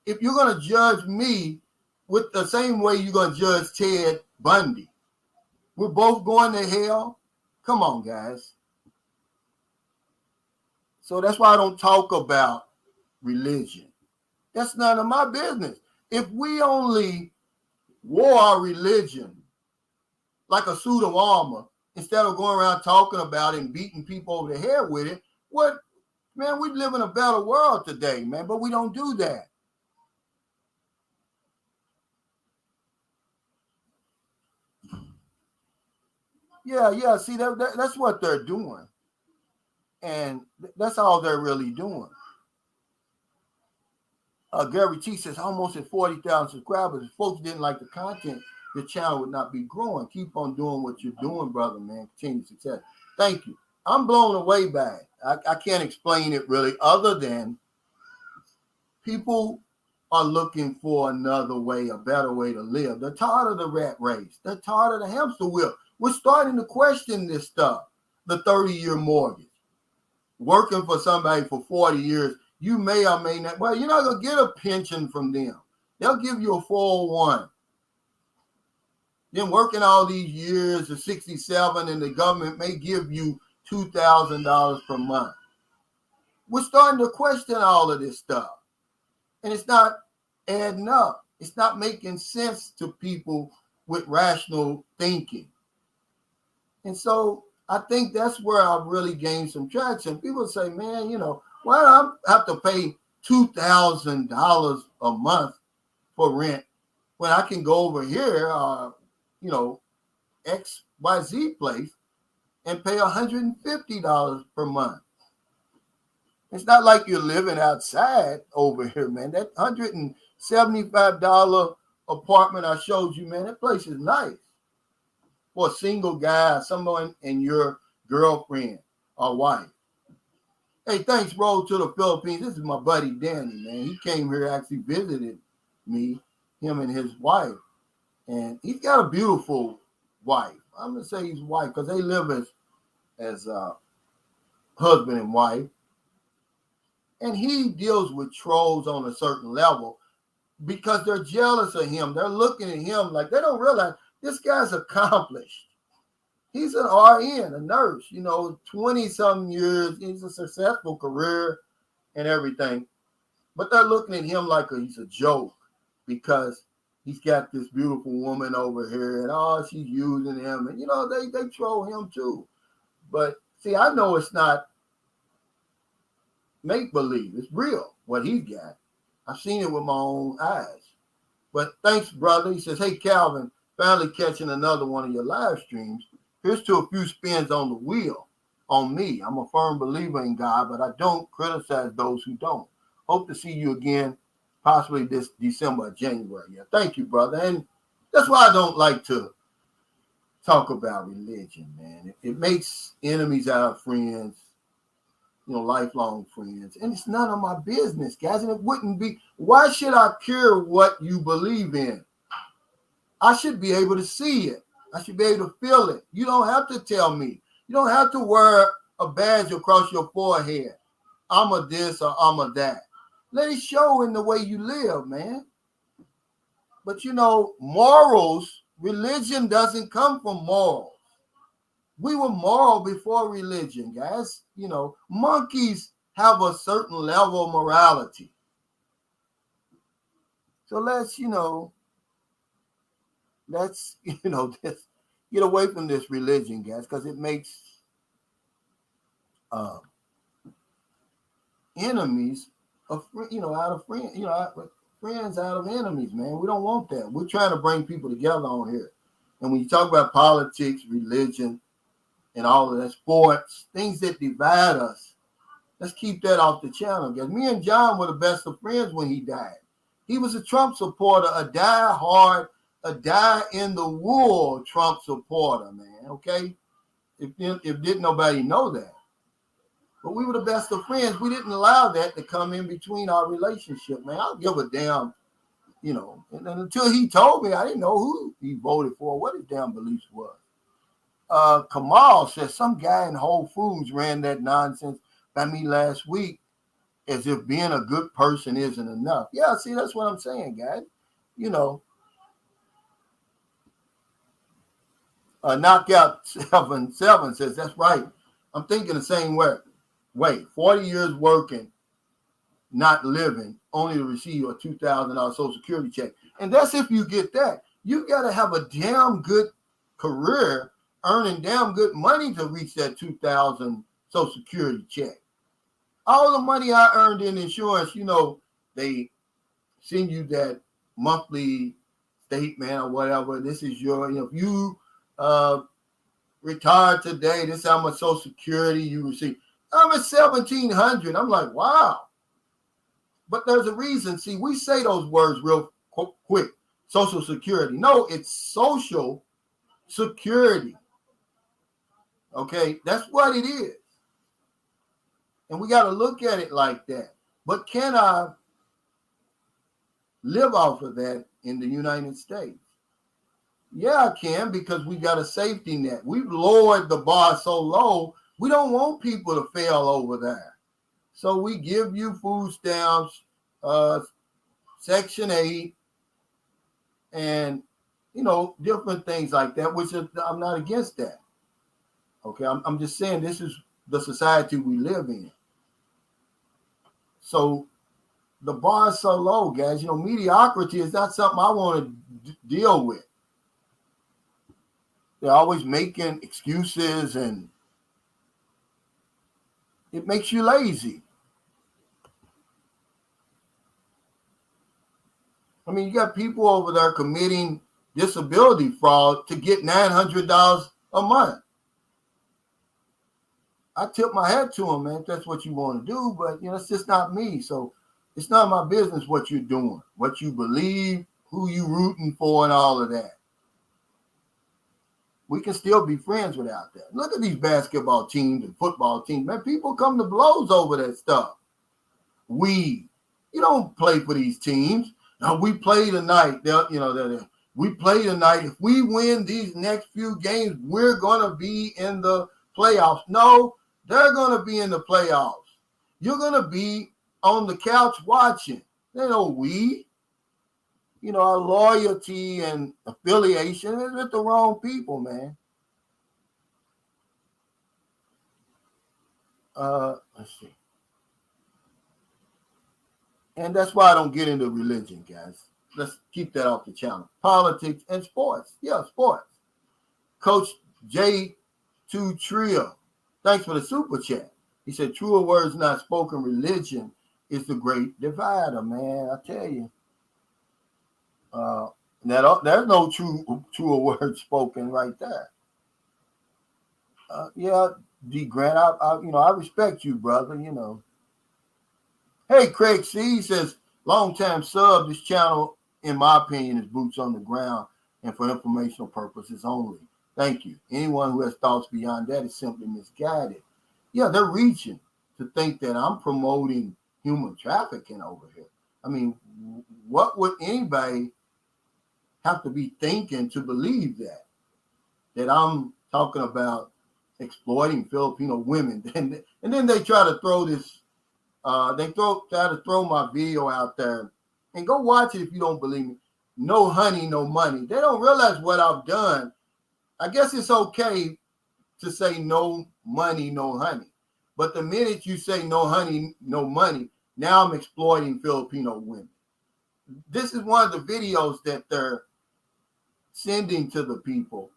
If you're going to judge me with the same way you're going to judge Ted Bundy, we're both going to hell. Come on, guys. So that's why I don't talk about religion. That's none of my business. If we only wore our religion like a suit of armor, instead of going around talking about it and beating people over the head with it, man, we live in a better world today, man, but we don't do that. Yeah, see, that's what they're doing. And that's all they're really doing. Gary T says, almost at 40,000 subscribers. If folks didn't like the content, the channel would not be growing. Keep on doing what you're doing, brother, man. Continue success. Thank you. I'm blown away by it. I can't explain it really other than people are looking for another way, a better way to live. They're tired of the rat race. They're tired of the hamster wheel. We're starting to question this stuff. The 30-year mortgage. Working for somebody for 40 years, you may or may not. Well, you're not going to get a pension from them. They'll give you a 401. Then working all these years to 67, and the government may give you $2,000 per month. We're starting to question all of this stuff. And it's not adding up. It's not making sense to people with rational thinking. And so I think that's where I've really gained some traction. People say, man, why do I have to pay $2,000 a month for rent when I can go over here, XYZ place and pay $150 per month? It's not like you're living outside over here, man. That $175 apartment I showed you, man, that place is nice for a single guy, someone and your girlfriend or wife. Hey, thanks, Roll to the Philippines. This is my buddy Danny, man. He came here, actually visited me, him and his wife. And he's got a beautiful wife. I'm going to say he's wife because they live as husband and wife. And he deals with trolls on a certain level because they're jealous of him. They're looking at him like they don't realize this guy's accomplished. He's an RN, a nurse, 20-something years. He's a successful career and everything. But they're looking at him like he's a joke because he's got this beautiful woman over here and, she's using him. And, they troll him too. But, see, I know it's not make-believe. It's real, what he's got. I've seen it with my own eyes. But thanks, brother. He says, hey, Calvin, finally catching another one of your live streams. Here's to a few spins on the wheel on me. I'm a firm believer in God, but I don't criticize those who don't. Hope to see you again, possibly this December or January. Yeah, thank you, brother. And that's why I don't like to talk about religion, man. It makes enemies out of friends, lifelong friends. And it's none of my business, guys. And it wouldn't be. Why should I care what you believe in? I should be able to see it. I should be able to feel it. You don't have to tell me. You don't have to wear a badge across your forehead. I'm a this or I'm a that. Let it show in the way you live, man. But morals, religion doesn't come from morals. We were moral before religion, guys. Monkeys have a certain level of morality. So let's just get away from this religion, guys, because it makes enemies of out of friends, friends out of enemies, man. We don't want that. We're trying to bring people together on here. And when you talk about politics, religion, and all of that, sports, things that divide us, let's keep that off the channel, guys. Me and John were the best of friends when he died. He was a Trump supporter, a die-hard, a die-in-the-wool Trump supporter, man, okay? If didn't nobody know that. But we were the best of friends. We didn't allow that to come in between our relationship, man. I don't give a damn, And until he told me, I didn't know who he voted for, what his damn beliefs was. Kamal says some guy in Whole Foods ran that nonsense by me last week as if being a good person isn't enough. Yeah, see, that's what I'm saying, guys. Knockout 77 says, that's right. I'm thinking the same way. 40 years working, not living, only to receive a $2,000 Social Security check. And that's if you get that. You got to have a damn good career, earning damn good money to reach that $2,000 Social Security check. All the money I earned in insurance, they send you that monthly statement or whatever. This is your, if you retired today, this is how much Social Security you receive. I'm at $1,700. I'm like, wow. But there's a reason. See, we say those words real quick. Social Security. No, it's Social Security. Okay, that's what it is. And we got to look at it like that. But can I live off of that in the United States? Yeah, I can, because we got a safety net. We've lowered the bar so low, we don't want people to fail over there. So we give you food stamps, Section 8, and, different things like that, which I'm not against that. Okay, I'm just saying this is the society we live in. So the bar is so low, guys. Mediocrity is not something I want to deal with. They're always making excuses, and it makes you lazy. I mean, you got people over there committing disability fraud to get $900 a month. I tip my hat to them, man, if that's what you want to do. But, it's just not me. So it's not my business what you're doing, what you believe, who you rooting for, and all of that. We can still be friends without that. Look at these basketball teams and football teams. Man, people come to blows over that stuff. You don't play for these teams. Now, we play tonight. We play tonight. If we win these next few games, we're going to be in the playoffs. No, they're going to be in the playoffs. You're going to be on the couch watching. They know we. Our loyalty and affiliation is with the wrong people, man. Let's see. And that's why I don't get into religion, guys. Let's keep that off the channel. Politics and sports. Yeah, sports. Coach J2 Trio. Thanks for the super chat. He said, truer words not spoken. Religion is the great divider, man. I tell you. There's no truer words spoken right there. Yeah, D. Grant, I respect you, brother, Hey, Craig C. says, long-time sub, this channel, in my opinion, is boots on the ground and for informational purposes only. Thank you. Anyone who has thoughts beyond that is simply misguided. Yeah, they're reaching to think that I'm promoting human trafficking over here. I mean, what would anybody have to be thinking to believe that I'm talking about exploiting Filipino women? And then they try to throw this, try to throw my video out there, and go watch it if you don't believe me. No honey, no money. They don't realize what I've done. I guess it's okay to say no money, no honey. But the minute you say no honey, no money, now I'm exploiting Filipino women. This is one of the videos that they're sending to the people.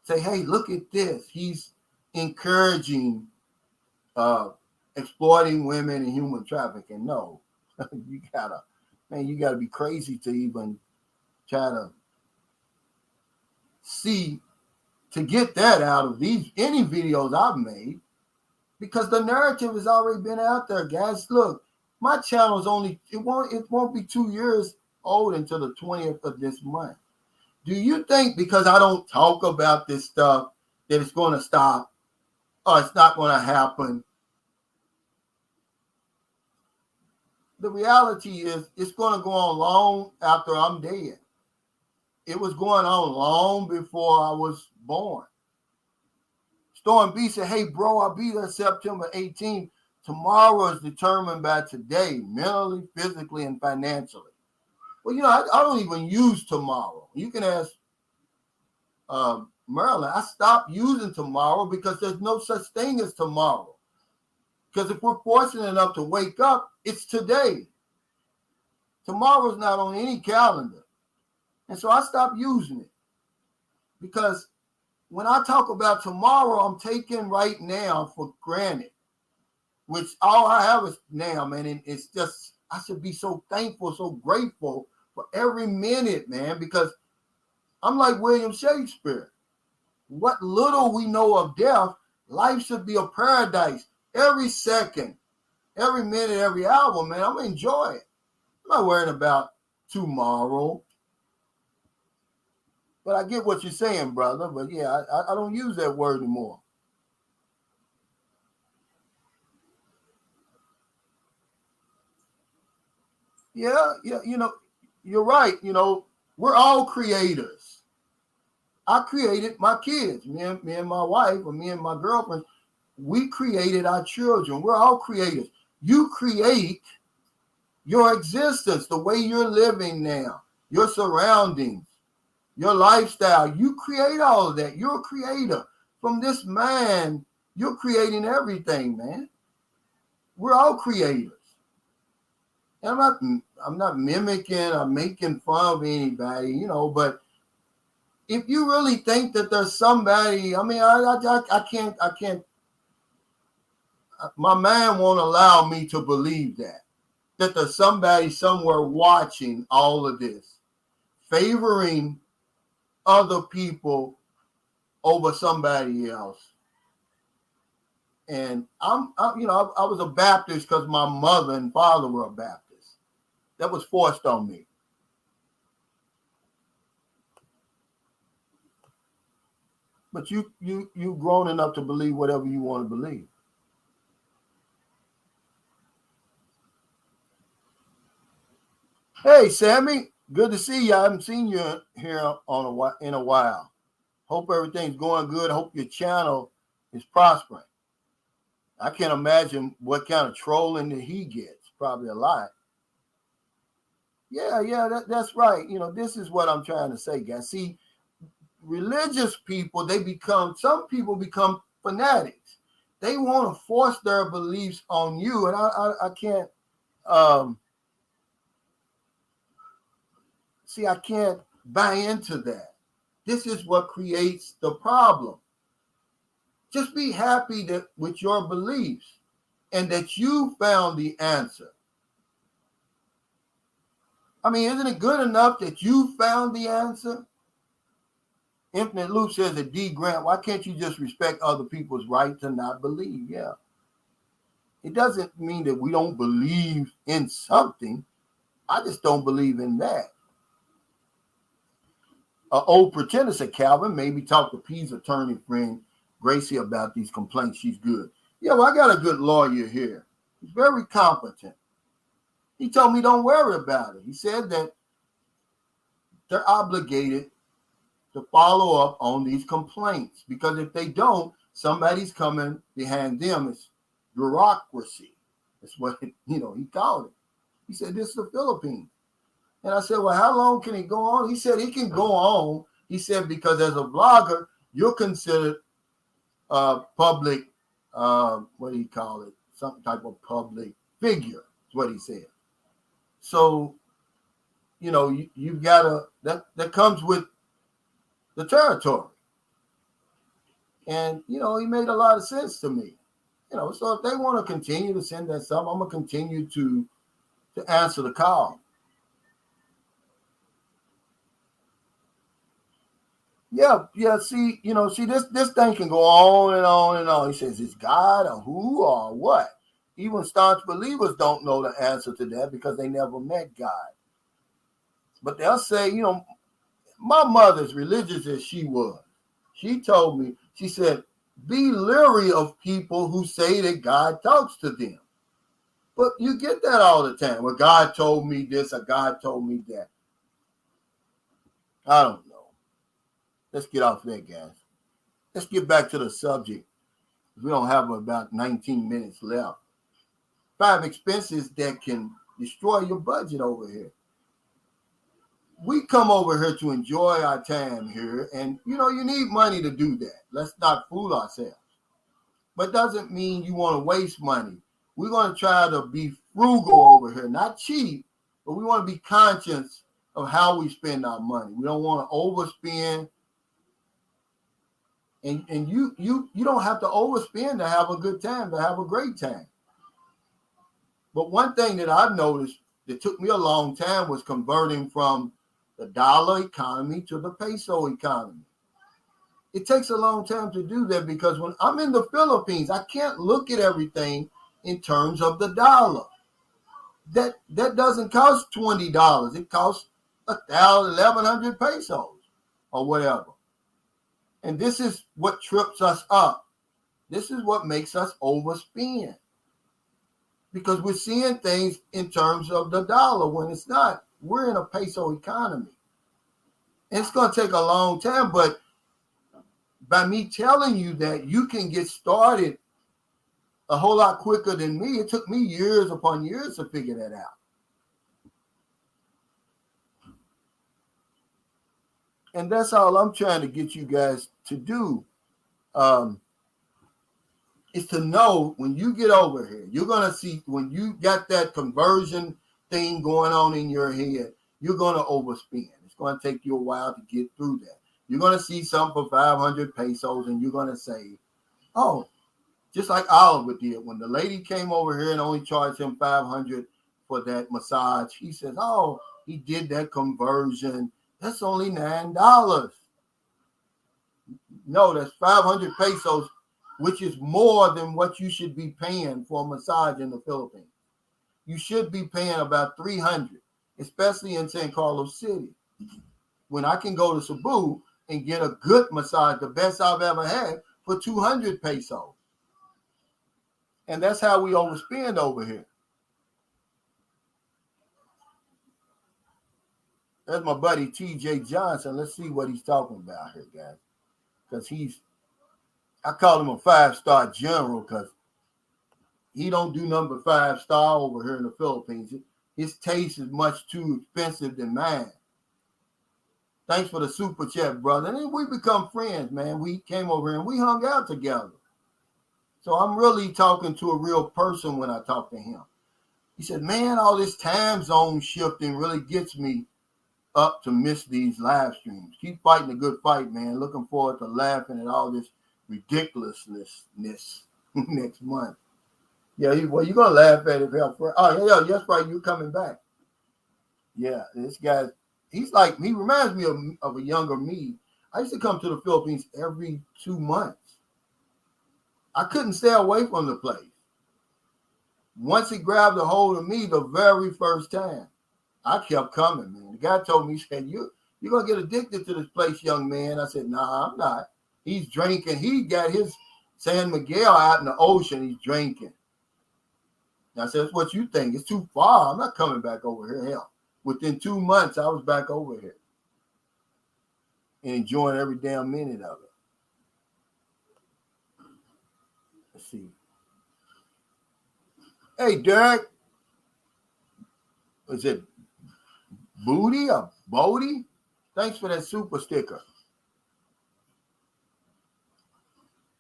Say, hey, look at this. He's encouraging exploiting women and human trafficking. No, you gotta be crazy to even try to see, to get that out of any videos I've made, because the narrative has already been out there, guys. Look, my channel is it won't be 2 years old until the 20th of this month. Do you think because I don't talk about this stuff that it's going to stop, or it's not going to happen? The reality is it's going to go on long after I'm dead. It was going on long before I was born. Storm B said, hey, bro, I'll be there September 18th. Tomorrow is determined by today, mentally, physically, and financially. Well, I don't even use tomorrow. You can ask Maryland. I stopped using tomorrow because there's no such thing as tomorrow. Because if we're fortunate enough to wake up, it's today. Tomorrow's not on any calendar. And so I stopped using it. Because when I talk about tomorrow, I'm taking right now for granted. Which all I have is now, man. And it's just, I should be so thankful, so grateful for every minute, man. Because I'm like William Shakespeare. What little we know of death, life should be a paradise. Every second, every minute, every hour, man, I'm going to enjoy it. I'm not worrying about tomorrow. But I get what you're saying, brother. But yeah, I don't use that word anymore. Yeah, you're right. We're all creators. I created my kids, me and my wife, or me and my girlfriend. We created our children. We're all creators. You create your existence, the way you're living now, your surroundings, your lifestyle. You create all of that. You're a creator. From this man, you're creating everything, man. We're all creators. And I'm not mimicking or making fun of anybody, but if you really think that there's somebody, I mean, I can't, my mind won't allow me to believe that there's somebody somewhere watching all of this, favoring other people over somebody else. And I was a Baptist because my mother and father were a Baptist. That was forced on me. But you grown enough to believe whatever you want to believe. Hey, Sammy, good to see you. I haven't seen you here in a while. Hope everything's going good. Hope your channel is prospering. I can't imagine what kind of trolling that he gets. Probably a lot. Yeah, that's right. This is what I'm trying to say, guys. See, religious people, some people become fanatics. They want to force their beliefs on you, and I can't. I can't buy into that. This is what creates the problem. Just be happy that with your beliefs and that you found the answer. I mean, isn't it good enough that you found the answer? Infinite Loop says that D. Grant, why can't you just respect other people's right to not believe? Yeah. It doesn't mean that we don't believe in something. I just don't believe in that. Old pretender said, Calvin, maybe talk to P's attorney friend Gracie about these complaints. She's good. Yeah, well, I got a good lawyer here. He's very competent. He told me don't worry about it. He said that they're obligated to follow up on these complaints because if they don't, somebody's coming behind them. It's bureaucracy. That's what he called it. He said this is the Philippines. And I said, well, how long can he go on? He said he can go on. He said because as a vlogger, you're considered public, what do you call it? Some type of public figure. Is what he said. So, you've got to, that comes with the territory. And, he made a lot of sense to me. So if they want to continue to send that stuff, I'm going to continue to answer the call. Yeah. See, this thing can go on and on and on. He says, is God or who or what? Even staunch believers don't know the answer to that because they never met God. But they'll say, my mother's religious as she was. She told me, she said, be leery of people who say that God talks to them. But you get that all the time. Well, God told me this or God told me that. I don't know. Let's get off that, guys. Let's get back to the subject. We don't have about 19 minutes left. 5 expenses that can destroy your budget over here. We come over here to enjoy our time here, and you need money to do that. Let's not fool ourselves. But doesn't mean you want to waste money. We're going to try to be frugal over here, not cheap, but we want to be conscious of how we spend our money. We don't want to overspend. And you don't have to overspend to have a good time, to have a great time. But one thing that I've noticed that took me a long time was converting from the dollar economy to the peso economy. It takes a long time to do that because when I'm in the Philippines, I can't look at everything in terms of the dollar. That doesn't cost $20. It costs 1,100 pesos or whatever. And this is what trips us up. This is what makes us overspend. Because we're seeing things in terms of the dollar when it's not. We're in a peso economy. And it's going to take a long time, but by me telling you that you can get started a whole lot quicker than me, it took me years upon years to figure that out. And that's all I'm trying to get you guys to do. Is to know when you get over here, you're going to see when you got that conversion thing going on in your head, you're going to overspend. It's going to take you a while to get through that. You're going to see something for 500 pesos and you're going to say, oh, just like Oliver did. When the lady came over here and only charged him 500 for that massage, he says, oh, he did that conversion. That's only $9. No, that's 500 pesos which is more than what you should be paying for a massage in the Philippines. You should be paying about $300, especially in San Carlos City. When I can go to Cebu and get a good massage, the best I've ever had, for 200 pesos. And that's how we overspend over here. That's my buddy TJ Johnson. Let's see what he's talking about here, guys. Because I call him a 5-star general because he don't do number 5-star over here in the Philippines. His taste is much too expensive than mine. Thanks for the super chat, brother. And then we become friends, man. We came over here and we hung out together. So I'm really talking to a real person when I talk to him. He said, man, all this time zone shifting really gets me up to miss these live streams. Keep fighting a good fight, man. Looking forward to laughing at all this ridiculousness next month. Yeah, you're going to laugh at it. Oh, yeah, that's right. You're coming back. Yeah, this guy, he reminds me of a younger me. I used to come to the Philippines every 2 months. I couldn't stay away from the place. Once he grabbed a hold of me the very first time, I kept coming, man. The guy told me, he said, you're going to get addicted to this place, young man. I said, nah, I'm not. He's drinking. He got his San Miguel out in the ocean. He's drinking. And I said, that's what you think. It's too far. I'm not coming back over here. Hell, within 2 months, I was back over here and enjoying every damn minute of it. Let's see. Hey, Derek. Is it Booty or Bodie? Thanks for that super sticker.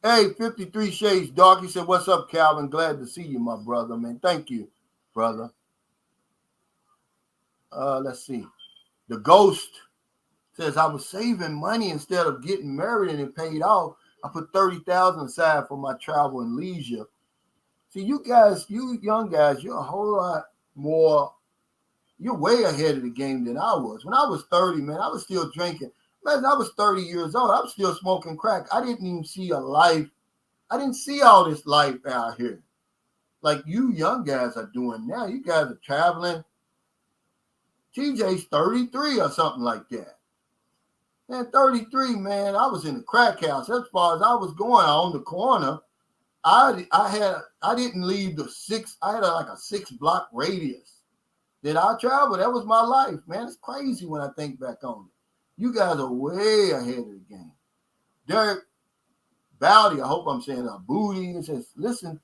Hey, 53 Shades Dark. He said, what's up, Calvin? Glad to see you, my brother, man. Thank you, brother. Let's see. The Ghost says, I was saving money instead of getting married and it paid off. I put $30,000 aside for my travel and leisure. See, you guys, you young guys, you're a whole lot more. You're way ahead of the game than I was. When I was 30, man, I was still drinking. Man, I was 30 years old. I was still smoking crack. I didn't even see a life. I didn't see all this life out here like you young guys are doing now. You guys are traveling. TJ's 33 or something like that. Man, 33, man, I was in the crack house. As far as I was going on the corner, I didn't leave the 6. I had like a 6-block radius. Did I travel? That was my life, man. It's crazy when I think back on it. You guys are way ahead of the game. Derek Bowdy, I hope I'm saying that. Booty, it says, listen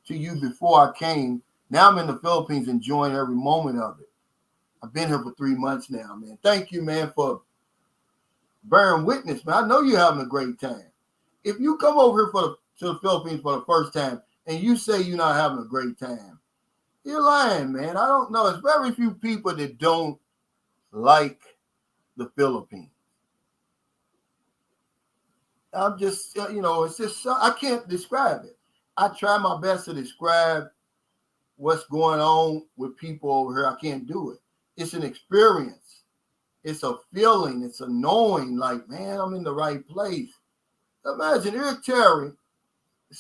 to you before I came. Now I'm in the Philippines enjoying every moment of it. I've been here for 3 months now, man. Thank you, man, for bearing witness, man. I know you're having a great time. If you come over here to the Philippines for the first time and you say you're not having a great time, you're lying, man. I don't know. There's very few people that don't like the Philippines. I'm just, it's just, I can't describe it. I try my best to describe what's going on with people over here. I can't do it. It's an experience. It's a feeling. It's a knowing, like, man, I'm in the right place. Imagine Eric Terry.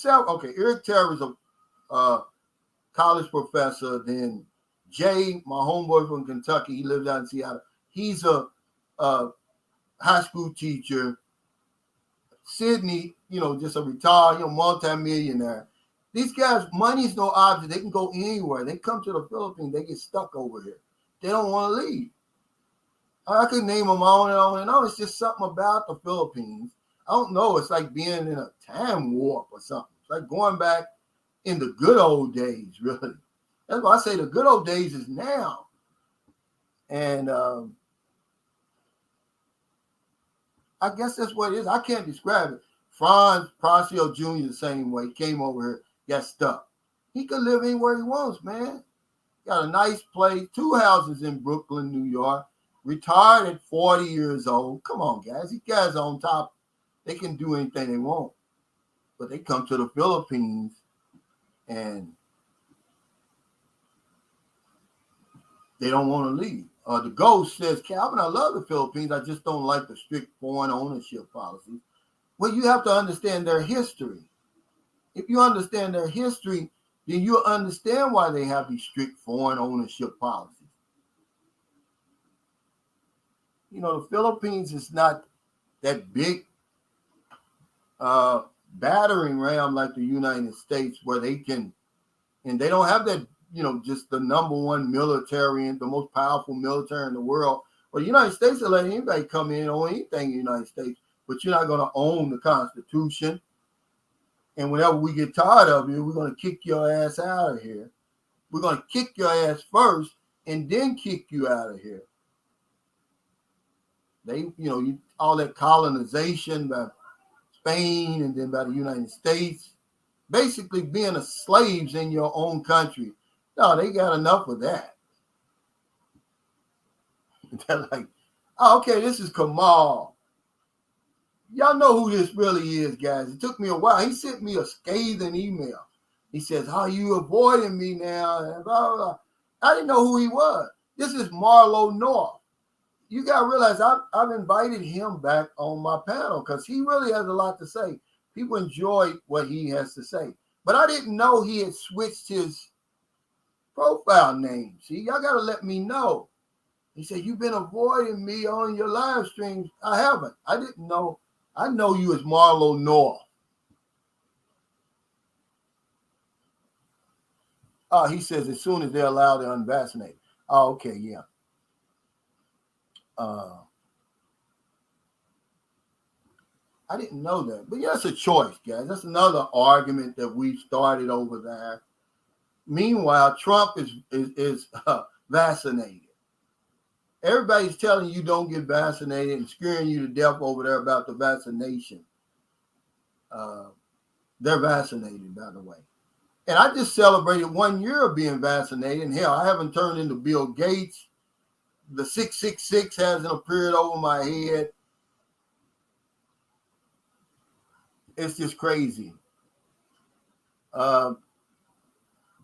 Eric Terry is a college professor. Then Jay, my homeboy from Kentucky, he lives out in Seattle. He's a high school teacher. Sydney, just a retired, multimillionaire. These guys, money is no object. They can go anywhere. They come to the Philippines. They get stuck over here. They don't want to leave. I could name them on and on and on. It's just something about the Philippines. I don't know. It's like being in a time warp or something. It's like going back in the good old days, really. That's why I say the good old days is now. And I guess that's what it is. I can't describe it. Franz Procio Jr. the same way. Came over here, got stuck. He could live anywhere he wants, man. Got a nice place, 2 houses in Brooklyn, New York. Retired at 40 years old. Come on, guys. These guys are on top. They can do anything they want. But they come to the Philippines and they don't want to leave. The Ghost says, Calvin, I love the Philippines. I just don't like the strict foreign ownership policies. Well, you have to understand their history. If you understand their history, then you'll understand why they have these strict foreign ownership policies. You know, the Philippines is not that big battering ram like the United States, where they can, and they don't have that, just the number one military and the most powerful military in the world. Well, the United States will let anybody come in and own anything in the United States, but you're not going to own the Constitution. And whenever we get tired of you, we're going to kick your ass out of here. We're going to kick your ass first and then kick you out of here. They, all that colonization by Spain and then by the United States, basically being slaves in your own country. No, they got enough of that. They're like, oh, okay, this is Kamal. Y'all know who this really is, guys. It took me a while. He sent me a scathing email. He says, "How you avoiding me now?" And blah, blah, blah. I didn't know who he was. This is Marlo North. You got to realize I've invited him back on my panel because he really has a lot to say. People enjoy what he has to say. But I didn't know he had switched his profile name. See, y'all got to let me know. He said, "You've been avoiding me on your live streams." I haven't. I didn't know. I know you as Marlo North. He says, as soon as they're allowed to unvaccinate. Oh, okay, yeah. I didn't know that. But yeah, it's a choice, guys. That's another argument that we've started over there. Meanwhile, Trump is vaccinated. Everybody's telling you don't get vaccinated and scaring you to death over there about the vaccination. They're vaccinated, by the way. And I just celebrated 1 year of being vaccinated. And hell, I haven't turned into Bill Gates. The 666 hasn't appeared over my head. It's just crazy.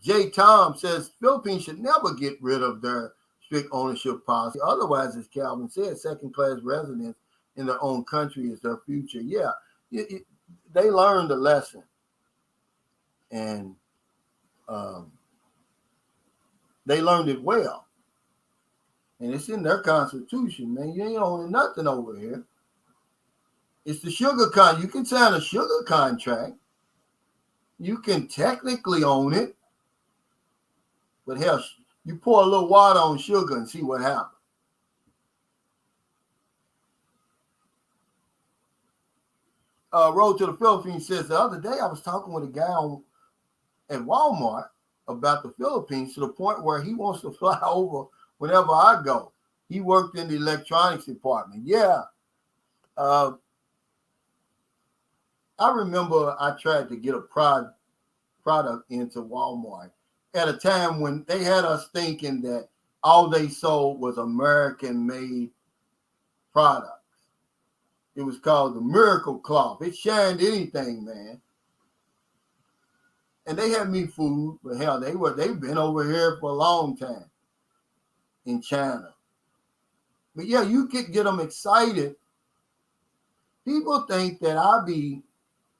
Jay Tom says Philippines should never get rid of their strict ownership policy. Otherwise, as Calvin said, second-class residents in their own country is their future. Yeah, they learned a lesson. And they learned it well. And it's in their constitution, man. You ain't owning nothing over here. It's the sugar con. You can sign a sugar contract. You can technically own it. But hell, you pour a little water on sugar and see what happens. Road to the Philippines says the other day I was talking with a guy at Walmart about the Philippines to the point where he wants to fly over whenever I go. He worked in the electronics department. Yeah. I remember I tried to get a product into Walmart at a time when they had us thinking that all they sold was American-made products. It was called the Miracle Cloth. It shined anything, man. And they had me fooled, but hell, they've been over here for a long time in China. But yeah, you could get them excited. People think that I be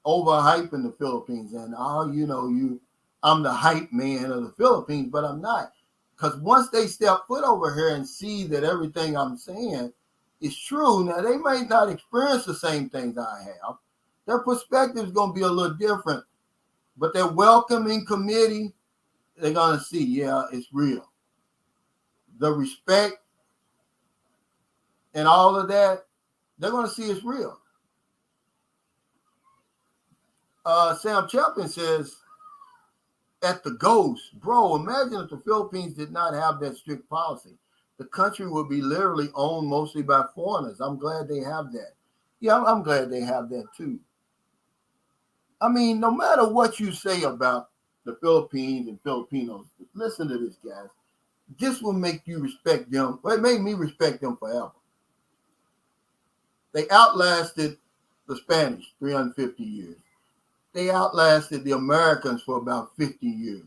overhyping the Philippines and I'm the hype man of the Philippines, but I'm not. Because once they step foot over here and see that everything I'm saying is true, now they might not experience the same things I have. Their perspective is going to be a little different, but their welcoming committee, they're going to see, yeah, it's real. The respect and all of that, they're going to see it's real. Sam Chapman says, at the Ghost, bro, imagine if the Philippines did not have that strict policy. The country would be literally owned mostly by foreigners. I'm glad they have that. Yeah, I'm glad they have that too. I mean, no matter what you say about the Philippines and Filipinos, listen to this, guys. This will make you respect them. Well, it made me respect them forever. They outlasted the Spanish 350 years. They outlasted the Americans for about 50 years.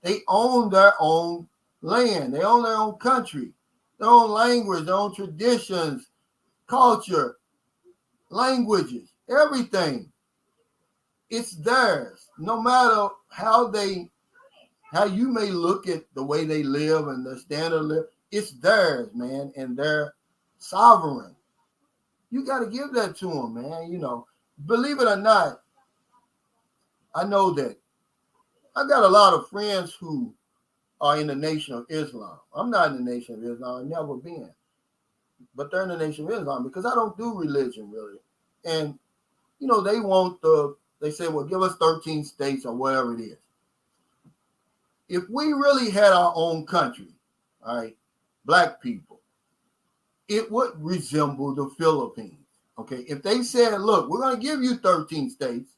They own their own land. They own their own country, their own language, their own traditions, culture, languages, everything. It's theirs. No matter how you may look at the way they live and the standard of live, it's theirs, man, and they're sovereign. You got to give that to them, man. Believe it or not, I know that I got a lot of friends who are in the Nation of Islam. I'm not in the Nation of Islam. I've never been. But they're in the Nation of Islam because I don't do religion really. And, they say, well, give us 13 states or whatever it is. If we really had our own country, all right, black people, it would resemble the Philippines. Okay. If they said, look, we're going to give you 13 states,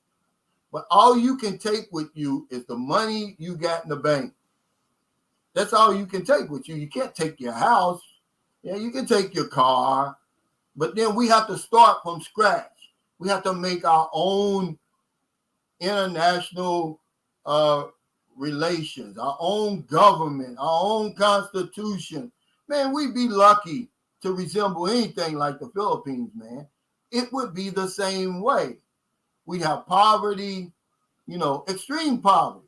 but all you can take with you is the money you got in the bank. That's all you can take with you. You can't take your house. Yeah, you can take your car, but then we have to start from scratch. We have to make our own international relations, our own government, our own constitution. Man, we'd be lucky to resemble anything like the Philippines, man. It would be the same way. We'd have poverty, extreme poverty,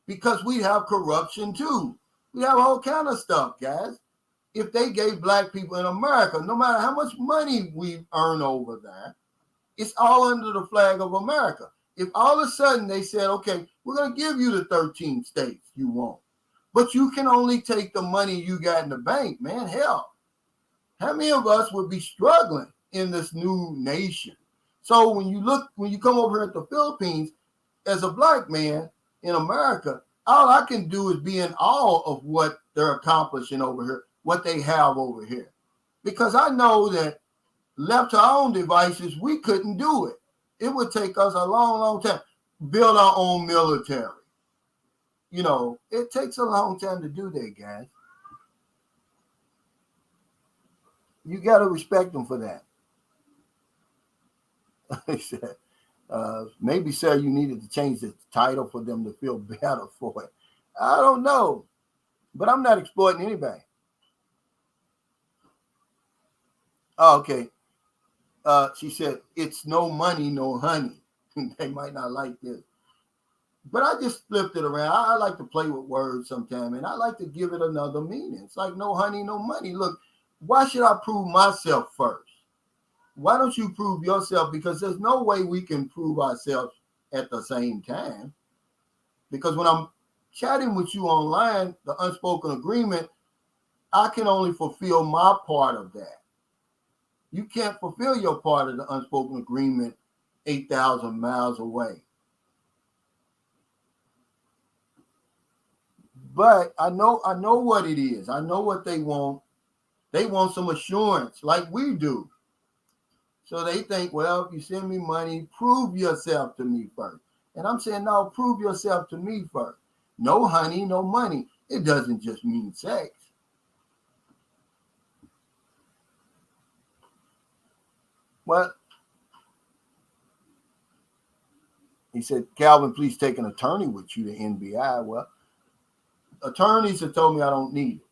because we have corruption too. We have all kind of stuff, guys. If they gave black people in America, no matter how much money we earn over there, it's all under the flag of America. If all of a sudden they said, okay, we're going to give you the 13 states you want, but you can only take the money you got in the bank, man, hell, how many of us would be struggling in this new nation? So when you come over here at the Philippines, as a black man in America, all I can do is be in awe of what they're accomplishing over here, what they have over here. Because I know that left to our own devices, we couldn't do it. It would take us a long, long time. Build our own military. It takes a long time to do that, guys. You got to respect them for that. He said, maybe, sir, you needed to change the title for them to feel better for it. I don't know, but I'm not exploiting anybody. Oh, okay. She said, it's no money, no honey. They might not like this. But I just flipped it around. I like to play with words sometimes, and I like to give it another meaning. It's like no honey, no money. Look, why should I prove myself first? Why don't you prove yourself? Because there's no way we can prove ourselves at the same time. Because when I'm chatting with you online, the unspoken agreement, I can only fulfill my part of that. You can't fulfill your part of the unspoken agreement 8,000 miles away. But I know what it is. I know what they want. They want some assurance like we do. So they think, well, if you send me money, prove yourself to me first. And I'm saying, no, prove yourself to me first. No honey, no money. It doesn't just mean sex. Well, he said, Calvin, please take an attorney with you to NBI. Well, attorneys have told me I don't need it.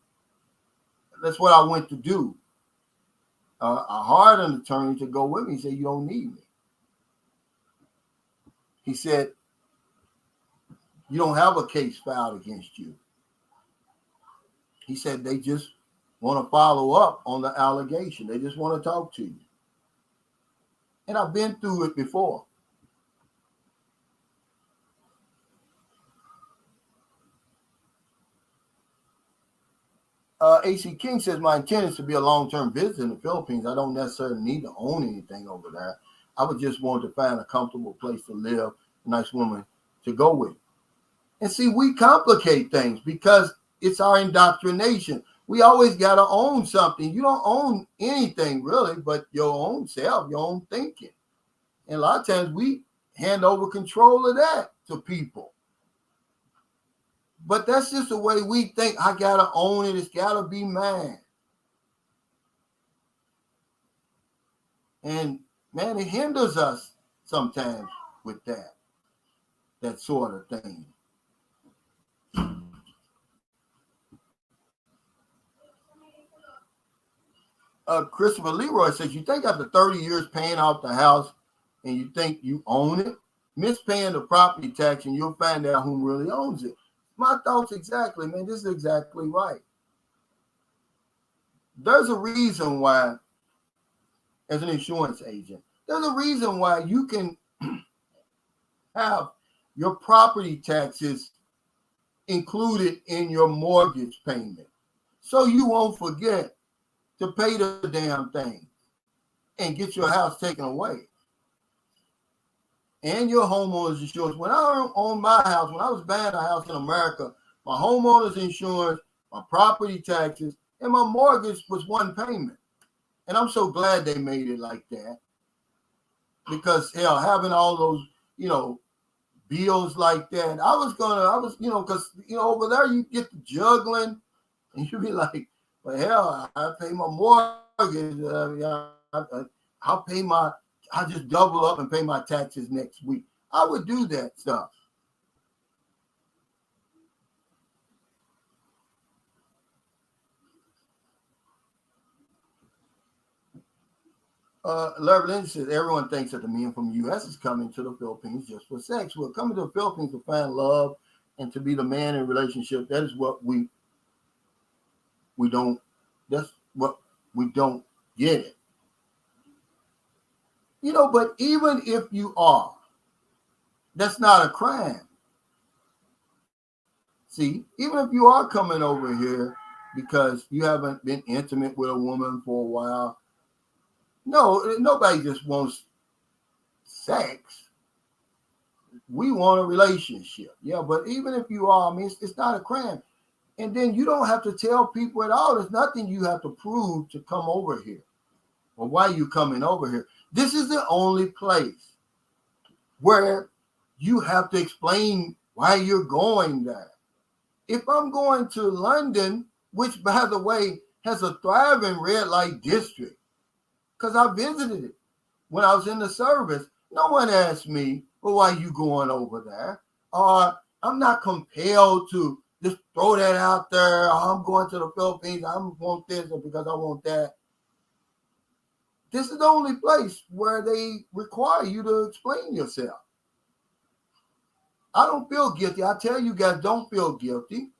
That's what I went to do. I hired an attorney to go with me. He said, you don't need me. He said, you don't have a case filed against you. He said, they just want to follow up on the allegation. They just want to talk to you. And I've been through it before. AC King says, my intent is to be a long-term visitor in the Philippines. I don't necessarily need to own anything over there. I would just want to find a comfortable place to live, a nice woman to go with. And see, we complicate things because it's our indoctrination. We always got to own something. You don't own anything really, but your own self, your own thinking. And a lot of times we hand over control of that to people. But that's just the way we think. I got to own it. It's got to be mine. And man, it hinders us sometimes with that sort of thing. Christopher Leroy says, you think after 30 years paying off the house and you think you own it? miss paying the property tax and you'll find out who really owns it. My thoughts exactly, man. This is exactly right. There's a reason why, as an insurance agent, there's a reason why you can have your property taxes included in your mortgage payment. So you won't forget to pay the damn thing and get your house taken away. And your homeowner's insurance. When I owned my house, when I was buying a house in America, my homeowner's insurance, my property taxes, and my mortgage was one payment. And I'm so glad they made it like that. Because hell, having all those, bills like that, because over there you get the juggling, and you be like, well, hell, I pay my mortgage. I'll just double up and pay my taxes next week. I would do that stuff. Larry Lynch says everyone thinks that the men from the U.S. is coming to the Philippines just for sex. We're coming to the Philippines to find love and to be the man in a relationship. That is what we don't. That's what we don't get it. But even if you are, that's not a crime. See, even if you are coming over here because you haven't been intimate with a woman for a while, no, nobody just wants sex. We want a relationship. Yeah, but even if you are, I mean, it's not a crime. And then you don't have to tell people at all. There's nothing you have to prove to come over here or why you coming over here. This is the only place where you have to explain why you're going there. If I'm going to London, which, by the way, has a thriving red light district, because I visited it when I was in the service, no one asked me, well, why are you going over there? Or I'm not compelled to just throw that out there. I'm going to the Philippines. I want this because I want that. This is the only place where they require you to explain yourself. I don't feel guilty. I tell you guys, don't feel guilty.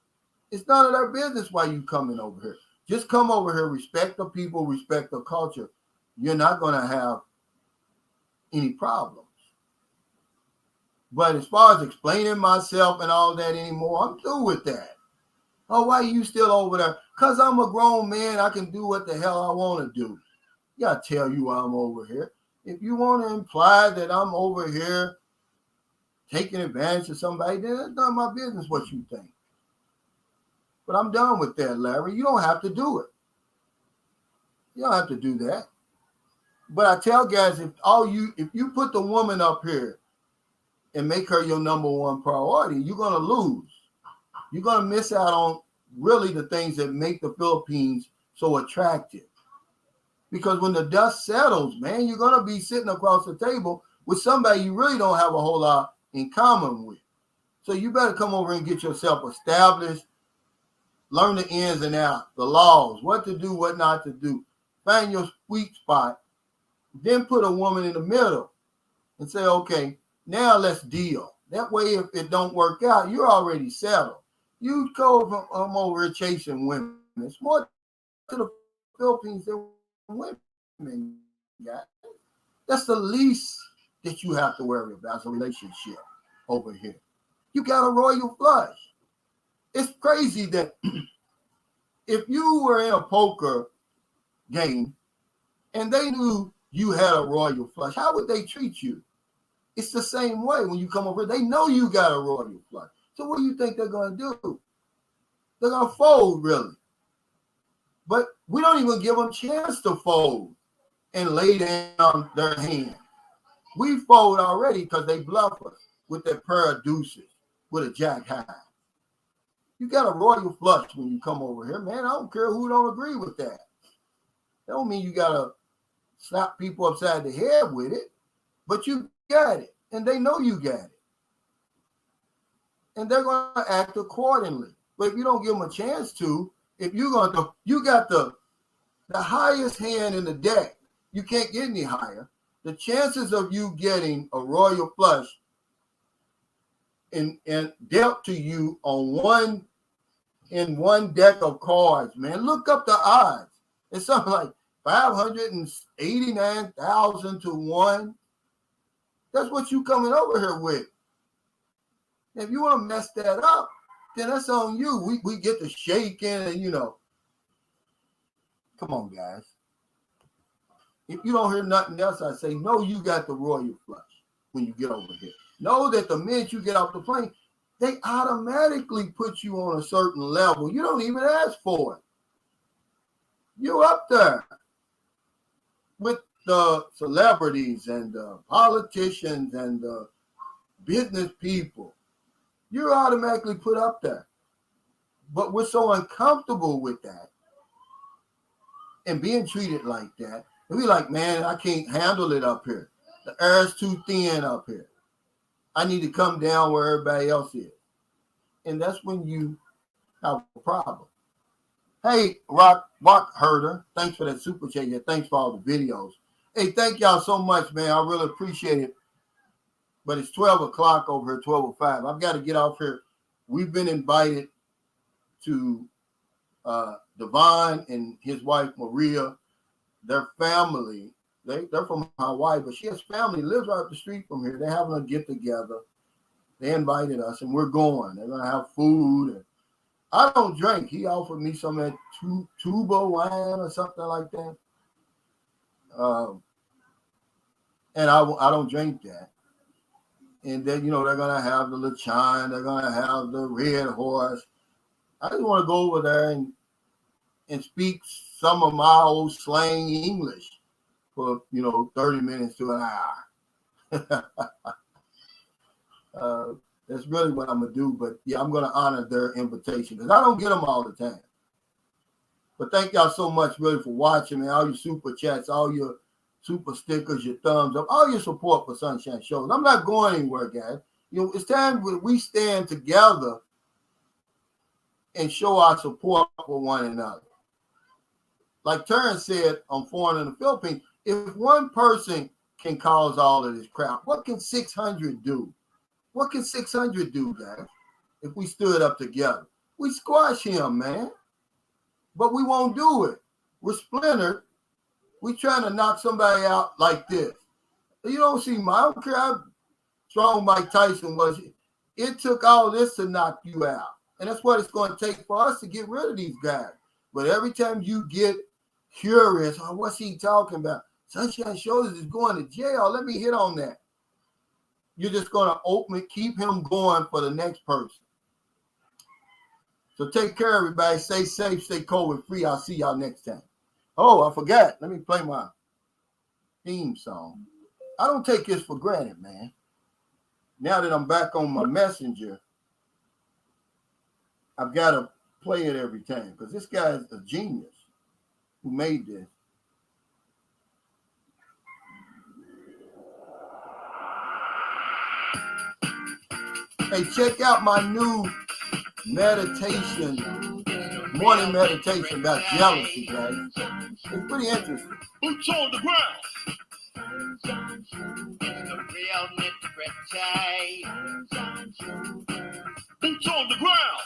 It's none of their business why you coming over here. Just come over here, respect the people, respect the culture. You're not going to have any problems. But as far as explaining myself and all that anymore, I'm through with that. Oh, why are you still over there? Because I'm a grown man. I can do what the hell I want to do. Yeah, I tell you why I'm over here. If you want to imply that I'm over here taking advantage of somebody, then it's not my business what you think. But I'm done with that, Larry. You don't have to do it. You don't have to do that. But I tell guys, if you put the woman up here and make her your number one priority, you're going to lose. You're going to miss out on really the things that make the Philippines so attractive. Because when the dust settles, man, you're going to be sitting across the table with somebody you really don't have a whole lot in common with. So you better come over and get yourself established, learn the ins and outs, the laws, what to do, what not to do. Find your sweet spot. Then put a woman in the middle and say, okay, now let's deal. That way, if it don't work out, you're already settled. You go from over here chasing women. It's more to the Philippines than women, guys. That's the least that you have to worry about as a relationship over here. You got a royal flush. It's crazy that if you were in a poker game and they knew you had a royal flush, how would they treat you? It's the same way when you come over. They know you got a royal flush. So what do you think they're going to do? They're going to fold, really. But we don't even give them a chance to fold and lay down their hand. We fold already because they bluff us with their pair of deuces, with a jack high. You got a royal flush when you come over here, man. I don't care who don't agree with that. That don't mean you got to slap people upside the head with it, but you got it, and they know you got it. And they're going to act accordingly. But if you don't give them a chance to, if you're going to, you got the highest hand in the deck, you can't get any higher. The chances of you getting a royal flush and dealt to you on one deck of cards, man. Look up the odds. It's something like 589,000 to 1. That's what you coming over here with. If you want to mess that up, then that's on you. We get to shaking and come on, guys. If you don't hear nothing else, I say, know you got the royal flush when you get over here. Know that the minute you get off the plane, they automatically put you on a certain level. You don't even ask for it. You're up there with the celebrities and the politicians and the business people. You're automatically put up there. But we're so uncomfortable with that and being treated like that. And we're like, man, I can't handle it up here. The air's too thin up here. I need to come down where everybody else is. And that's when you have a problem. Hey, Rock Herder, thanks for that super chat. Thanks for all the videos. Hey, thank y'all so much, man. I really appreciate it. But it's 12 o'clock over here, 12:05. I've got to get off here. We've been invited to Devon and his wife, Maria, their family. They're from Hawaii, but she has family, lives right up the street from here. They're having a get-together. They invited us, and we're going. They're going to have food. And I don't drink. He offered me some of that tuba wine or something like that. And I don't drink that. And then, they're going to have the lechon. They're going to have the red horse. I just want to go over there and speak some of my old slang English for, 30 minutes to an hour. That's really what I'm going to do. But, yeah, I'm going to honor their invitation because I don't get them all the time. But thank y'all so much, really, for watching, man. All your super chats, all your super stickers, your thumbs up, all your support for Sunshine Shows. I'm not going anywhere, guys. It's time we stand together and show our support for one another. Like Terrence said on Foreign in the Philippines, if one person can cause all of this crap, what can 600 do? What can 600 do, guys, if we stood up together? We squash him, man. But we won't do it. We're splintered. We're trying to knock somebody out like this. You don't see I don't care how strong Mike Tyson was. It took all this to knock you out. And that's what it's going to take for us to get rid of these guys. But every time you get curious, what's he talking about? Sunshine Shoulders is going to jail. Let me hit on that. You're just going to keep him going for the next person. So take care, everybody. Stay safe, stay COVID free. I'll see y'all next time. Oh, I forgot. Let me play my theme song. I don't take this for granted, man. Now that I'm back on my messenger, I've got to play it every time because this guy is a genius who made this. Hey, check out my new morning meditation about jealousy, guys. It's pretty interesting. Boots on the ground. The real nitty-gritty. Boots on the ground.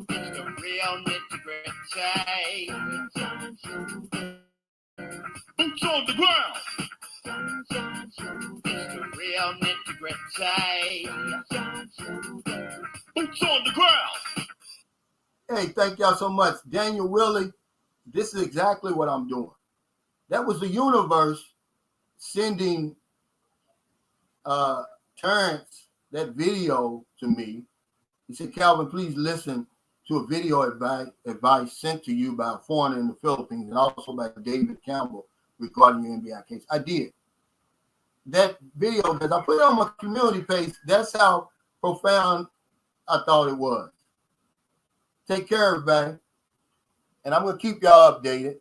The real nitty-gritty. Boots on the ground. The real nitty-gritty. Boots on the ground. Hey, thank y'all so much. Daniel Willie, this is exactly what I'm doing. That was the universe sending Terrence that video to me. He said, Calvin, please listen to a video advice sent to you by a foreigner in the Philippines and also by David Campbell regarding your NBI case. I did. That video, because I put it on my community page, that's how profound I thought it was. Take care, everybody. And I'm going to keep y'all updated.